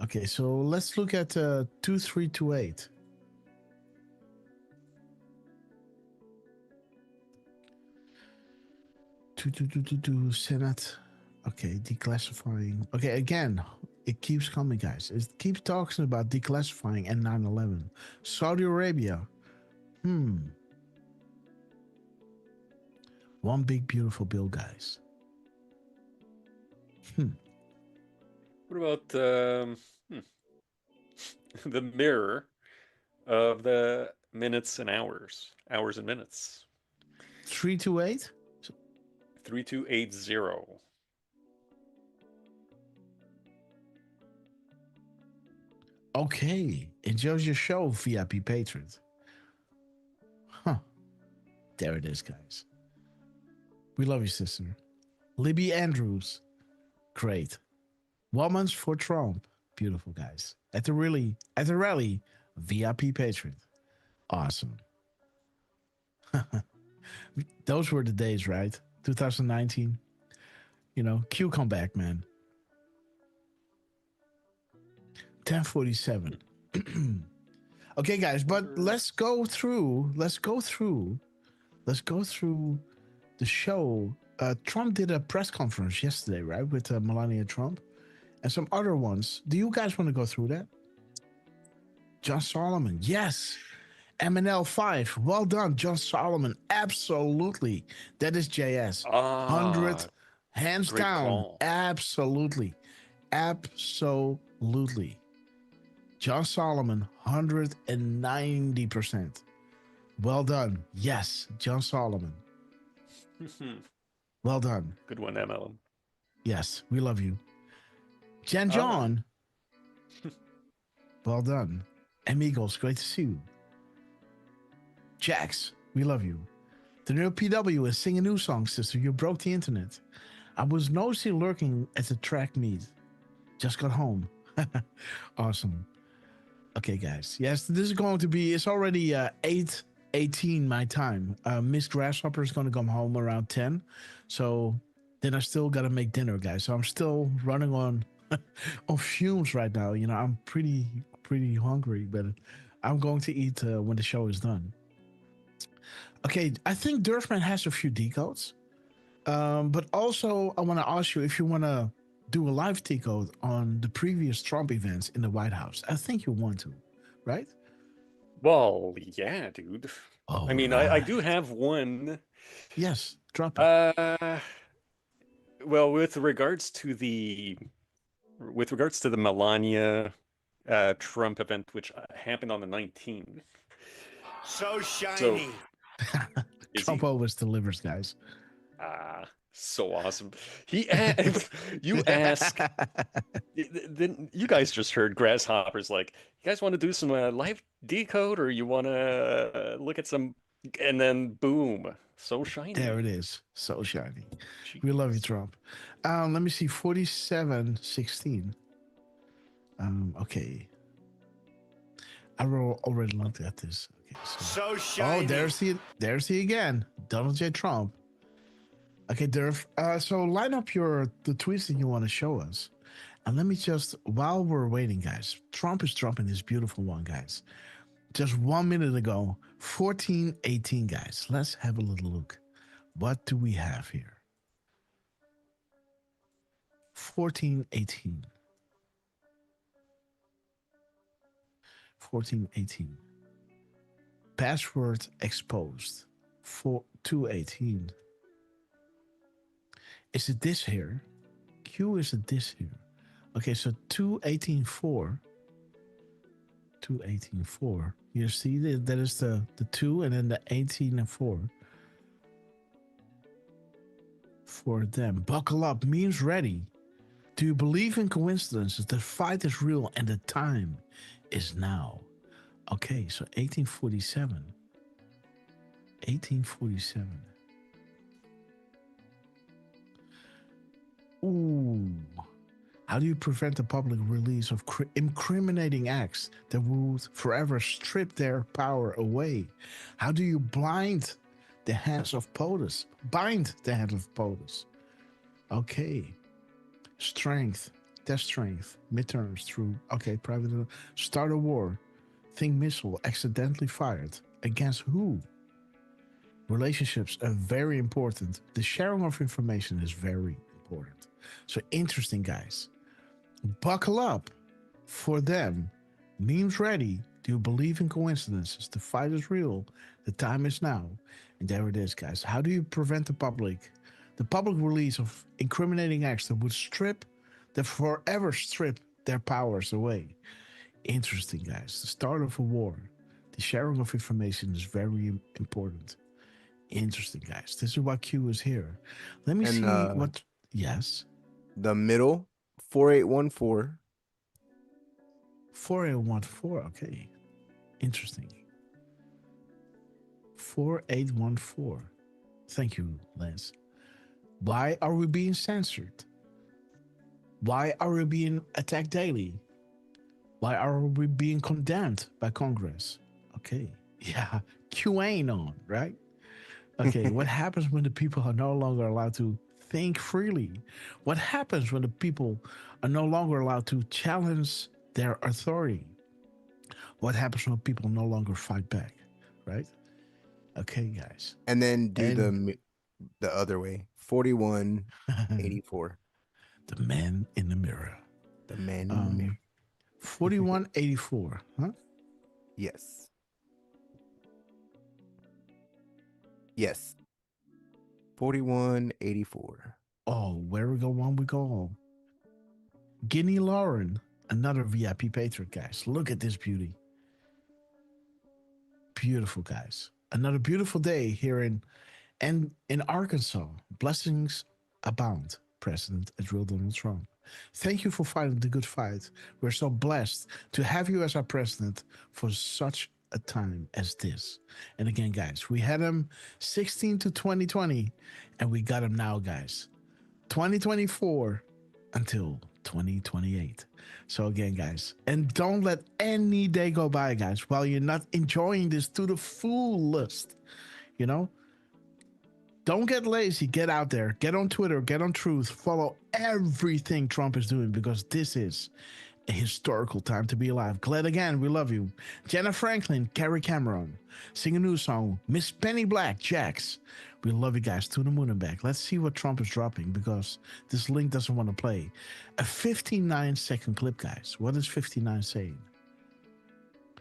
Okay, so let's look at 2328. Senate. Okay, declassifying. Okay, again, it keeps coming, guys. It keeps talking about declassifying and 9/11. Saudi Arabia. One big beautiful bill, guys. What about the mirror of the minutes and hours and minutes? 328? 3280. Okay, enjoys your show, VIP Patriot. Huh. There it is, guys. We love you, sister. Libby Andrews. Great. Woman's for Trump. Beautiful, guys. At the rally, VIP Patriot. Awesome. Those were the days, right? 2019. You know, Q come back, man. 10:47. Okay, guys, but let's go through the show. Trump did a press conference yesterday, right, with Melania Trump and some other ones. Do you guys want to go through that? John Solomon, yes. MNL5, well done, John Solomon. Absolutely, that is JS. 100, hands down. Call. Absolutely. John Solomon, 190%. Well done. Yes, John Solomon. Well done. Good one, MLM. Yes, we love you. Jen John. Well done. Amigos, great to see you. Jax, we love you. The new PW is sing a new song, sister. You broke the internet. I was nosy lurking at the track meet. Just got home. Awesome. Okay, guys. Yes, this is going to be, it's already 8:18 my time. Miss Grasshopper is going to come home around 10. So then I still got to make dinner, guys. So I'm still running on fumes right now. You know, I'm pretty hungry, but I'm going to eat when the show is done. Okay, I think Durfman has a few decodes. But also I want to ask you if you want to do a live decode on the previous Trump events in the White House. I think you want to, right? Well, yeah, dude. Oh, I mean, I do have one. Yes, drop it. Well, with regards to the Melania Trump event, which happened on the 19th. So shiny. Trump always delivers, guys. So awesome. You ask, then you guys just heard Grasshoppers like, you guys want to do some live decode, or you want to look at some, and then boom, so shiny. There it is, so shiny. Jeez. We love you, Trump. Let me see, 4716. Okay. I already looked at this. Okay, so shiny. Oh, there's he again, Donald J. Trump. Okay, Durf. So line up the tweets that you want to show us. And let me just, while we're waiting, guys, Trump is dropping this beautiful one, guys. Just 1 minute ago, 1418, guys. Let's have a little look. What do we have here? 1418. 1418. Password exposed. 4218. Is it this here? Q, is it this here? Okay, so 2184. 2184. You see that is the 2 and then the 18 and 4. For them. Buckle up. Memes ready. Do you believe in coincidences? The fight is real and the time is now. Okay, so 1847. 1847. Ooh. How do you prevent the public release of incriminating acts that would forever strip their power away? How do you bind the hands of POTUS? Bind the hands of POTUS. Okay. Strength. Test strength. Midterms through. Okay, private. Start a war. Think missile accidentally fired. Against who? Relationships are very important. The sharing of information is very important. So interesting, guys. Buckle up for them. Memes ready. Do you believe in coincidences? The fight is real. The time is now. And there it is, guys. How do you prevent the public release of incriminating acts that would forever strip their powers away? Interesting, guys. The start of a war. The sharing of information is very important. Interesting, guys. This is why Q is here. Let me see what. Yes. The middle, 4814. 4814. Okay. Interesting. 4814. Thank you, Lance. Why are we being censored? Why are we being attacked daily? Why are we being condemned by Congress? Okay. Yeah. Q ain't on, right? Okay. What happens when the people are no longer allowed to think freely? What happens when the people are no longer allowed to challenge their authority? What happens when people no longer fight back? Right? Okay, guys. And then do the other way. 4184. The man in the mirror. The man in the mirror. 4184, huh? Yes. Yes. 4184. Oh, where we go one, we go all. Guinea Lauren, another VIP patron, guys. Look at this beauty. Beautiful, guys. Another beautiful day here in Arkansas. Blessings abound, President and real Donald Trump. Thank you for fighting the good fight. We're so blessed to have you as our president for such a time as this. And again, guys, we had him 16 to 2020, and we got him now, guys. 2024 until 2028. So again, guys, and don't let any day go by, guys, while you're not enjoying this to the fullest. You know, don't get lazy. Get out there. Get on Twitter. Get on Truth. Follow everything Trump is doing, because this is a historical time to be alive. Glad again, we love you. Jenna Franklin, Carrie Cameron, sing a new song. Miss Penny Black, Jax. We love you guys to the moon and back. Let's see what Trump is dropping, because this link doesn't want to play. A 59-second clip, guys. What is 59 saying?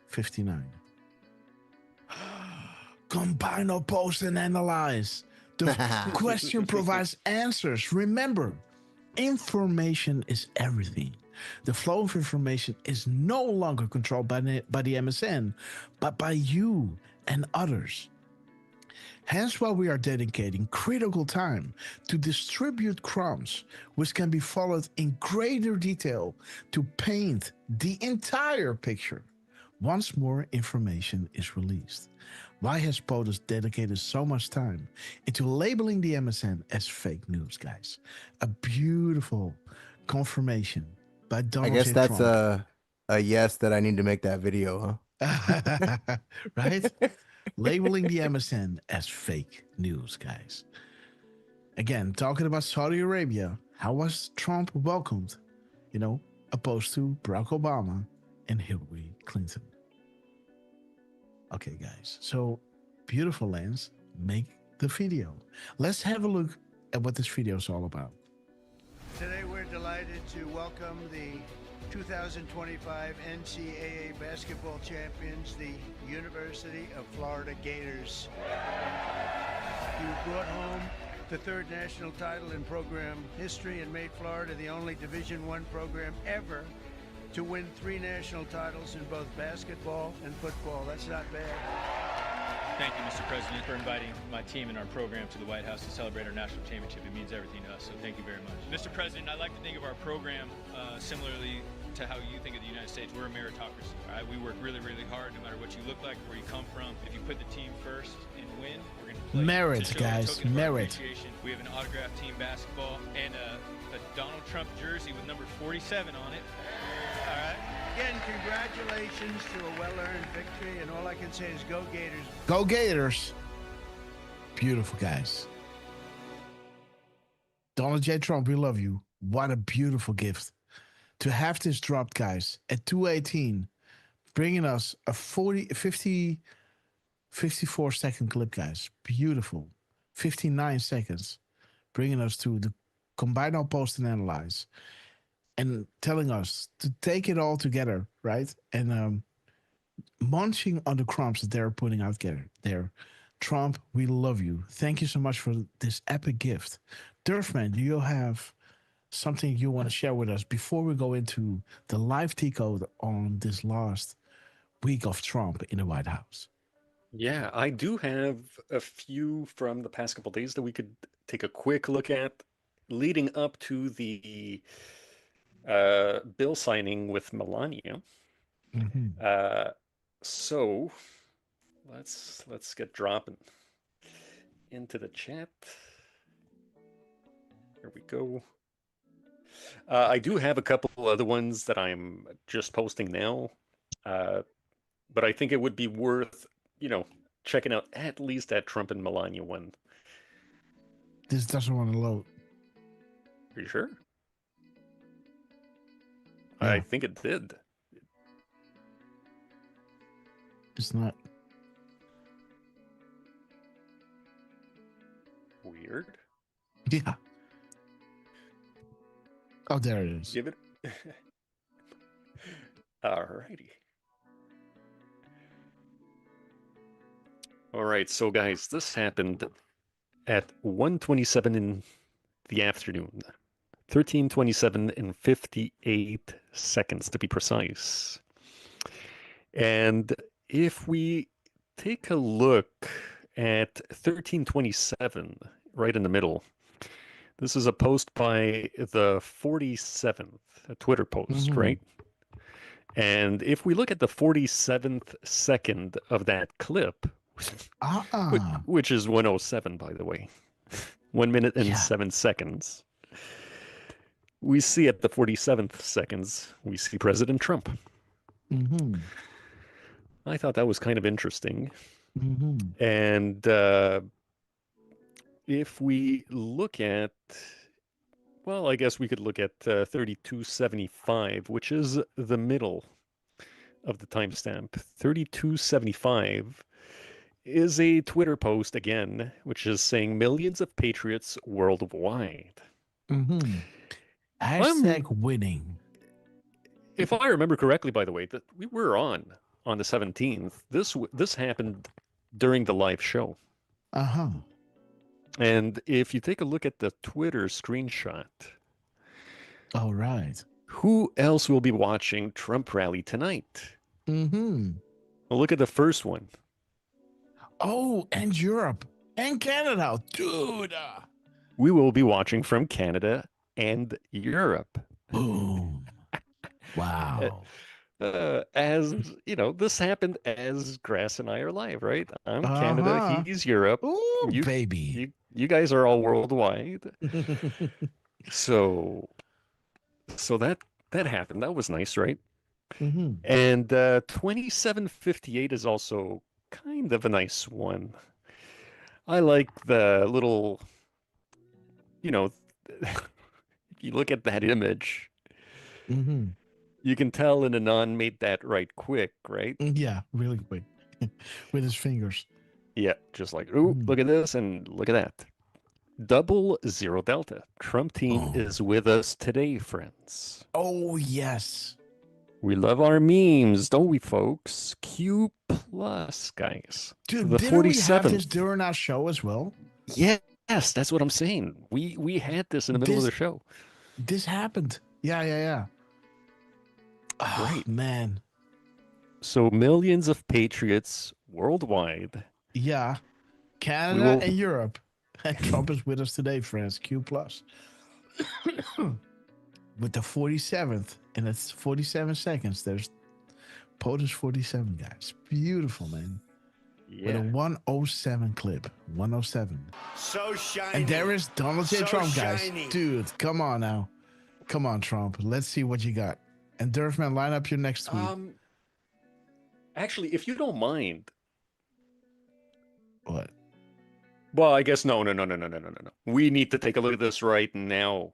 59. Combine, oppose, and analyze. The question provides answers. Remember, information is everything. The flow of information is no longer controlled by the MSN, but by you and others. Hence why we are dedicating critical time to distribute crumbs, which can be followed in greater detail to paint the entire picture once more information is released. Why has POTUS dedicated so much time into labeling the MSN as fake news, guys? A beautiful confirmation by Donald I guess J. that's Trump. a yes that I need to make that video, huh? Right? Labeling the MSN as fake news, guys. Again, talking about Saudi Arabia, how was Trump welcomed? You know, opposed to Barack Obama and Hillary Clinton. Okay, guys. So, beautiful Lance, make the video. Let's have a look at what this video is all about. Today we're delighted to welcome the 2025 NCAA basketball champions, the University of Florida Gators. You brought home the third national title in program history and made Florida the only Division I program ever to win 3 national titles in both basketball and football. That's not bad. Thank you, Mr. President, for inviting my team and our program to the White House to celebrate our national championship. It means everything to us, so thank you very much. Mr. President, I like to think of our program similarly to how you think of the United States. We're a meritocracy, all right? We work really, really hard, no matter what you look like, where you come from. If you put the team first and win, we're going to play. Merit, guys, merit. We have an autographed team basketball and a Donald Trump jersey with number 47 on it. All right. Again, congratulations to a well-earned victory, and all I can say is go Gators. Go Gators. Beautiful, guys. Donald J. Trump, we love you. What a beautiful gift. To have this dropped, guys, at 2:18, bringing us a 54-second clip, guys. Beautiful. 59 seconds, bringing us to the combine, all post, and analyze. And telling us to take it all together, right? And munching on the crumbs that they're putting out there. Trump, we love you. Thank you so much for this epic gift. Durfman, do you have something you want to share with us before we go into the live decode on this last week of Trump in the White House? Yeah, I do have a few from the past couple days that we could take a quick look at leading up to the bill signing with Melania. So let's get dropping into the chat. Here we go. I do have a couple other ones that I'm just posting now, but I think it would be worth, checking out at least that Trump and Melania one. This doesn't want to load. Are you sure? Yeah. I think it did. It's not. Weird. Yeah. Oh, there it is. Give it. Alrighty. All right, so guys, this happened at 1:27 in the afternoon. 13:27 and 58 seconds to be precise. And if we take a look at 13:27, right in the middle, this is a post by the 47th, a Twitter post, right? And if we look at the 47th second of that clip, which is 1:07, by the way, 1 minute and 7 seconds, we see at the 47th seconds, we see President Trump. I thought that was kind of interesting. And if we look at, well, I guess we could look at 3275, which is the middle of the timestamp. 3275 is a Twitter post, again, which is saying millions of patriots worldwide. Hashtag winning. If I remember correctly, by the way, that we were on the 17th. This happened during the live show. And if you take a look at the Twitter screenshot, all right, who else will be watching Trump rally tonight? Well, look at the first one. Oh, and Europe and Canada, dude. We will be watching from Canada and Europe. Boom. Wow. As you know, this happened as Grass and I are live, right? I'm Canada, he's Europe. Ooh, baby. You guys are all worldwide. so that happened. That was nice, right? And 2758 is also kind of a nice one. I like the little, if you look at that image, you can tell an Anon made that right quick, right? Yeah, really quick. With his fingers. Yeah, just like, ooh, look at this and look at that. 00 Delta. Trump team is with us today, friends. Oh, yes. We love our memes, don't we, folks? Q plus, guys. Dude, the didn't we have 47th. this during our show as well? Yes, that's what I'm saying. We had this in the middle of the show. This happened. Yeah. Right. Man. So millions of patriots worldwide. Yeah. Canada and Europe. And Trump is with us today, friends. Q plus. With the 47th, and it's 47 seconds. There's POTUS 47, guys. Beautiful, man. Yeah. With a 107 clip. 107. So shiny. And there is Donald J. So Trump, guys. shiny. Dude, come on now. Come on, Trump. Let's see what you got. And Durfman, line up your next tweet. Actually, if you don't mind. What? Well, I guess no. We need to take a look at this right now.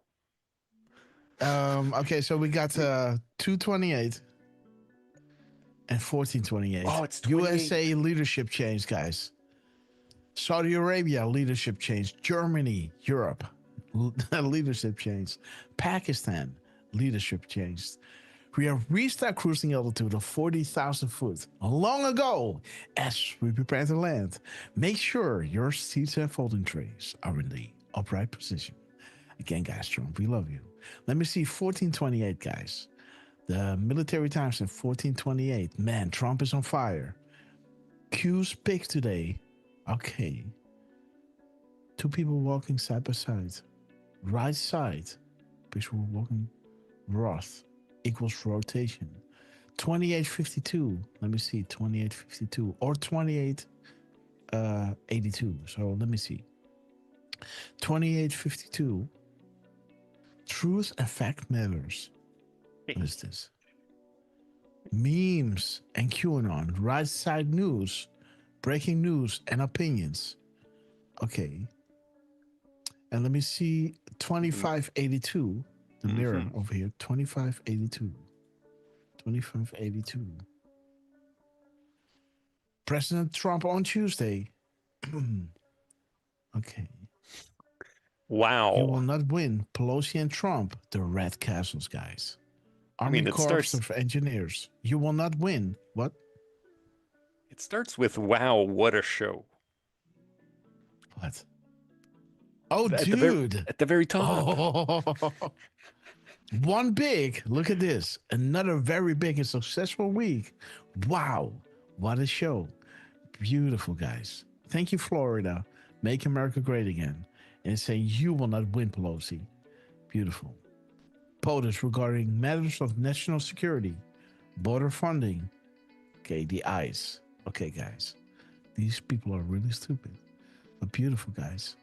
Okay, so we got 228 and 1428. Oh, it's 28. USA leadership change, guys. Saudi Arabia leadership change. Germany, Europe leadership change. Pakistan leadership change. We have reached our cruising altitude of 40,000 foot long ago. As we prepare to land, make sure your seats and folding trays are in the upright position. Again, guys, Trump, we love you. Let me see 1428, guys. The military times in 1428. Man, Trump is on fire. Q's pick today. Okay. Two people walking side by side. Right side. People walking Roth equals rotation. 2852. Let me see. 2852 or 2882. So let me see. 2852. Truth and fact matters. What is this? Memes and QAnon. Right side news. Breaking news and opinions. Okay. And let me see 2582, the mirror over here. 2582. 2582. President Trump on Tuesday. Okay. Wow. You will not win. Pelosi and Trump, the Red Castles, guys. Army it Corps starts. of Engineers. You will not win. What? It starts with wow, what a show. What? Oh, At dude. At the very top. Oh. One big. Look at this. Another very big and successful week. Wow. What a show. Beautiful, guys. Thank you, Florida. Make America great again. And saying you will not win, Pelosi. Beautiful. POTUS regarding matters of national security. Border funding. Okay, the ICE. Okay, guys. These people are really stupid. But beautiful, guys.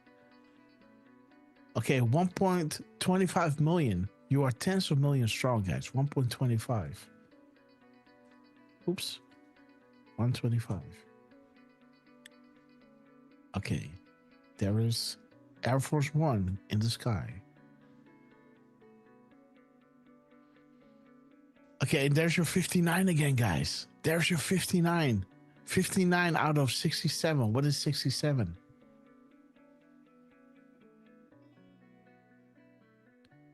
Okay, 1.25 million. You are tens of millions strong, guys. 1.25. Oops. 125. Okay. There is Air Force One in the sky. Okay, and there's your 59 again, guys. There's your 59. 59 out of 67. What is 67?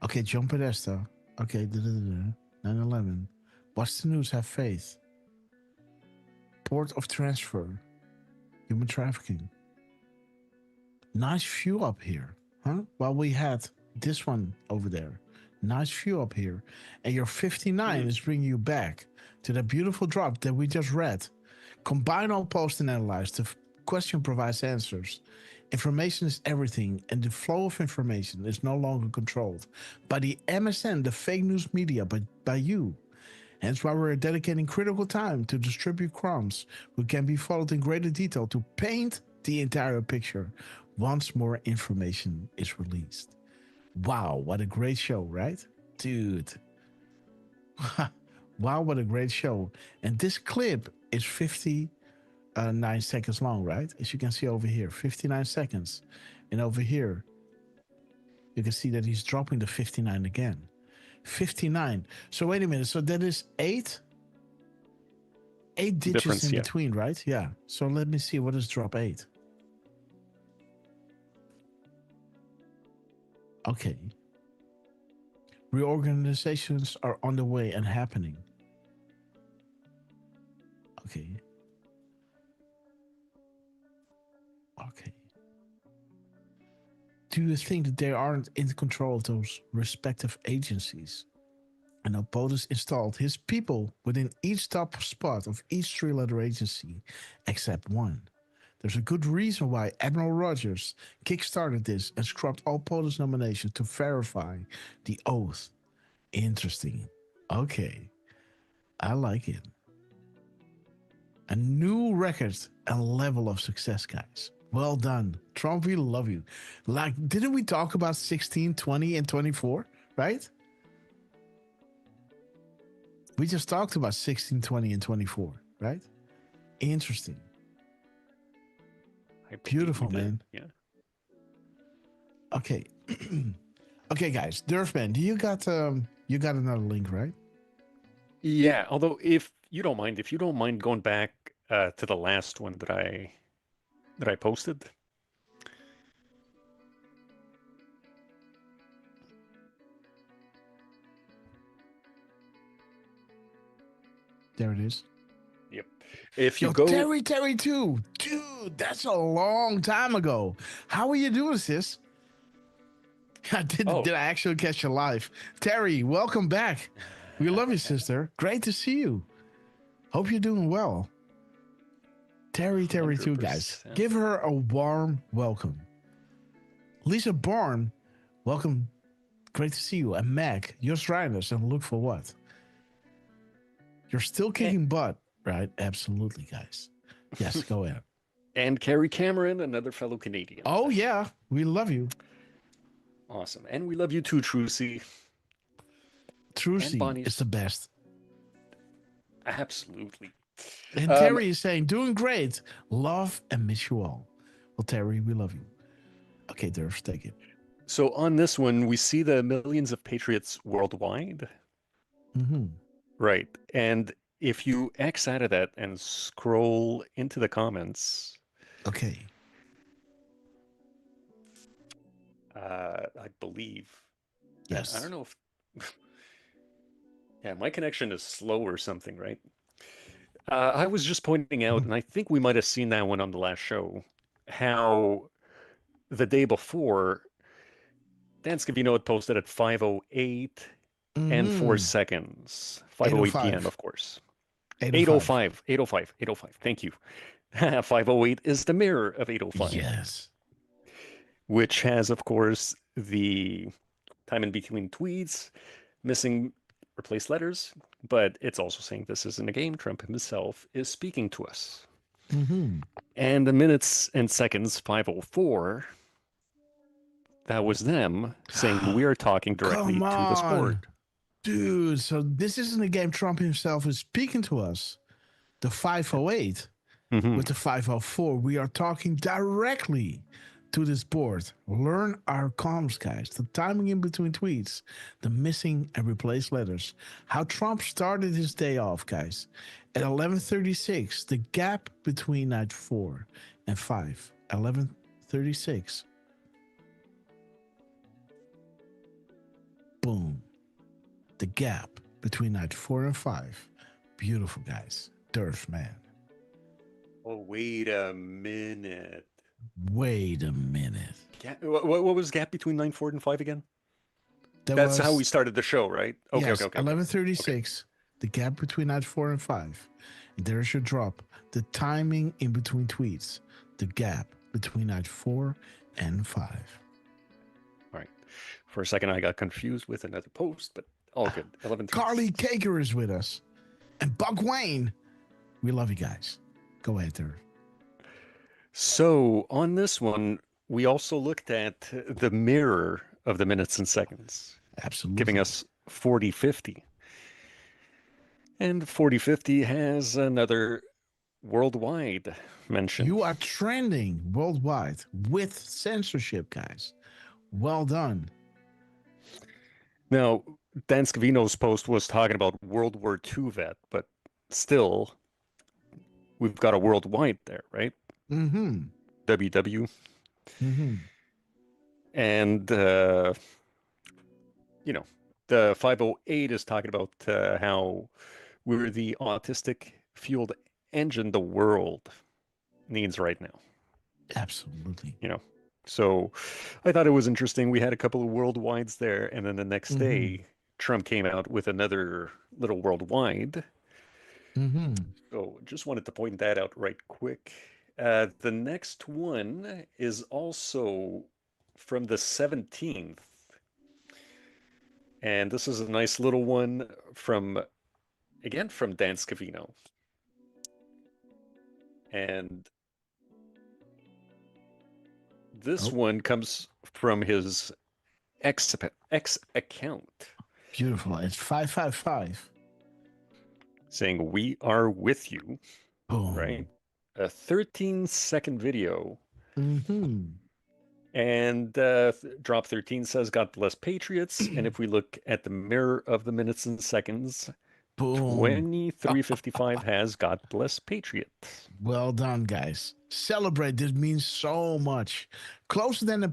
Okay, John Podesta. Okay, 9/11. What's the news? Have faith. Port of transfer. Human trafficking. Nice view up here, huh? Well, we had this one over there. Nice view up here. And your 59 is bringing you back to the beautiful drop that we just read. Combine all post and analyze. The question provides answers. Information is everything, and the flow of information is no longer controlled by the MSN, the fake news media, but by you. Hence why we're dedicating critical time to distribute crumbs who can be followed in greater detail to paint the entire picture once more information is released. Wow, what a great show, right? Dude. Wow, what a great show. And this clip is 59 seconds long, right? As you can see over here, 59 seconds. And over here, you can see that he's dropping the 59 again. 59. So wait a minute. So that is eight digits in between, right? Yeah. So let me see. What is drop 8? Okay. Reorganizations are on the way and happening. Okay. Okay. Do you think that they aren't in control of those respective agencies? And now POTUS installed his people within each top spot of each three-letter agency, except one. There's a good reason why Admiral Rogers kickstarted this and scrubbed all POTUS nominations to verify the oath. Interesting. Okay. I like it. A new record and level of success, guys. Well done. Trump, we love you. Like, didn't we talk about 16, 20, and 24, right? We just talked about 16, 20, and 24, right? Interesting. Beautiful, man. Yeah. Okay. Okay, guys. Durfman, you got another link, right? Yeah, although if you don't mind going back to the last one that I posted. There it is. Yep. If you Yo, go Terry too. Dude, that's a long time ago. How are you doing, sis? Did I actually catch you live? Terry, welcome back. We love you, sister. Great to see you. Hope you're doing well. Terry too, guys. Give her a warm welcome. Lisa Bourne, welcome. Great to see you. And Meg, you're Reiners and look for what? You're still kicking butt, right? Absolutely, guys. Yes, go ahead. And Carrie Cameron, another fellow Canadian. Oh, yeah. We love you. Awesome. And we love you too, Trucy. Trucy is the best. Absolutely. And Terry is saying, doing great. Love and miss you all. Well, Terry, we love you. Okay, Durf, take it. So on this one, we see the millions of patriots worldwide. Mm-hmm. Right. And if you X out of that and scroll into the comments. Okay. I believe. Yes. I don't know if. Yeah, my connection is slow or something, right? I was just pointing out, and I think we might have seen that one on the last show, how the day before, Dan Scavino had posted at 5:08 and 4 seconds. 5:08 p.m., of course. 8:05. 8:05. 8:05. Thank you. 5:08 is the mirror of 8:05. Yes. Which has, of course, the time in between tweets, missing replaced letters, but it's also saying this isn't a game. Trump himself is speaking to us. Mm-hmm. And the minutes and seconds, 5:04, that was them saying we are talking directly to the sport. Dude, so this isn't a game. Trump himself is speaking to us. The 5:08 with the 5:04, we are talking directly to this board. Learn our comms, guys. The timing in between tweets, the missing and replaced letters. How Trump started his day off, guys. At 11:36, the gap between night 4 and 5. 11:36. Boom. The gap between night 4 and 5. Beautiful, guys. Durf, man. Oh, wait a minute. Wait a minute. What was the gap between 9:04 and 5 again? That That's was, how we started the show, right? Okay, yes, okay. 11:36. The gap between night 4 and 5. And there's your drop. The timing in between tweets. The gap between night 4 and 5. All right. For a second, I got confused with another post, but all good. 11. Carly Caker is with us. And Buck Wayne. We love you guys. Go ahead, Durf. So on this one, we also looked at the mirror of the minutes and seconds. Absolutely. Giving us 4050. And 4050 has another worldwide mention. You are trending worldwide with censorship, guys. Well done. Now, Dan Scavino's post was talking about World War II vet, but still, we've got a worldwide there, right? Mm-hmm. WW. Mm-hmm. And, the 508 is talking about how we're the autistic-fueled engine the world needs right now. Absolutely. So I thought it was interesting. We had a couple of worldwides there, and then the next day, Trump came out with another little worldwide. Mm-hmm. So just wanted to point that out right quick. The next one is also from the 17th. And this is a nice little one from Dan Scavino. And this one comes from his X account. Beautiful. It's 555. Saying, we are with you. Boom. Right? A 13-second video. Mm-hmm. And drop 13 says, God bless Patriots. And if we look at the mirror of the minutes and seconds, Boom. 2355 has God bless Patriots. Well done, guys. Celebrate. This means so much. Closer than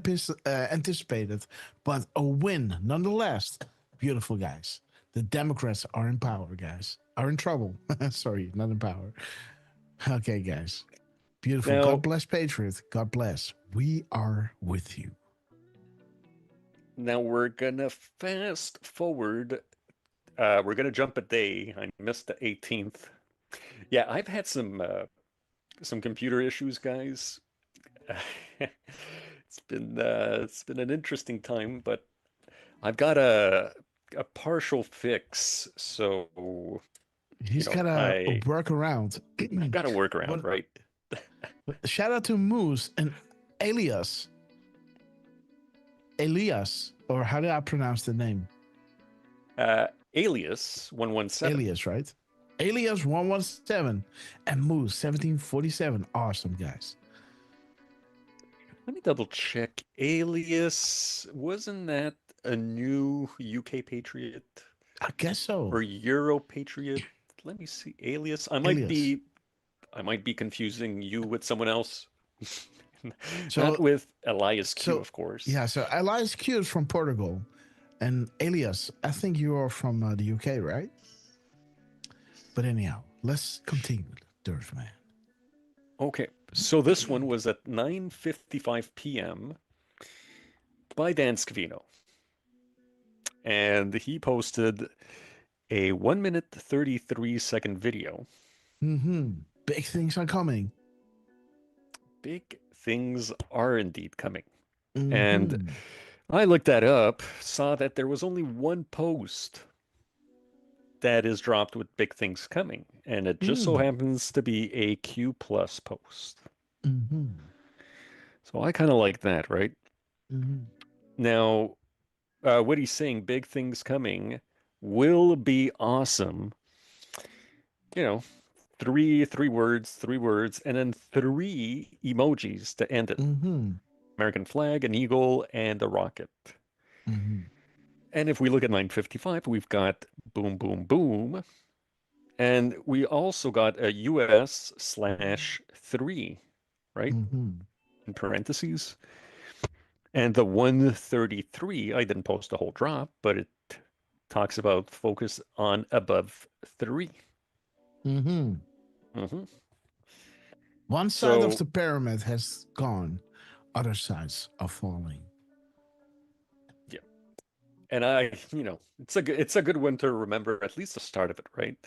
anticipated, but a win nonetheless. Beautiful, guys. The Democrats are in power, guys. Are in trouble. Sorry, not in power. Okay, guys. Beautiful. Now, God bless Patriots. God bless. We are with you. Now we're going to fast forward. We're going to jump a day. I missed the 18th. Yeah, I've had some computer issues, guys. It's been an interesting time, but I've got a partial fix. So He's got a workaround. I've got a workaround, right? Shout out to Moose and Elias, or how did I pronounce the name? Alias 117. Alias, right? Alias 117 and Moose 1747. Awesome, guys. Let me double check. Alias, wasn't that a new UK Patriot? I guess so. Or Euro Patriot? Let me see. Alias. I might be confusing you with someone else. Not with Elias Q, of course. Yeah, so Elias Q is from Portugal. And Alias, I think you are from the UK, right? But anyhow, let's continue, Dirtman. Okay, so this one was at 9:55 p.m. by Dan Scavino. And he posted a 1 minute 33-second video. Big things are coming. Big things are indeed coming. And I looked that up, saw that there was only one post that is dropped with big things coming. And it just so happens to be a Q plus post. So I kind of like that, right? Now, what he's saying, big things coming, will be awesome. You know, three words, and then 3 emojis to end it. American flag, an eagle, and a rocket. And if we look at 9:55, we've got boom, boom, boom. And we also got a US/3, right? In parentheses. And the 133, I didn't post the whole drop, but it talks about focus on above 3. One side of the pyramid has gone, other sides are falling. Yeah. And it's a good one to remember, at least the start of it, right?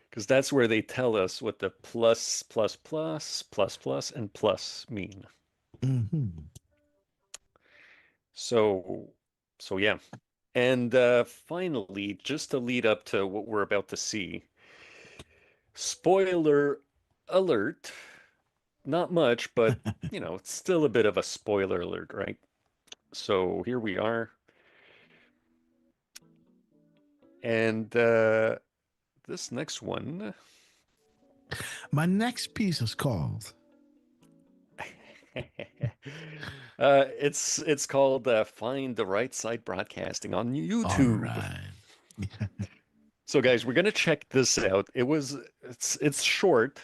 Because that's where they tell us what the plus, plus, plus, plus, plus, and plus mean. So yeah. And finally, just to lead up to what we're about to see, spoiler alert. Not much, but it's still a bit of a spoiler alert, right? So here we are. And this next one. My next piece is called. It's called Find the Right Side Broadcasting on YouTube. All right. So guys, we're gonna check this out. It's short,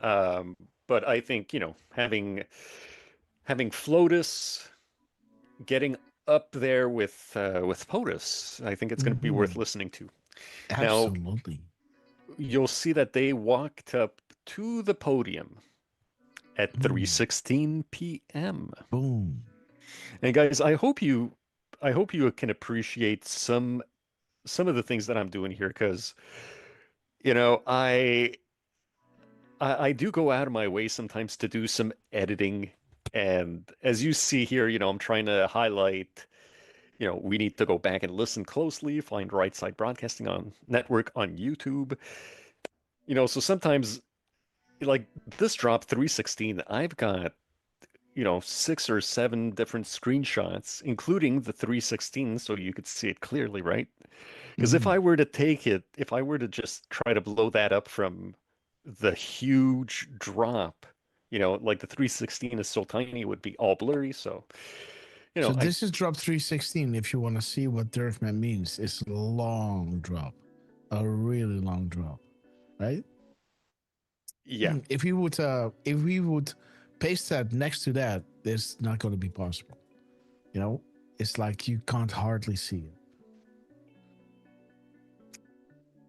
but I think having Flotus getting up there with POTUS, I think it's going to be worth listening to. Absolutely. Now, you'll see that they walked up to the podium at 3:16 p.m. Boom. And guys, I hope you can appreciate some of the things that I'm doing here, because I do go out of my way sometimes to do some editing. And as you see here, I'm trying to highlight, we need to go back and listen closely, find Right Side Broadcasting on Network on YouTube. So sometimes, like this drop 3:16, I've got, 6 or 7 different screenshots, including the 3:16, so you could see it clearly, right? Because if I were to just try to blow that up from the huge drop, like the 3:16 is so tiny, it would be all blurry. So, so this is drop 3:16. If you want to see what Dirtman means, it's a long drop, a really long drop, right? Yeah. If we would paste that next to that, it's not going to be possible. It's like you can't hardly see it.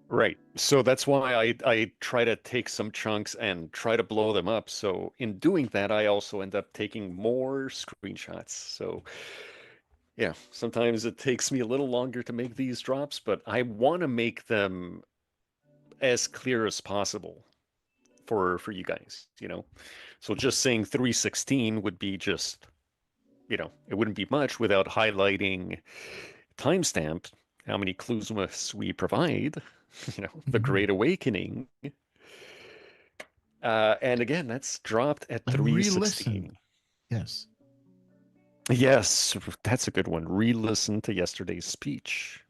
Right. So that's why I try to take some chunks and try to blow them up. So in doing that, I also end up taking more screenshots. So yeah, sometimes it takes me a little longer to make these drops, but I want to make them as clear as possible for you guys, So just saying 3:16 would be just, it wouldn't be much without highlighting timestamp, how many clues must we provide, the Great Awakening. And again, that's dropped at 3:16. Yes. Yes, that's a good one. Re-listen to yesterday's speech.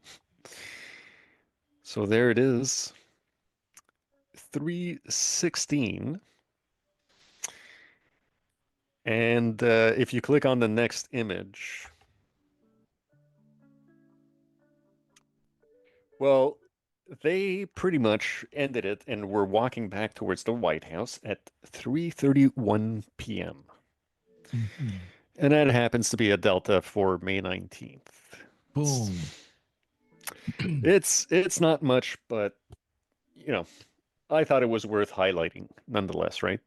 So there it is. 3:16. And if you click on the next image, well, they pretty much ended it and were walking back towards the White House at 3:31 p.m. And that happens to be a delta for May 19th. Boom. It's not much, but you know, I thought it was worth highlighting nonetheless, right?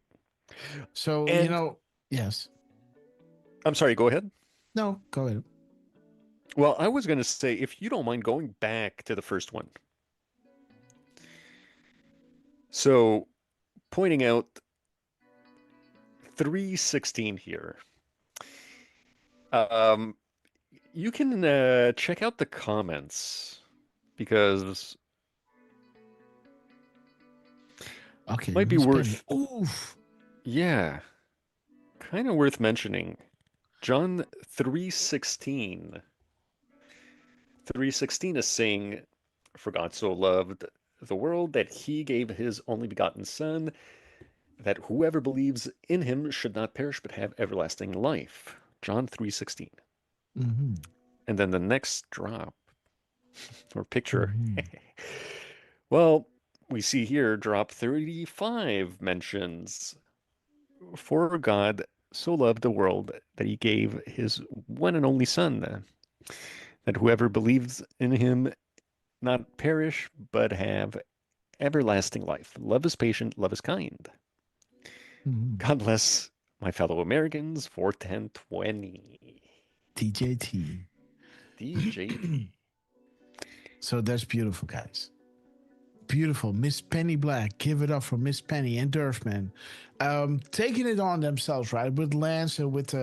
So, yes. I'm sorry, go ahead. No, go ahead. Well, I was going to say, if you don't mind going back to the first one. So, pointing out 3:16 here. You can check out the comments because okay, might be worth. Oof. Yeah, kind of worth mentioning. John 3:16. 3:16 is saying, "For God so loved the world that he gave his only begotten Son, that whoever believes in him should not perish but have everlasting life." John 3:16. And then the next drop or picture. Well, we see here drop 35 mentions, "For God so loved the world that he gave his one and only Son, that whoever believes in him not perish but have everlasting life. Love is patient, love is kind." God bless my fellow Americans. 41020. DJT. DJT. So that's beautiful, guys. Beautiful. Miss Penny Black. Give it up for Miss Penny and Durfman. Taking it on themselves, right? With Lance and with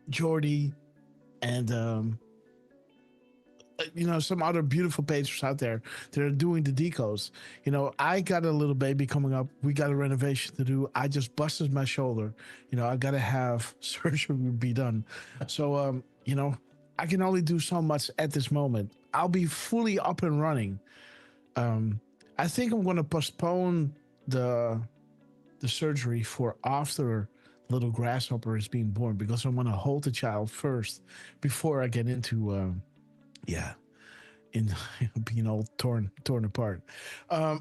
Jordy and some other beautiful patrons out there that are doing the decodes. I got a little baby coming up. We got a renovation to do. I just busted my shoulder. I got to have surgery be done. So, I can only do so much at this moment. I'll be fully up and running. I think I'm going to postpone the surgery for after little Grasshopper is being born, because I want to hold the child first before I get into being all torn apart. I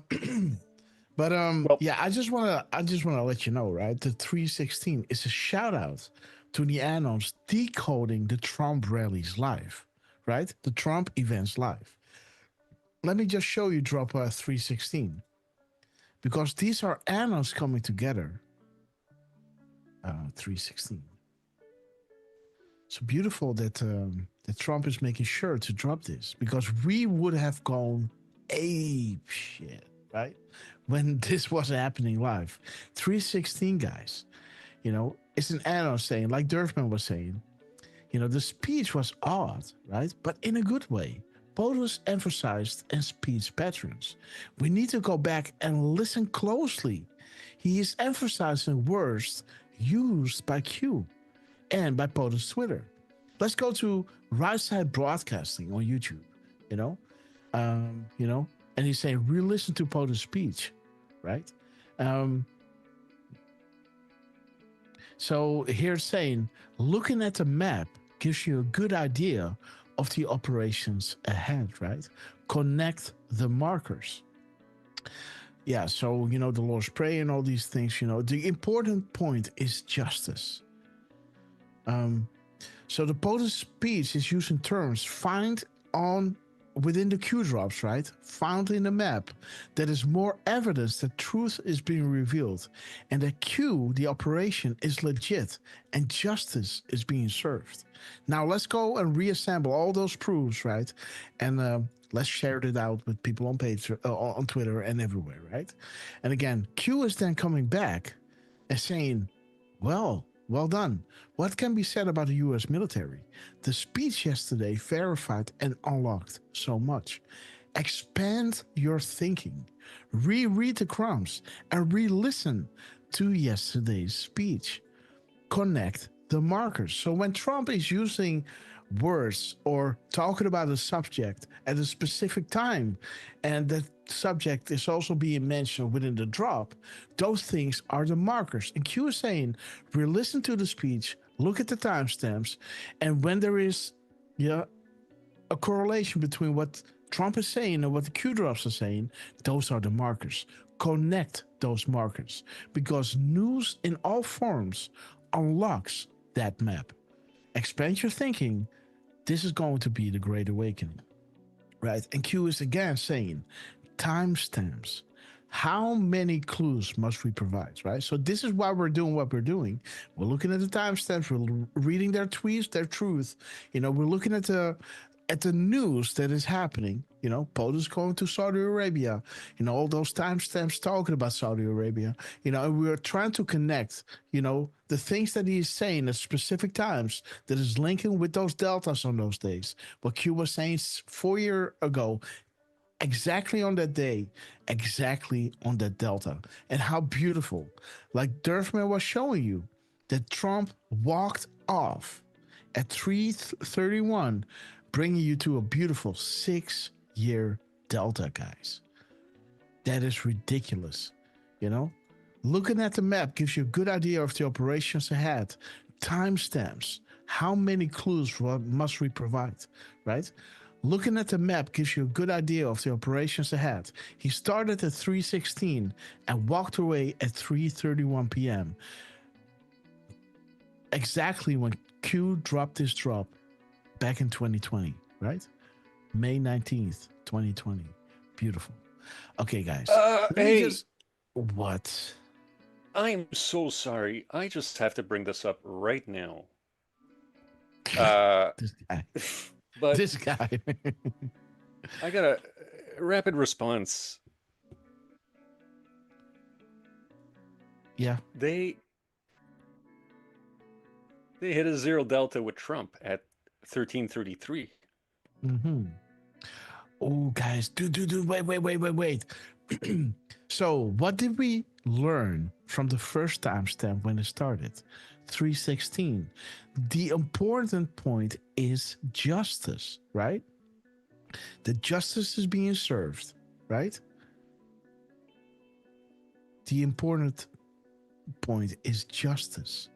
just want to let you know, right? The 3:16 is a shout out to the Anons decoding the Trump rallies live, right? The Trump events live. Let me just show you drop 3:16, because these are Anons coming together. 3:16. So beautiful that Trump is making sure to drop this, because we would have gone ape shit, right? When this was happening live. 3:16, guys. It's an Anno saying, like Durfman was saying, the speech was odd, right? But in a good way. POTUS emphasized and speech patterns. We need to go back and listen closely. He is emphasizing words used by Q and by POTUS Twitter. Let's go to Right Side Broadcasting on YouTube, and he's saying, re-listen to POTUS speech, right? So here's saying, looking at the map gives you a good idea of the operations ahead, right? Connect the markers. Yeah, so, the Lord's Prayer and all these things, the important point is justice. So the POTUS speech is using terms found within the Q drops, right? Found in the map. That is more evidence that truth is being revealed, and that Q, the operation, is legit and justice is being served. Now let's go and reassemble all those proofs, right? And let's share it out with people on on Twitter and everywhere, right? And again, Q is then coming back and saying, well done. What can be said about the U.S. military? The speech yesterday verified and unlocked so much. Expand your thinking. Reread the crumbs and re-listen to yesterday's speech. Connect the markers. So when Trump is using words or talking about a subject at a specific time, and that subject is also being mentioned within the drop, those things are the markers. And Q is saying, we listen to the speech, look at the timestamps, and when there is a correlation between what Trump is saying and what the Q drops are saying, those are the markers. Connect those markers, because news in all forms unlocks that map. Expand your thinking. This is going to be the Great Awakening, right? And Q is again saying timestamps. How many clues must we provide, right? So this is why we're doing what we're doing. We're looking at the timestamps. We're reading their tweets, their truth. We're looking at the news that is happening. POTUS going to Saudi Arabia. All those timestamps talking about Saudi Arabia. And we're trying to connect, the things that he is saying at specific times that is linking with those deltas on those days. What Q was saying 4 years ago, exactly on that day, exactly on that delta. And how beautiful, like Durfman was showing you, that Trump walked off at 3:31, bringing you to a beautiful 6-year delta, guys. That is ridiculous. Looking at the map gives you a good idea of the operations ahead. Timestamps. How many clues must we provide, right? Looking at the map gives you a good idea of the operations ahead. He started at 3:16 and walked away at 3:31 p.m. Exactly when Q dropped this drop back in 2020, right? May 19th, 2020. Beautiful. Okay, guys. Hey. What? I'm so sorry. I just have to bring this up right now. This guy. But this guy. I got a rapid response. Yeah. They hit a zero delta with Trump at 1333. Mm-hmm. Oh, guys, wait. So what did we learn from the first timestamp when it started? 3:16. The important point is justice, right? The justice is being served, right? The important point is justice.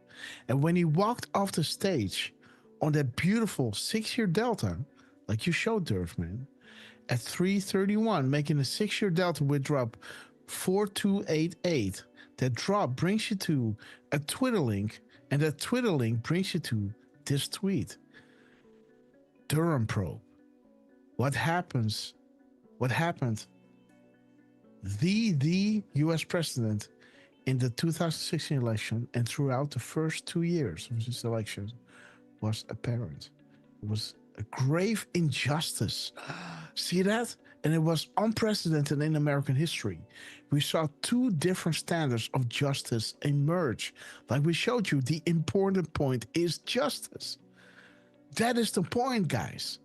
And when he walked off the stage on that beautiful 6-year delta, like you showed, Durfman, at 3:31, making a 6-year delta with drop 4288. That drop brings you to a Twitter link, and that Twitter link brings you to this tweet. Durham probe. What happened? The U.S. president in the 2016 election and throughout the first 2 years of this election was apparent. It was a grave injustice. See that? And it was unprecedented in American history. We saw 2 different standards of justice emerge. Like we showed you, the important point is justice. That is the point, guys.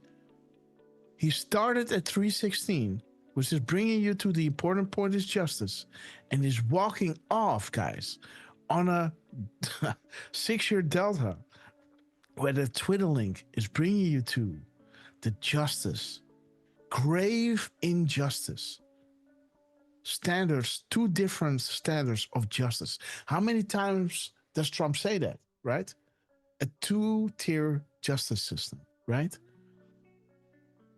He started at 3:16, which is bringing you to the important point is justice, and is walking off, guys, on a 6-year delta, where the Twitter link is bringing you to the justice. Grave injustice. Standards, 2 different standards of justice. How many times does Trump say that, right? A 2-tier justice system, right?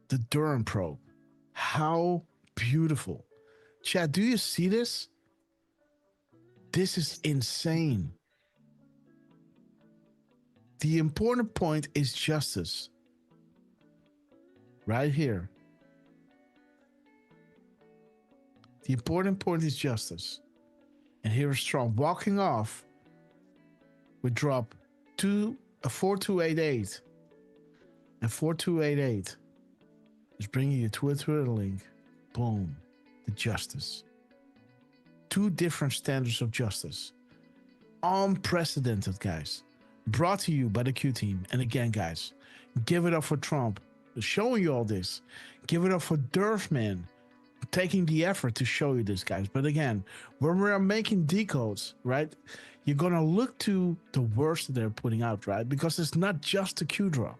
The Durham probe. How beautiful. Chad, do you see this? This is insane. The important point is justice. Right here. The important point is justice. And here is Trump walking off with drop 4288. And 4288 is bringing you to a Twitter link. Boom. The justice. 2 different standards of justice. Unprecedented, guys. Brought to you by the Q team. And again, guys, give it up for Trump showing you all this. Give it up for Durfman taking the effort to show you this, guys. But again, when we are making decodes, right, you're going to look to the words that they're putting out, right? Because it's not just the Q drop.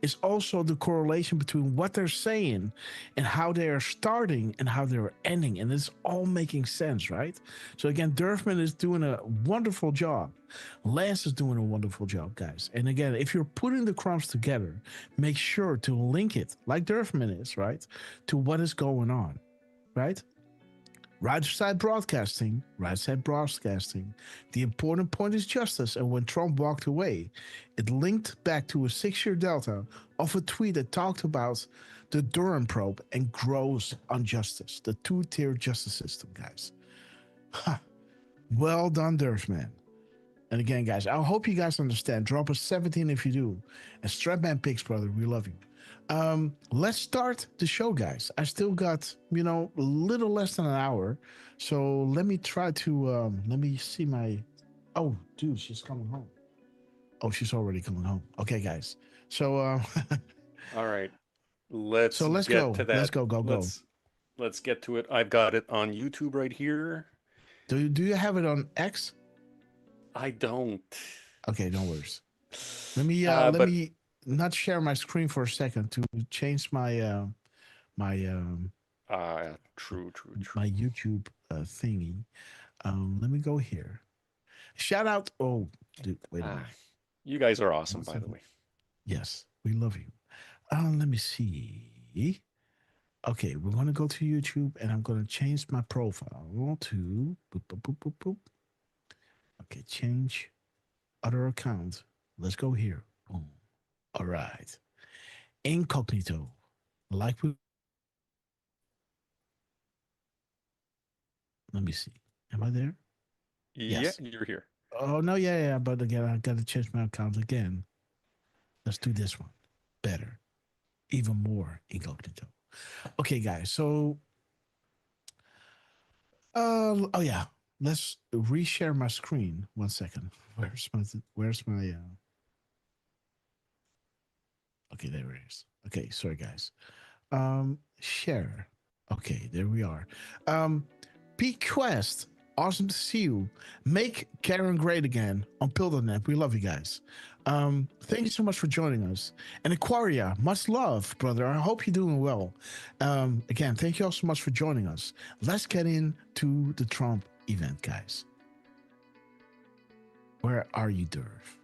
It's also the correlation between what they're saying and how they are starting and how they're ending. And it's all making sense, right? So again, Durfman is doing a wonderful job. Lance is doing a wonderful job, guys. And again, if you're putting the crumbs together, make sure to link it, like Durfman is, right, to what is going on, right? Right side broadcasting, right side broadcasting. The important point is justice. And when Trump walked away, it linked back to a 6-year delta of a tweet that talked about the Durham probe and gross injustice, the two-tier justice system, guys. Huh. Well done, Durfman. And again, guys, I hope you guys understand. Drop a 17 if you do. And Strapman Picks, brother, we love you. Let's start the show, guys. I still got, a little less than an hour. So let me try to, let me see my, oh, dude, she's coming home. Oh, she's already coming home. Okay, guys. So, all right, let's get go to that. Let's go. Let's get to it. I've got it on YouTube right here. Do you have it on X? I don't. Okay, no worries. Let me not share my screen for a second to change my true. My YouTube thingy. Let me go here. Shout out. Oh, dude, wait a minute. You guys are awesome, by the way. Yes, we love you. Let me see. Okay, we're gonna go to YouTube, and I'm gonna change my profile to boop. Okay, change other account. Let's go here. Boom. All right. Incognito. Let me see. Am I there? Yes. Yeah, you're here. Oh, no, yeah. But again, I got to change my account again. Let's do this one. Better. Even more incognito. Okay, guys. So, oh, yeah. Let's reshare my screen. 1 second. Where's my, okay, there it is. Okay, sorry, guys. Share. Okay, there we are. Pete Quest, awesome to see you. Make Karen great again on Pildernet. We love you guys. Thank you so much for joining us. And Aquaria, much love, brother. I hope you're doing well. Again, thank you all so much for joining us. Let's get into the Trump event, guys. Where are you, Durf?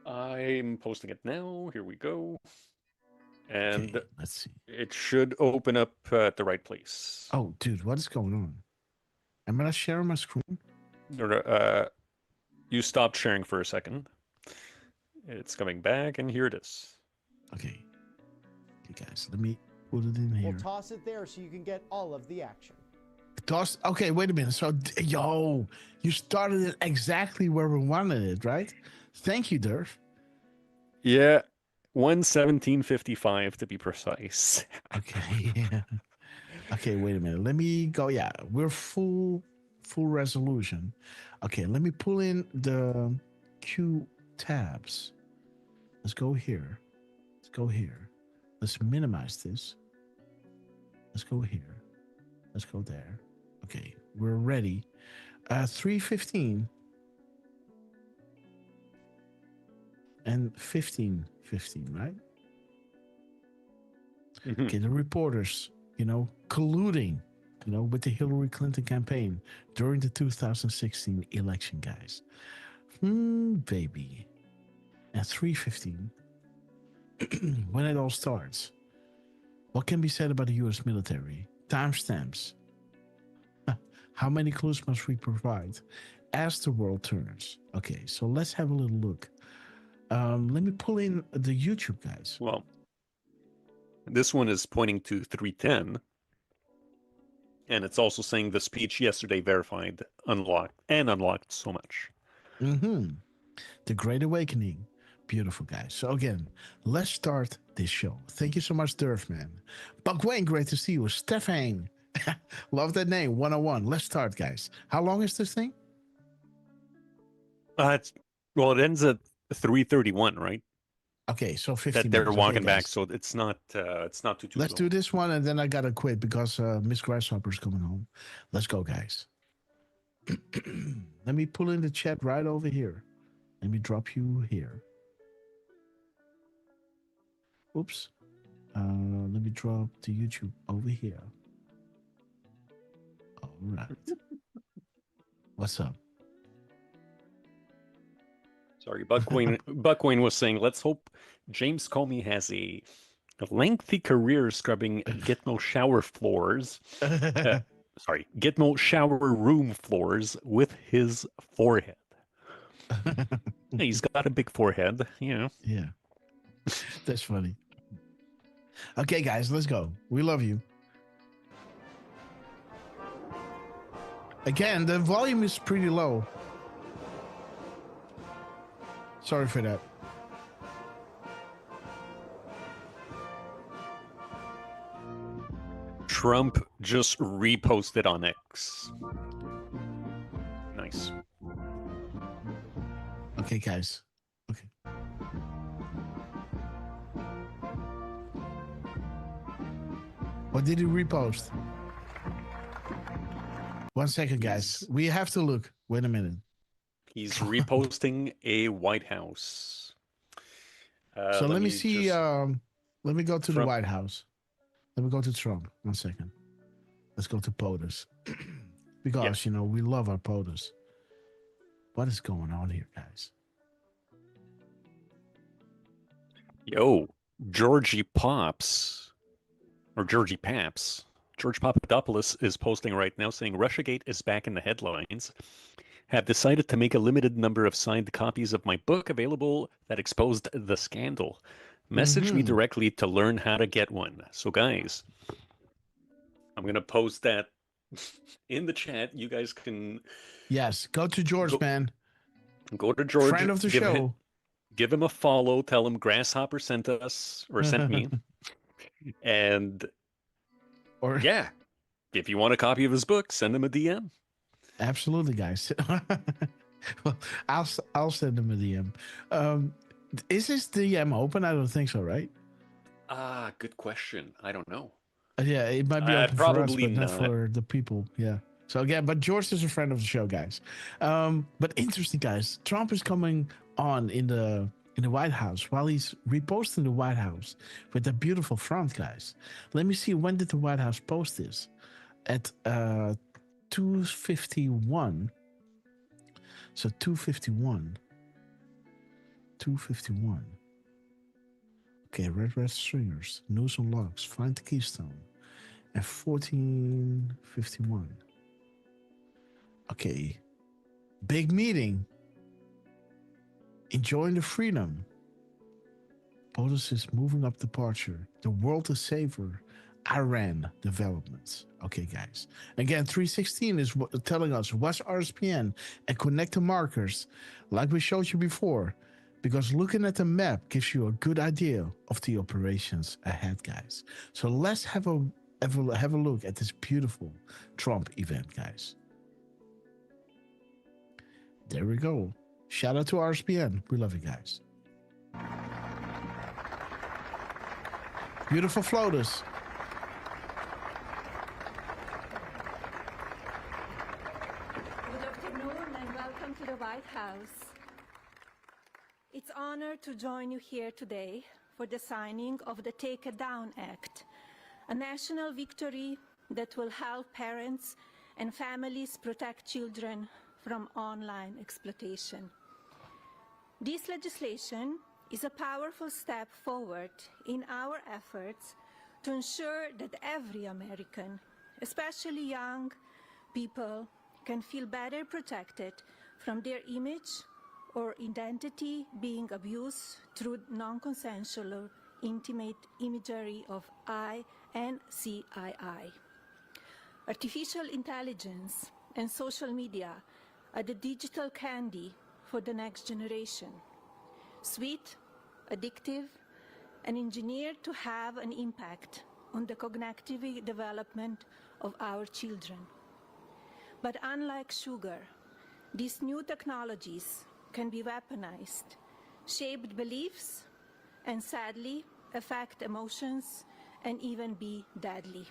I'm posting it now. Here we go. And okay, let's see. It should open up at the right place. Oh, dude, what is going on? Am I sharing my screen? No, you stopped sharing for a second. It's coming back, and here it is. Okay. Okay, guys, let me put it in here. We'll toss it there so you can get all of the action. Toss. Okay, wait a minute. So, yo, you started it exactly where we wanted it, right? Thank you, Durf. Yeah, 1:17:55 to be precise. Okay, yeah. Okay, wait a minute. Let me go. Yeah, we're full resolution. Okay, let me pull in the Q tabs. Let's go here. Let's go here. Let's minimize this. Let's go here. Let's go there. Okay, we're ready. 3:15 and 15:15, right? Mm-hmm. Okay, the reporters, colluding, with the Hillary Clinton campaign during the 2016 election, guys. Baby. At 3:15, when it all starts, what can be said about the U.S. military? Timestamps. How many clues must we provide as the world turns? Okay, so let's have a little look. Let me pull in the YouTube, guys. Well, this one is pointing to 3:10. And it's also saying the speech yesterday verified, unlocked so much. Mm-hmm. The Great Awakening. Beautiful, guys. So again, let's start this show. Thank you so much, Durfman. Buck Wayne, great to see you. Stefan. Love that name, 101. Let's start, guys. How long is this thing? It ends at 3:31, right? Okay, so 50 that they're minutes. walking Okay, back, so it's not too Let's long. do this one, and then I gotta quit because Miss Grasshopper's coming home. Let's go, guys. Let me pull in the chat right over here. Let me drop you here. Oops. Let me drop to YouTube over here. All right. What's up? Sorry, Buckwayne was saying, let's hope James Comey has a lengthy career scrubbing Gitmo shower floors. Gitmo shower room floors with his forehead. He's got a big forehead, you know. Yeah. That's funny. Okay, guys, let's go. We love you. Again, the volume is pretty low. Sorry for that. Trump just reposted on X. Nice. Okay, guys. Okay. What did he repost? 1 second, guys. We have to look. Wait a minute. He's reposting a White House. So let me see. Let me go to Trump. the White House. Let me go to Trump. 1 second. Let's go to POTUS. Because, you know, we love our POTUS. What is going on here, guys? Yo, Georgie Paps, George Papadopoulos is posting right now saying Russiagate is back in the headlines. Have decided to make a limited number of signed copies of my book available that exposed the scandal. Message me directly to learn how to get one. So guys, I'm going to post that in the chat. You guys can... Yes, go to George, man. Go to George. Friend of the show. Give him a follow. Tell him Grasshopper sent us, or sent me. And... yeah, if you want a copy of his book, send him a DM. Absolutely, guys. Well, I'll send him a DM. Is his DM open? I don't think so, right? Good question. I don't know. Yeah, it might be open probably for us, but not for the people. Yeah. So again, but George is a friend of the show, guys. But interesting, guys. Trump is coming on in the White House while he's reposting the White House with that beautiful front, guys. Let me see, when did the White House post this? At 2:51. So 2:51. 2:51. Okay, red stringers, news on logs, find the keystone. At 14:51. Okay. Big meeting. Enjoying the freedom. POTUS is moving up departure. The world is safer. Iran developments. Okay, guys. Again, 316 is telling us watch RSPN and connect the markers like we showed you before, because looking at the map gives you a good idea of the operations ahead, guys. So let's have a look at this beautiful Trump event, guys. There we go. Shout out to RSPN. We love you guys. Beautiful floaters. Good afternoon and welcome to the White House. It's an honor to join you here today for the signing of the Take It Down Act, a national victory that will help parents and families protect children from online exploitation. This legislation is a powerful step forward in our efforts to ensure that every American, especially young people, can feel better protected from their image or identity being abused through non-consensual or intimate imagery of I and CII. Artificial intelligence and social media are the digital candy for the next generation. Sweet, addictive, and engineered to have an impact on the cognitive development of our children. But unlike sugar, these new technologies can be weaponized, shape beliefs, and sadly affect emotions and even be deadly.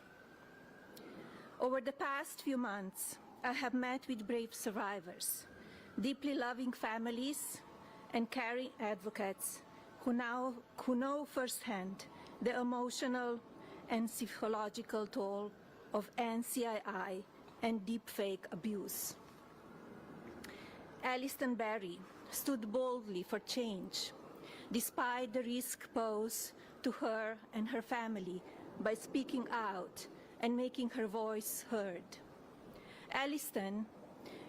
Over the past few months, I have met with brave survivors, deeply loving families, and caring advocates who know firsthand the emotional and psychological toll of NCII and deepfake abuse. Alliston Berry stood boldly for change, despite the risk posed to her and her family by speaking out and making her voice heard. Alliston,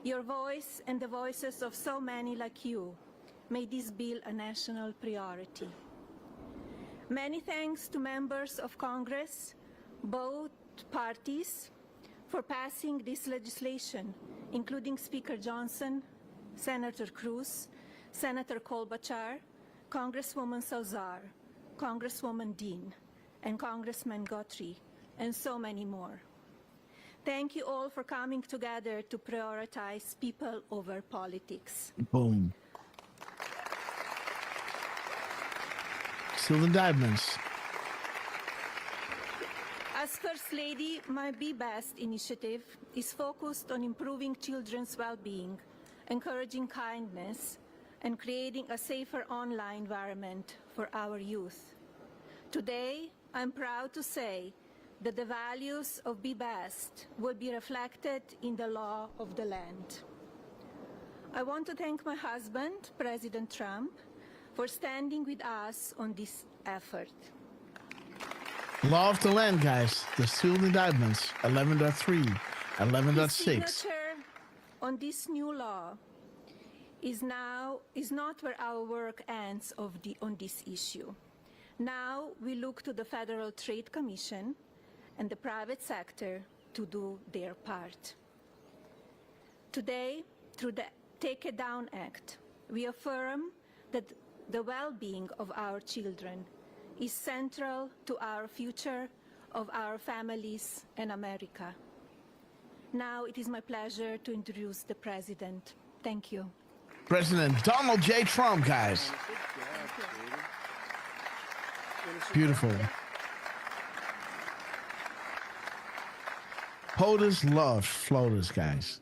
your voice and the voices of so many like you made this bill a national priority. Many thanks to members of Congress, both parties, for passing this legislation, including Speaker Johnson, Senator Cruz, Senator Klobuchar, Congresswoman Salzar, Congresswoman Dean, and Congressman Guthrie, and so many more. Thank you all for coming together to prioritize people over politics. Boom. Still indictments. As First Lady, my Be Best initiative is focused on improving children's well-being, encouraging kindness, and creating a safer online environment for our youth. Today, I'm proud to say that the values of Be Best will be reflected in the law of the land. I want to thank my husband, President Trump, for standing with us on this effort. Law of the land, guys. The sealed indictments, 11.3, 11.6. The signature on this new law is not where our work ends on this issue. Now we look to the Federal Trade Commission and the private sector to do their part. Today, through the Take It Down Act, we affirm that the well-being of our children is central to our future, of our families, and America. Now it is my pleasure to introduce the President. Thank you. President Donald J. Trump, guys. Beautiful. POTUS love floaters, guys.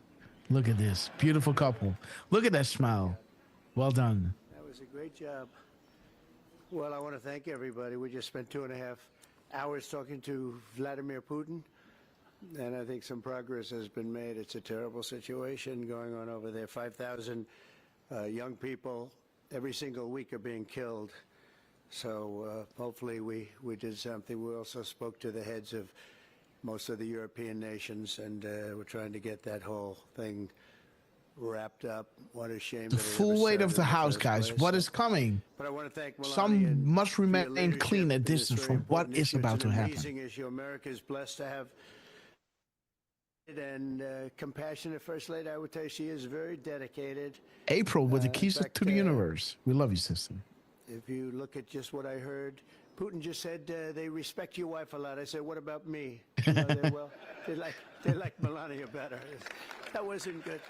Look at this. Beautiful couple. Look at that smile. Well done. That was a great job. Well, I want to thank everybody. We just spent 2.5 hours talking to Vladimir Putin, and I think some progress has been made. It's a terrible situation going on over there. 5,000 young people every single week are being killed. So hopefully we did something. We also spoke to the heads of most of the European nations, and we're trying to get that whole thing wrapped up. What a shame. The full weight of the House, guys. What is coming? But I want to thank Melania. Some must remain clean at distance from what is about to happen. It's an amazing issue. America is blessed to have and compassionate First Lady. I would tell you she is very dedicated. April with the keys to the universe. We love you, sister. If you look at just what I heard, Putin just said they respect your wife a lot. I said, what about me? Well, they like Melania better. That wasn't good.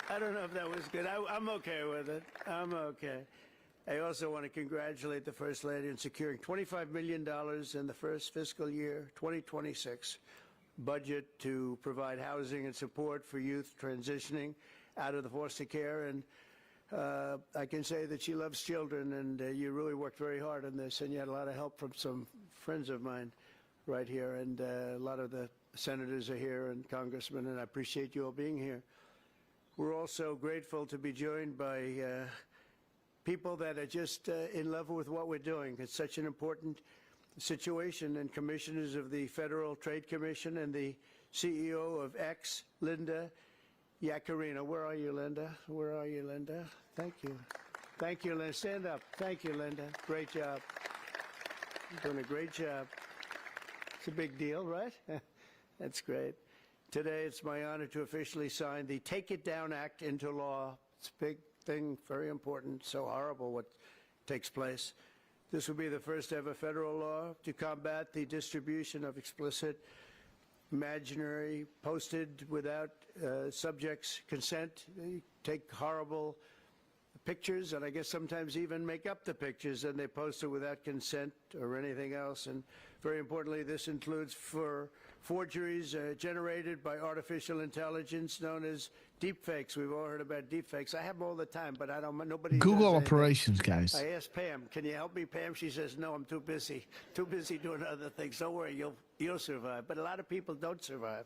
I don't know if that was good. I'm okay with it. I'm okay. I also want to congratulate the First Lady in securing $25 million in the first fiscal year, 2026, budget to provide housing and support for youth transitioning out of the foster care. And I can say that she loves children, and you really worked very hard on this, and you had a lot of help from some friends of mine right here, and a lot of the senators are here and congressmen, and I appreciate you all being here. We're also grateful to be joined by people that are just in love with what we're doing. It's such an important situation, and commissioners of the Federal Trade Commission and the CEO of X, Linda Yaccarino. Where are you, Linda? Where are you, Linda? Thank you. Thank you, Linda. Stand up. Thank you, Linda. Great job. You're doing a great job. It's a big deal, right? That's great. Today, it's my honor to officially sign the Take It Down Act into law. It's a big thing, very important, so horrible what takes place. This will be the first ever federal law to combat the distribution of explicit, imaginary, posted without subjects' consent, take horrible pictures, and I guess sometimes even make up the pictures, and they post it without consent or anything else. And very importantly, this includes for forgeries generated by artificial intelligence known as deepfakes. We've all heard about deepfakes. I have them all the time, but I don't. Nobody. Google does anything. operations, guys. I asked Pam, "Can you help me, Pam?" She says, "No, I'm too busy. Too busy doing other things. Don't worry, you'll survive." But a lot of people don't survive.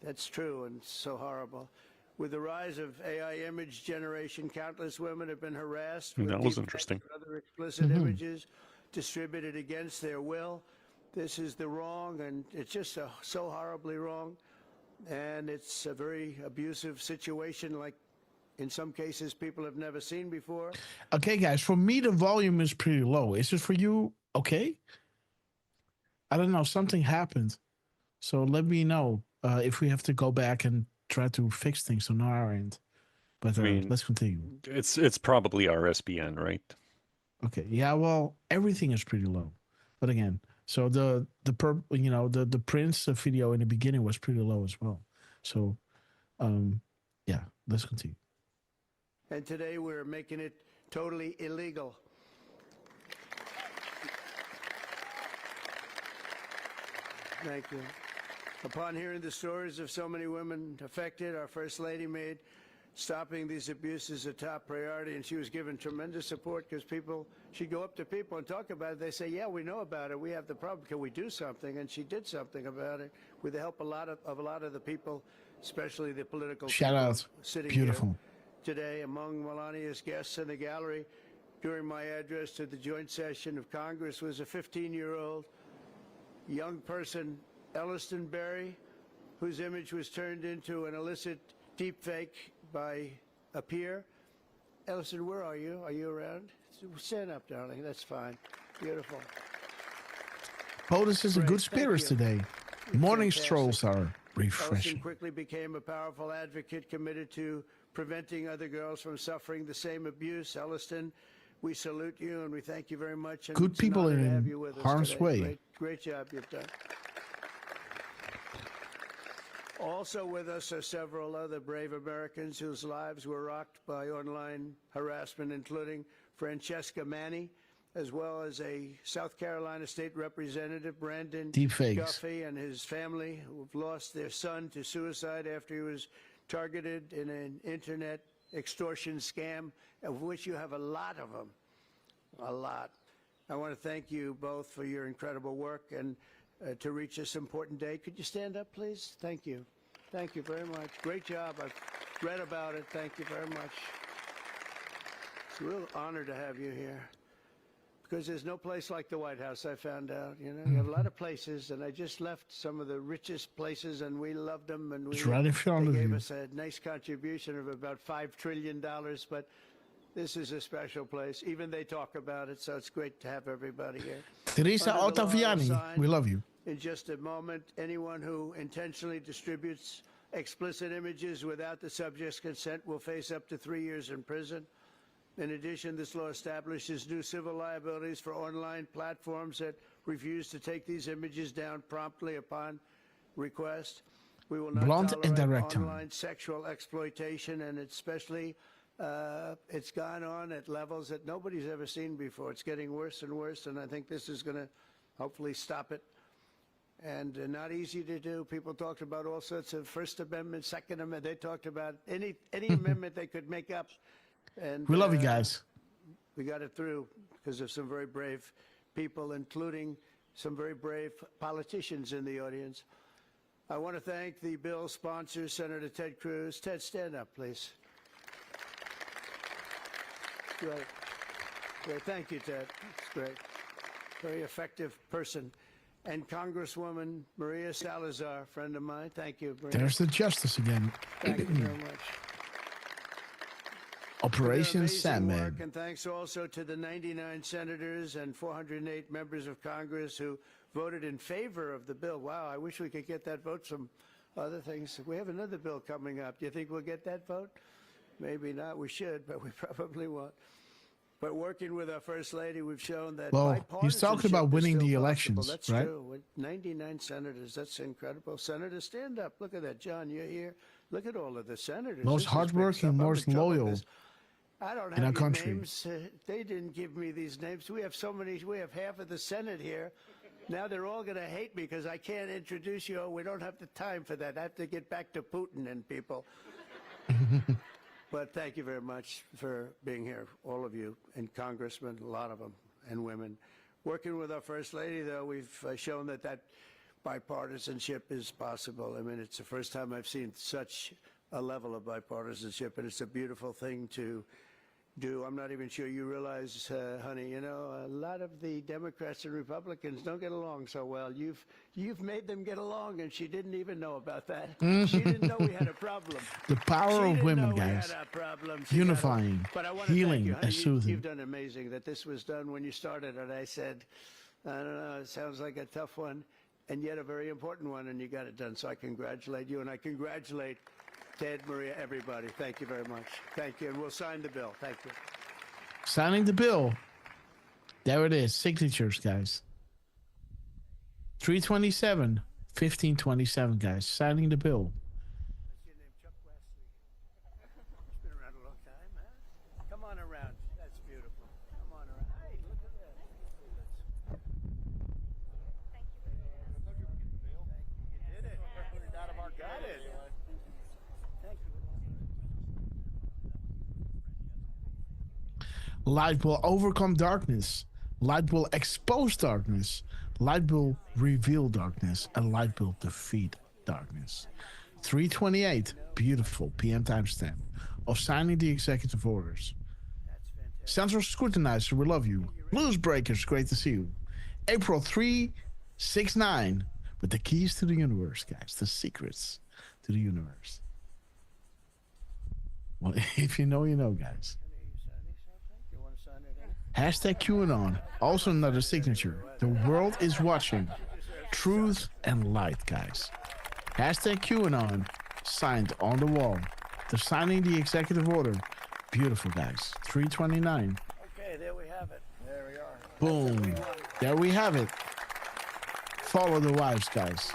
That's true, and so horrible. With the rise of AI image generation, countless women have been harassed with That was interesting. other explicit images distributed against their will. This is the wrong, and it's just so horribly wrong. And it's a very abusive situation, like in some cases people have never seen before. Okay, guys, for me, the volume is pretty low. Is it for you okay? I don't know. Something happened. So let me know if we have to go back and try to fix things on our end. But I mean, let's continue. It's probably our SBN, right? Okay. Yeah. Well, everything is pretty low. But again, so the Prince video in the beginning was pretty low as well. So, yeah. Let's continue. And today we're making it totally illegal. Thank you. Upon hearing the stories of so many women affected, our First Lady made stopping these abuses a top priority, and she was given tremendous support because she'd go up to people and talk about it. They say, "Yeah, we know about it. We have the problem. Can we do something?" And she did something about it with the help of a lot of the people, especially the political shout out. Sitting Beautiful. here today. Among Melania's guests in the gallery during my address to the joint session of Congress was a 15-year-old young person, Elliston Berry, whose image was turned into an illicit deepfake by a peer. Elliston, where are you? Are you around? Stand up, darling. That's fine. Beautiful. POTUS is in good spirits today. Morning strolls are Elliston refreshing. quickly became a powerful advocate committed to preventing other girls from suffering the same abuse. Elliston, we salute you and we thank you very much. And Good it's an people honor to in have you with us harm's today. way. Great job you've done. Also with us are several other brave Americans whose lives were rocked by online harassment, including Francesca Manny, as well as a South Carolina State Representative, Brandon Deepfakes. Duffy, and his family, who have lost their son to suicide after he was targeted in an internet extortion scam, of which you have a lot of them. A lot. I want to thank you both for your incredible work and to reach this important day. Could you stand up, please? Thank you. Thank you very much. Great job. I've read about it. Thank you very much. It's a real honor to have you here. Because there's no place like the White House, I found out. You know, you have a lot of places, and I just left some of the richest places, and we loved them, and It's right in front of they gave you. us a nice contribution of about $5 trillion, but this is a special place. Even they talk about it, so it's great to have everybody here. Teresa Under the law Ottaviani, signed we love you. In just a moment, anyone who intentionally distributes explicit images without the subject's consent will face up to 3 years in prison. In addition, this law establishes new civil liabilities for online platforms that refuse to take these images down promptly upon request. We will not Blunt and tolerate direct time. online sexual exploitation, and especially it's gone on at levels that nobody's ever seen before. It's getting worse and worse, and I think this is going to hopefully stop it. And not easy to do. People talked about all sorts of First Amendment, Second Amendment. They talked about any amendment they could make up. And We love you guys. we got it through because of some very brave people, including some very brave politicians in the audience. I want to thank the bill's sponsor, Senator Ted Cruz. Ted, stand up, please. Great. Great. Thank you, Ted. It's great. Very effective person. And Congresswoman Maria Salazar, friend of mine. Thank you, Maria. There's the justice again. Thank you very much. Operation Amazing Sandman. work, and thanks also to the 99 senators and 408 members of Congress who voted in favor of the bill. Wow, I wish we could get that vote from other things. We have another bill coming up. Do you think we'll get that vote? Maybe not. We should, but we probably won't. But working with our First Lady, we've shown that Well, he's talking about bipartisanship is winning still the possible. elections, That's right? true. With 99 senators, that's incredible. Senators, stand up. Look at that. John, you're here. Look at all of the senators. Most This is big hardworking, stuff. I'm most in trouble loyal. because I don't in our have your country. names. They didn't give me these names. We have so many. We have half of the Senate here. Now they're all going to hate me because I can't introduce you. We don't have the time for that. I have to get back to Putin and people. But thank you very much for being here, all of you, and congressmen, a lot of them, and women. Working with our First Lady, though, we've shown that bipartisanship is possible. I mean, it's the first time I've seen such a level of bipartisanship, and it's a beautiful thing to do. I'm not even sure you realize, honey, you know, a lot of the Democrats and Republicans don't get along so well. You've made them get along, and she didn't even know about that. She didn't know we had a problem. The power of women, guys. Unifying, healing, you, and soothing. You've done amazing. That this was done when you started, and I said, I don't know, it sounds like a tough one, and yet a very important one, and you got it done. So I congratulate you, and I congratulate Ted, Maria, everybody. Thank you very much. Thank you. And we'll sign the bill. Thank you. Signing the bill. There it is. Signatures, guys. 327, 1527, guys. Signing the bill. It's been around a long time, huh? Come on around. That's beautiful. Come on around. Hey, look at that. Thank you. You did it. Out of our got it. Light will overcome darkness. Light will expose darkness. Light will reveal darkness. And light will defeat darkness. 328, beautiful PM timestamp of signing the executive orders. Central Scrutinizer, we love you. Blues Breakers, great to see you. April 369, with the keys to the universe, guys. The secrets to the universe. Well, if you know, you know, guys. Hashtag QAnon, also another signature. The world is watching. Truth and light, guys. Hashtag QAnon, signed on the wall. They're signing the executive order. Beautiful, guys. 329. Okay, there we have it. There we are. Boom. There we have it. Follow the wives, guys.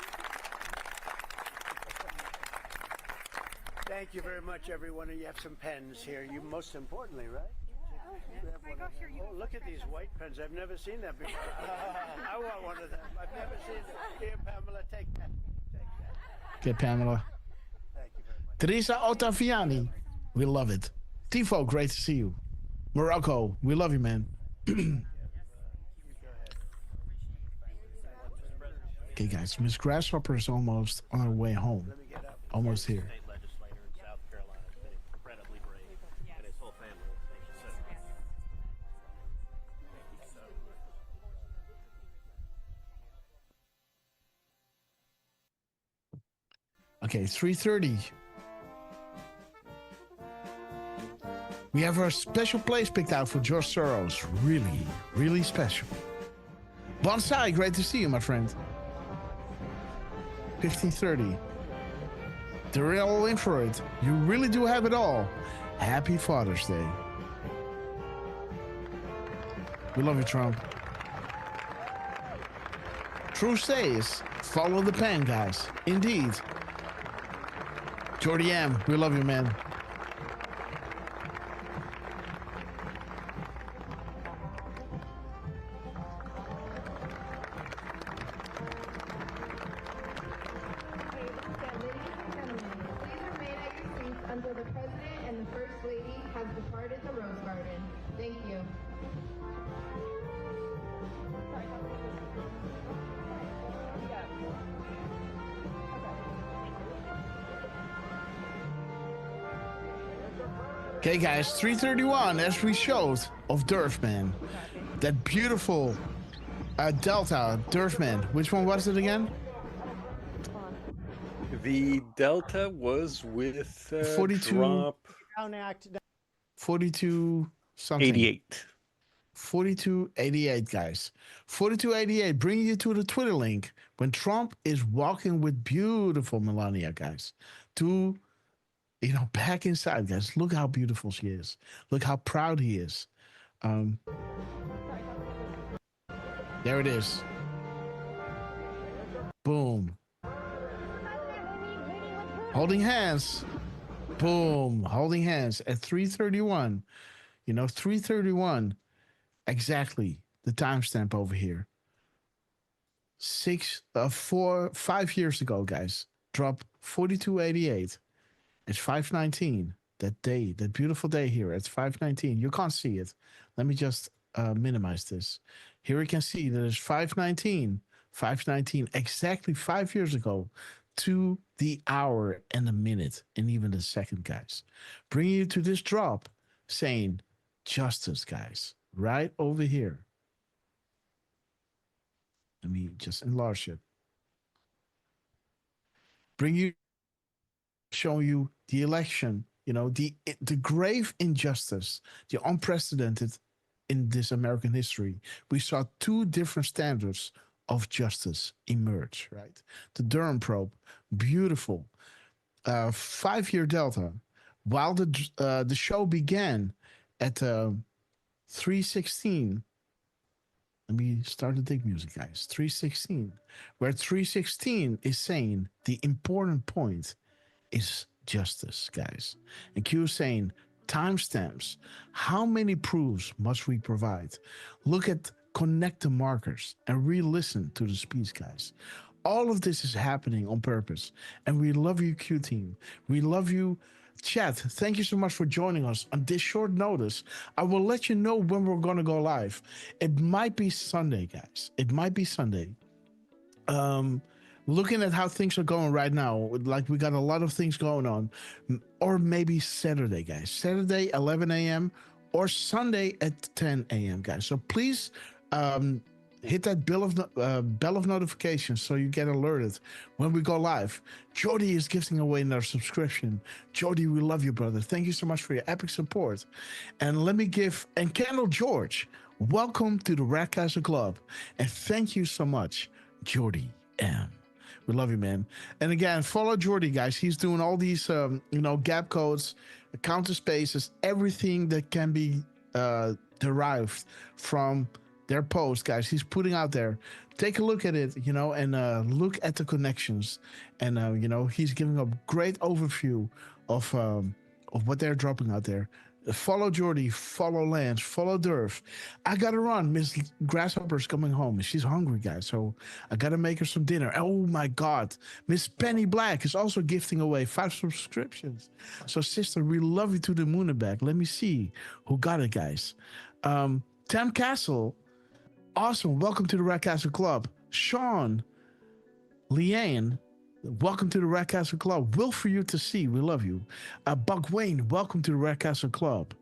Thank you very much, everyone. And you have some pens here. You most importantly, right? Oh, look at these white pens. I've never seen that before. I want one of them. I've never seen them. Here, Pamela, take that. Okay, Pamela. Thank you very much. Teresa Ottaviani, we love it. Tifo, great to see you. Morocco, we love you, man. Okay, guys, Miss Grasshopper is almost on her way home. Almost here. Okay, 3:30. We have our special place picked out for George Soros. Really, really special. Bonsai, great to see you, my friend. 15:30. They're all in for it. You really do have it all. Happy Father's Day. We love you, Trump. True says, follow the pen, guys. Indeed. Jordy M, we love you, man. Until the President and the First Lady have departed the Rose Garden. Thank you. Okay, guys, 3:31, as we showed, of Durfman. That beautiful Delta Durfman. Which one was it again? The Delta was with 42 drop 42 something. 88. 4288, guys. 4288, bringing you to the Twitter link when Trump is walking with beautiful Melania, guys. To, you know, back inside, guys. Look how beautiful she is. Look how proud he is. There it is. Boom. Holding hands. Boom. Holding hands at 3:31. 3:31 exactly. The timestamp over here. 5 years ago, guys. Drop 4288. It's 5:19. That day, that beautiful day here. It's 5:19. You can't see it. Let me just minimize this. Here we can see that it's 5:19. 5:19 exactly 5 years ago, to the hour and the minute and even the second, guys. Bringing you to this drop, saying justice, guys, right over here. Let me just enlarge it. Bring you, show you the election, the grave injustice, the unprecedented in this American history. We saw two different standards of justice emerge, right? The Durham probe, beautiful, 5-year delta. While the show began at 3:16. Let me start the dig music, guys. 3:16, where 3:16 is saying the important point is justice, guys. And Q is saying timestamps. How many proofs must we provide? Look at connect the markers and re-listen to the speech, guys. All of this is happening on purpose. And we love you, Q team. We love you, chat. Thank you so much for joining us on this short notice. I will let you know when we're going to go live. It might be Sunday, guys. It might be Sunday. Looking at how things are going right now, like we got a lot of things going on, or maybe Saturday, guys. Saturday, 11 a.m. or Sunday at 10 a.m., guys. So please hit that bell of notifications so you get alerted when we go live. Jody is gifting away another subscription. Jody, we love you, brother. Thank you so much for your epic support. And let me and Kendall George, welcome to the Ratcaster Club. And thank you so much, Jody M. We love you, man. And again, follow Jordy, guys. He's doing all these, gap codes, counter spaces, everything that can be derived from their post, guys. He's putting out there. Take a look at it, and look at the connections. And, he's giving a great overview of what they're dropping out there. Follow Jordy, follow Lance, follow Durf. I gotta run. Miss Grasshopper's coming home. She's hungry, guys, so I gotta make her some dinner. Oh my God. Miss Penny Black is also gifting away 5 subscriptions. So sister, we love you to the moon and back. Let me see who got it, guys. Tam Castle, awesome. Welcome to the Ratcaster Club. Sean, Leanne, welcome to the Ratcaster Club. Will for you to see. We love you. Buck Wayne, welcome to the Ratcaster Club.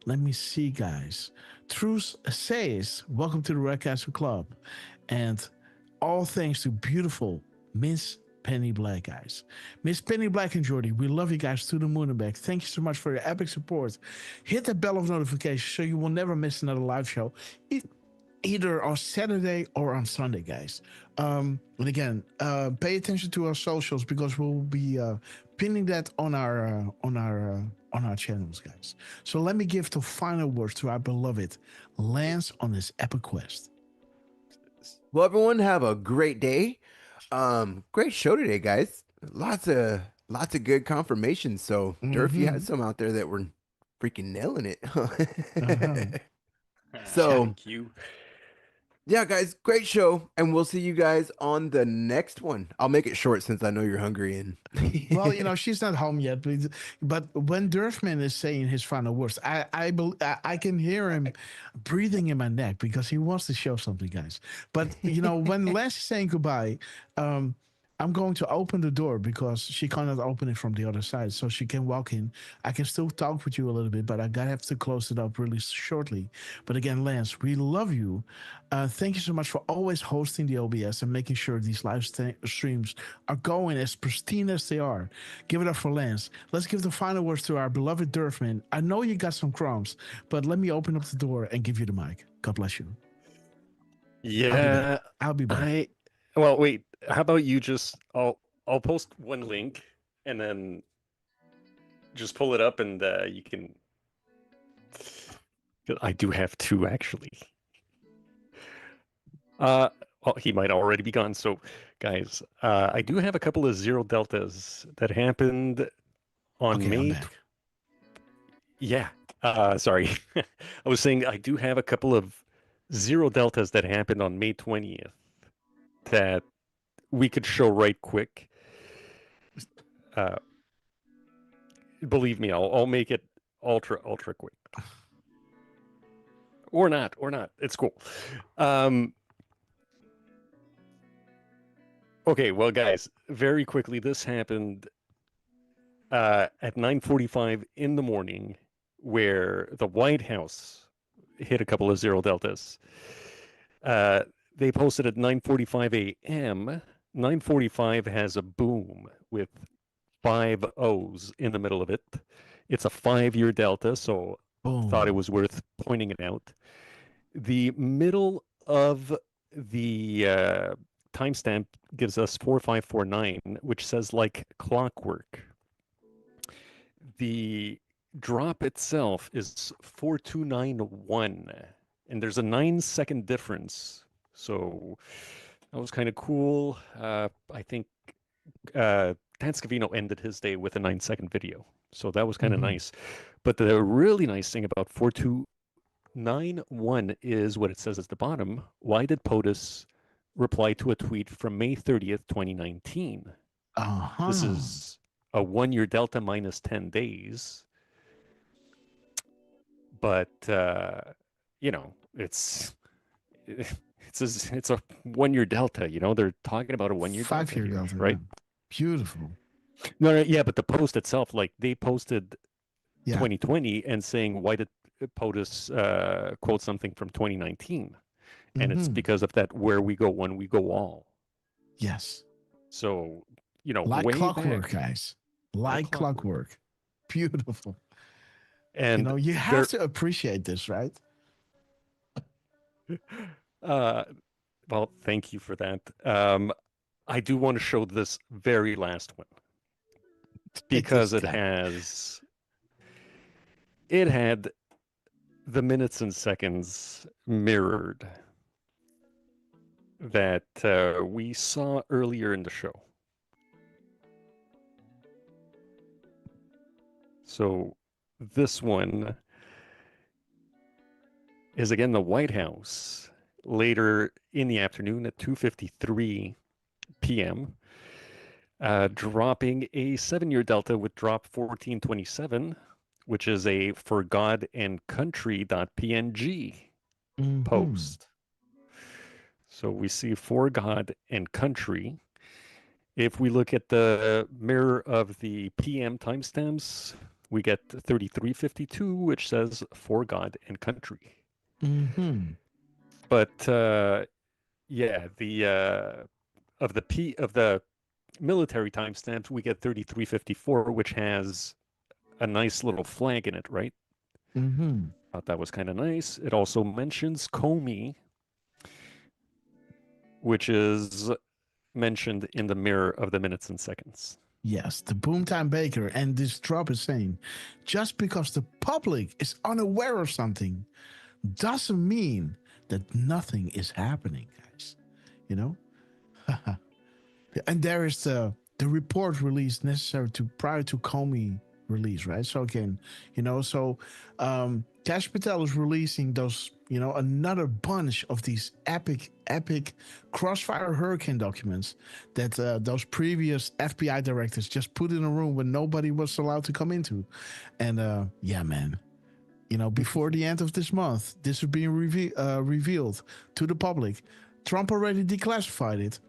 Let me see, guys. Truce says, welcome to the Ratcaster Club. And all thanks to beautiful Miss Penny Black, guys. Miss Penny Black and Jordy, we love you guys to the moon and back. Thank you so much for your epic support. Hit the bell of notification so you will never miss another live show. Either on Saturday or on Sunday, guys. And again, pay attention to our socials because we'll be pinning that on our channels, guys. So let me give the final words to our beloved Lance on this epic quest. Well, everyone, have a great day. Great show today, guys. Lots of good confirmations. So, Durf, you had some out there that were freaking nailing it. So, thank you. Yeah, guys, great show, and we'll see you guys on the next one. I'll make it short since I know you're hungry. And well, she's not home yet, but when Durfman is saying his final words, I can hear him breathing in my neck because he wants to show something, guys. But when Lance is saying goodbye, I'm going to open the door because she cannot open it from the other side, so she can walk in. I can still talk with you a little bit, but I gotta have to close it up really shortly. But again, Lance, we love you. Thank you so much for always hosting the OBS and making sure these live streams are going as pristine as they are. Give it up for Lance. Let's give the final words to our beloved Durfman. I know you got some crumbs, but let me open up the door and give you the mic. God bless you. Yeah, I'll be back. Well, wait. How about you I'll post one link and then just pull it up and you can. I do have 2 actually. Well, he might already be gone. So, guys, I do have a couple of zero deltas that happened on May. I'm back. Yeah, Sorry. I was saying I do have a couple of zero deltas that happened on May 20th that we could show right quick. Believe me, I'll make it ultra quick. Or not. It's cool. Okay, well, guys, very quickly, this happened at 9:45 in the morning, where the White House hit a couple of zero deltas. They posted at 9:45 a.m. 9:45 has a boom with 5 O's in the middle of it. It's a 5-year delta, so thought it was worth pointing it out. The middle of the timestamp gives us 4549, which says like clockwork. The drop itself is 4291, and there's a 9-second difference. So that was kind of cool. I think Dan Scavino ended his day with a 9-second video. So that was kind of nice. But the really nice thing about 4291 is what it says at the bottom. Why did POTUS reply to a tweet from May 30th, 2019? This is a 1-year delta minus 10 days. But, you know, it's a 1-year delta. You know, they're talking about a 1-year delta. 5-year delta, right? yeah. Beautiful. No, yeah, but the post itself, like they posted 2020 and saying, why did POTUS quote something from 2019? And it's because of that, where we go one, we go all. Yes. So, you know, like way clockwork, back, like clockwork. Beautiful. And you know, you have to appreciate this, right? Well, thank you for that. I do want to show this very last one because it had the minutes and seconds mirrored that we saw earlier in the show. So this one is again the White House later in the afternoon at 2:53 p.m. Dropping a 7-year delta with drop 1427, which is a for God and country.png post. So we see for God and country. If we look at the mirror of the PM timestamps, we get 3352, which says for God and country. But yeah, of the military timestamps, we get 3354, which has a nice little flag in it, right? Thought that was kind of nice. It also mentions Comey, which is mentioned in the mirror of the minutes and seconds. Yes, the Boomtime Baker. And this drop is saying, just because the public is unaware of something doesn't mean that nothing is happening, guys. You know? And there is the report release necessary prior to Comey release, right? So again, you know, so Kash Patel is releasing those, you know, another bunch of these epic Crossfire Hurricane documents that those previous FBI directors just put in a room where nobody was allowed to come into. And yeah, man, you know, before the end of this month, this is being revealed to the public. Trump already declassified it.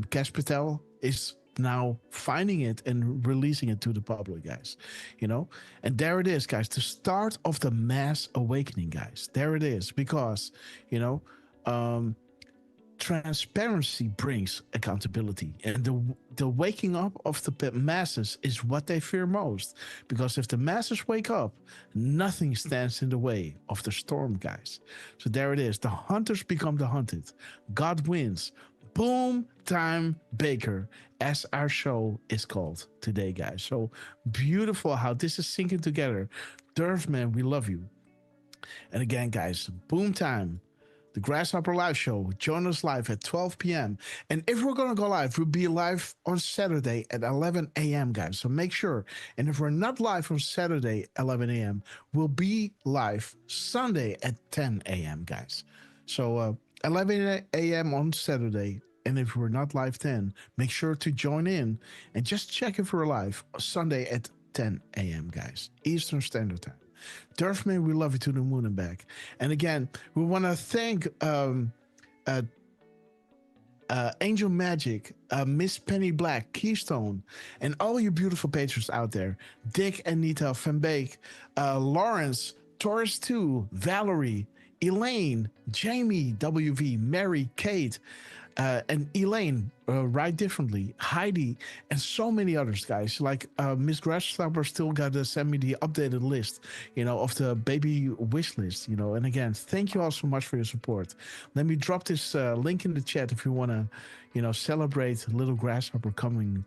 Kash Patel is now finding it and releasing it to the public, guys. You know, and there it is, guys, the start of the mass awakening, guys. There it is, because, you know, transparency brings accountability, and the waking up of the masses is what they fear most, because if the masses wake up, nothing stands in the way of the storm, guys. So there it is, the hunters become the hunted. God wins. Boom Time Baker, as our show is called today, guys. So beautiful how this is syncing together. Durf, man, we love you. And again, guys, Boom Time, the Grasshopper Live Show. Join us live at 12 p.m. And if we're going to go live, we'll be live on Saturday at 11 a.m., guys. So make sure. And if we're not live on Saturday, 11 a.m., we'll be live Sunday at 10 a.m., guys. So 11 a.m. on Saturday. And if we're not live then, make sure to join in and just check if we're live Sunday at 10 a.m., guys. Eastern Standard Time. Durfman, we love you to the moon and back. And again, we want to thank Angel Magic, Miss Penny Black, Keystone, and all you beautiful patrons out there. Dick, Anita, Van Beek, Lawrence, Taurus 2, Valerie, Elaine, Jamie, WV, Mary, Kate, and Elaine, Write Differently, Heidi, and so many others, guys. Like Miss Grasshopper still got to send me the updated list, of the baby wish list, And again, thank you all so much for your support. Let me drop this link in the chat if you want to, celebrate little Grasshopper coming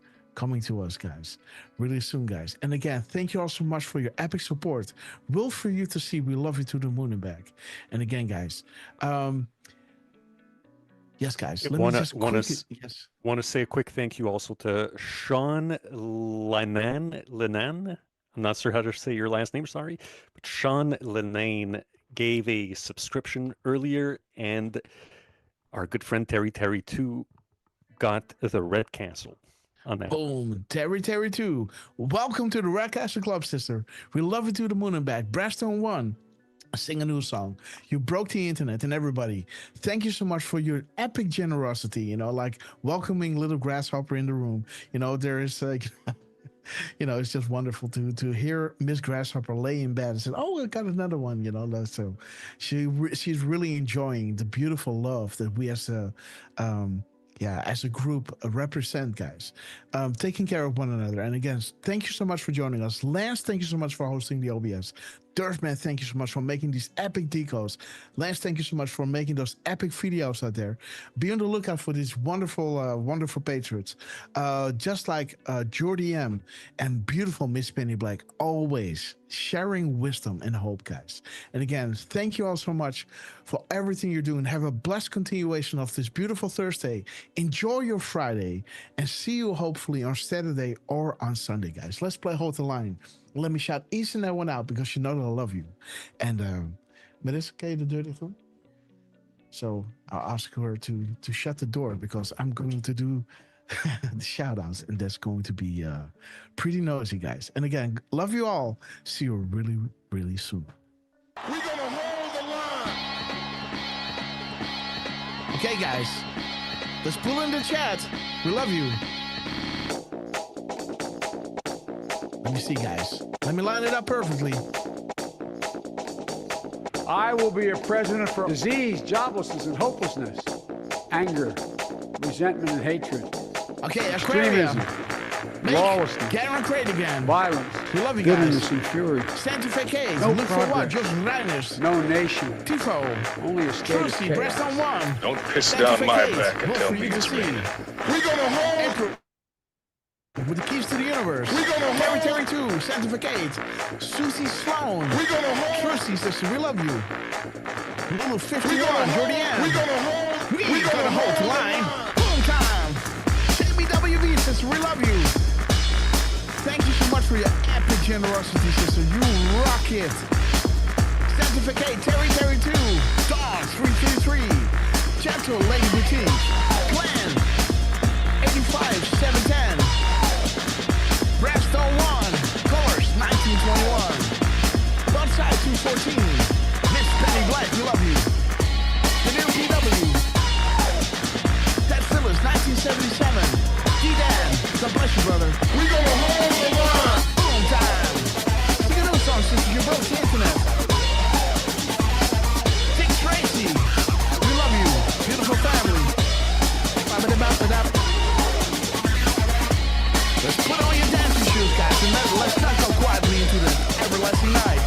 to us, guys, really soon, guys. And again, thank you all so much for your epic support. Will for you to see. We love you to the moon and back. And again, guys, yes, guys. Want to say a quick thank you also to Sean Lenan. I'm not sure how to say your last name, sorry. But Sean Lenan gave a subscription earlier, and our good friend Terry 2 got the Red Castle on that. Boom. Terry 2. Welcome to the Red Castle Club, sister. We love you to the moon and back. Braston 1. Sing a new song. You broke the internet, and everybody, thank you so much for your epic generosity, like welcoming little Grasshopper in the room. There is like it's just wonderful to hear Miss Grasshopper lay in bed and say, oh, I got another one, so she's really enjoying the beautiful love that we as a group represent, guys, taking care of one another. And again, thank you so much for joining us. Lance, thank you so much for hosting the OBS. Durfman, thank you so much for making these epic decodes. Lance, thank you so much for making those epic videos out there. Be on the lookout for these wonderful patriots, just like Jordy M and beautiful Miss Penny Black, always sharing wisdom and hope, guys. And again, thank you all so much for everything you're doing. Have a blessed continuation of this beautiful Thursday. Enjoy your Friday, and see you hopefully on Saturday or on Sunday, guys. Let's play Hold the Line. Let me shout each and every one out because you know that I love you. And but it's okay to do it too. So I'll ask her to shut the door because I'm going to do the shout outs, and that's going to be pretty noisy, guys. And again, love you all. See you really, really soon. We're gonna hold the line. Okay, guys. Let's pull in the chat. We love you. Let me see, guys. Let me line it up perfectly. I will be a president for disease, joblessness, and hopelessness, anger, resentment, and hatred. Okay, Aquarium. Lawlessness. Karen Craig again. Violence. We love you, bitterness, guys. and fury. Sanctificate. No Look progress. for what? Just Reiners. No nation. Tifo. Only a state of Trucy, chaos. breast on one. Don't piss down my back and Look tell for me you to it's see. ready. We're gonna hold. With the keys to the universe. We're gonna hold. Terry 2, Sanctificate. Susie Sloan. We're gonna hold. Trucy, sister, we love you. Lulu 51, We're gonna Jordy hold. Ann. We're gonna hold. We're gonna hold the line. Boom time. Jamie WV, sister, we love you. Thank you so much for your epic generosity, sister. You rock it. Sanctificate, Terry 2. Dawn 333. Gentle Lady Boutique. Glenn 85 710. Brestone 1. Colors 1921. Bonsai 214. Miss Penny Black, we love you. The new PW. Ted Phillips 1977. D-Dan, God bless you, brother. We're gonna hold the line. Boom time. Sing a new song, sister. You broke the internet. Dick Tracy, we love you. Beautiful family. Let's put on your dancing shoes, guys, and let's not go quietly into the everlasting night.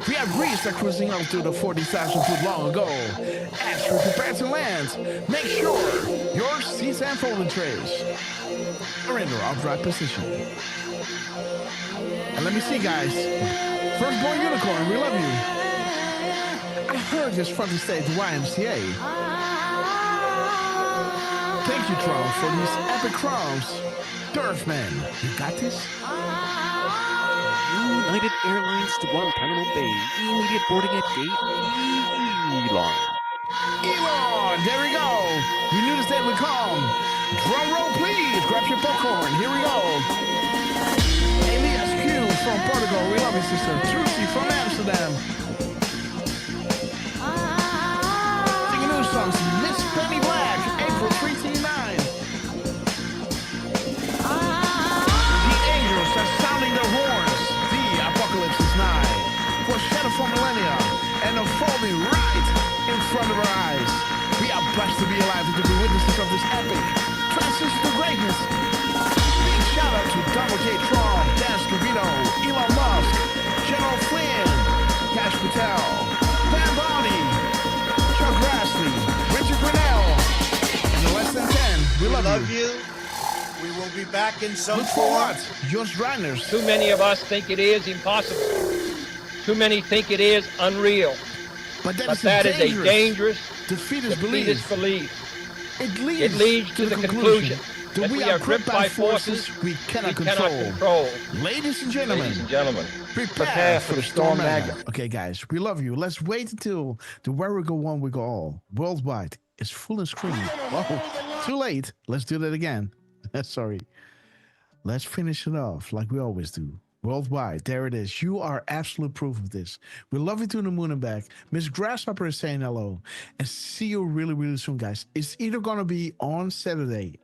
We have Greece that cruising up to the 40,000 foot long ago. As we prepare to land, make sure your seats and folding trays are in their upright position. And let me see, guys. Firstborn Unicorn, we love you. I heard this from the state YMCA. Thank you, Trump, for these epic crowns. Turfman, you got this? United Airlines to Guantanamo Bay. Immediate boarding at gate Elon. Elon, there we go. We knew this day would come. Drum roll, please. Grab your popcorn. Here we go. Elias Q from Portugal. We love you, sister. Trucy from Amsterdam. Singing new songs. Miss Penny Black, April 329. The angels are sounding their horns. The apocalypse is nigh. For shadow for millennia and unfolding right in front of our eyes. We are blessed to be alive and to be witnesses of this epic transition to greatness. Big shout out to Donald J. Trump, Dan Scavino, Elon Musk, General Flynn, Cash Patel, Van Bonnie, Chuck Grassley, Richard Grinnell, and the less than 10. We love you. We will be back in some Look for form. what? Josh Reiners. Too many of us think it is impossible. Too many think it is unreal. But that is a dangerous, defeatist belief. It leads to the conclusion that we are gripped by forces we cannot control. Ladies and gentlemen, prepare for the storm magna. Okay, guys, we love you. Let's wait until the Where We Go One We Go All worldwide is full and screen. Oh, too late. Let's do that again. Sorry. Let's finish it off like we always do. Worldwide, there it is. You are absolute proof of this. We love you to the moon and back. Miss Grasshopper is saying hello. And see you really, really soon, guys. It's either going to be on Saturday,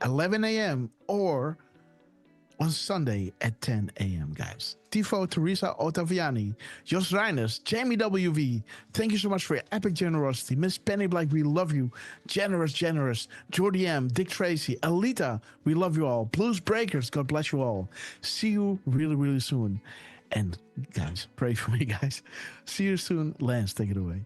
11 a.m. or on Sunday at 10 a.m., guys. Tifo, Teresa Ottaviani, Jos Reiners, Jamie WV, thank you so much for your epic generosity. Miss Penny Black, we love you. Generous. Jordy M, Dick Tracy, Alita, we love you all. Blues Breakers, God bless you all. See you really, really soon. And guys, pray for me, guys. See you soon. Lance, take it away.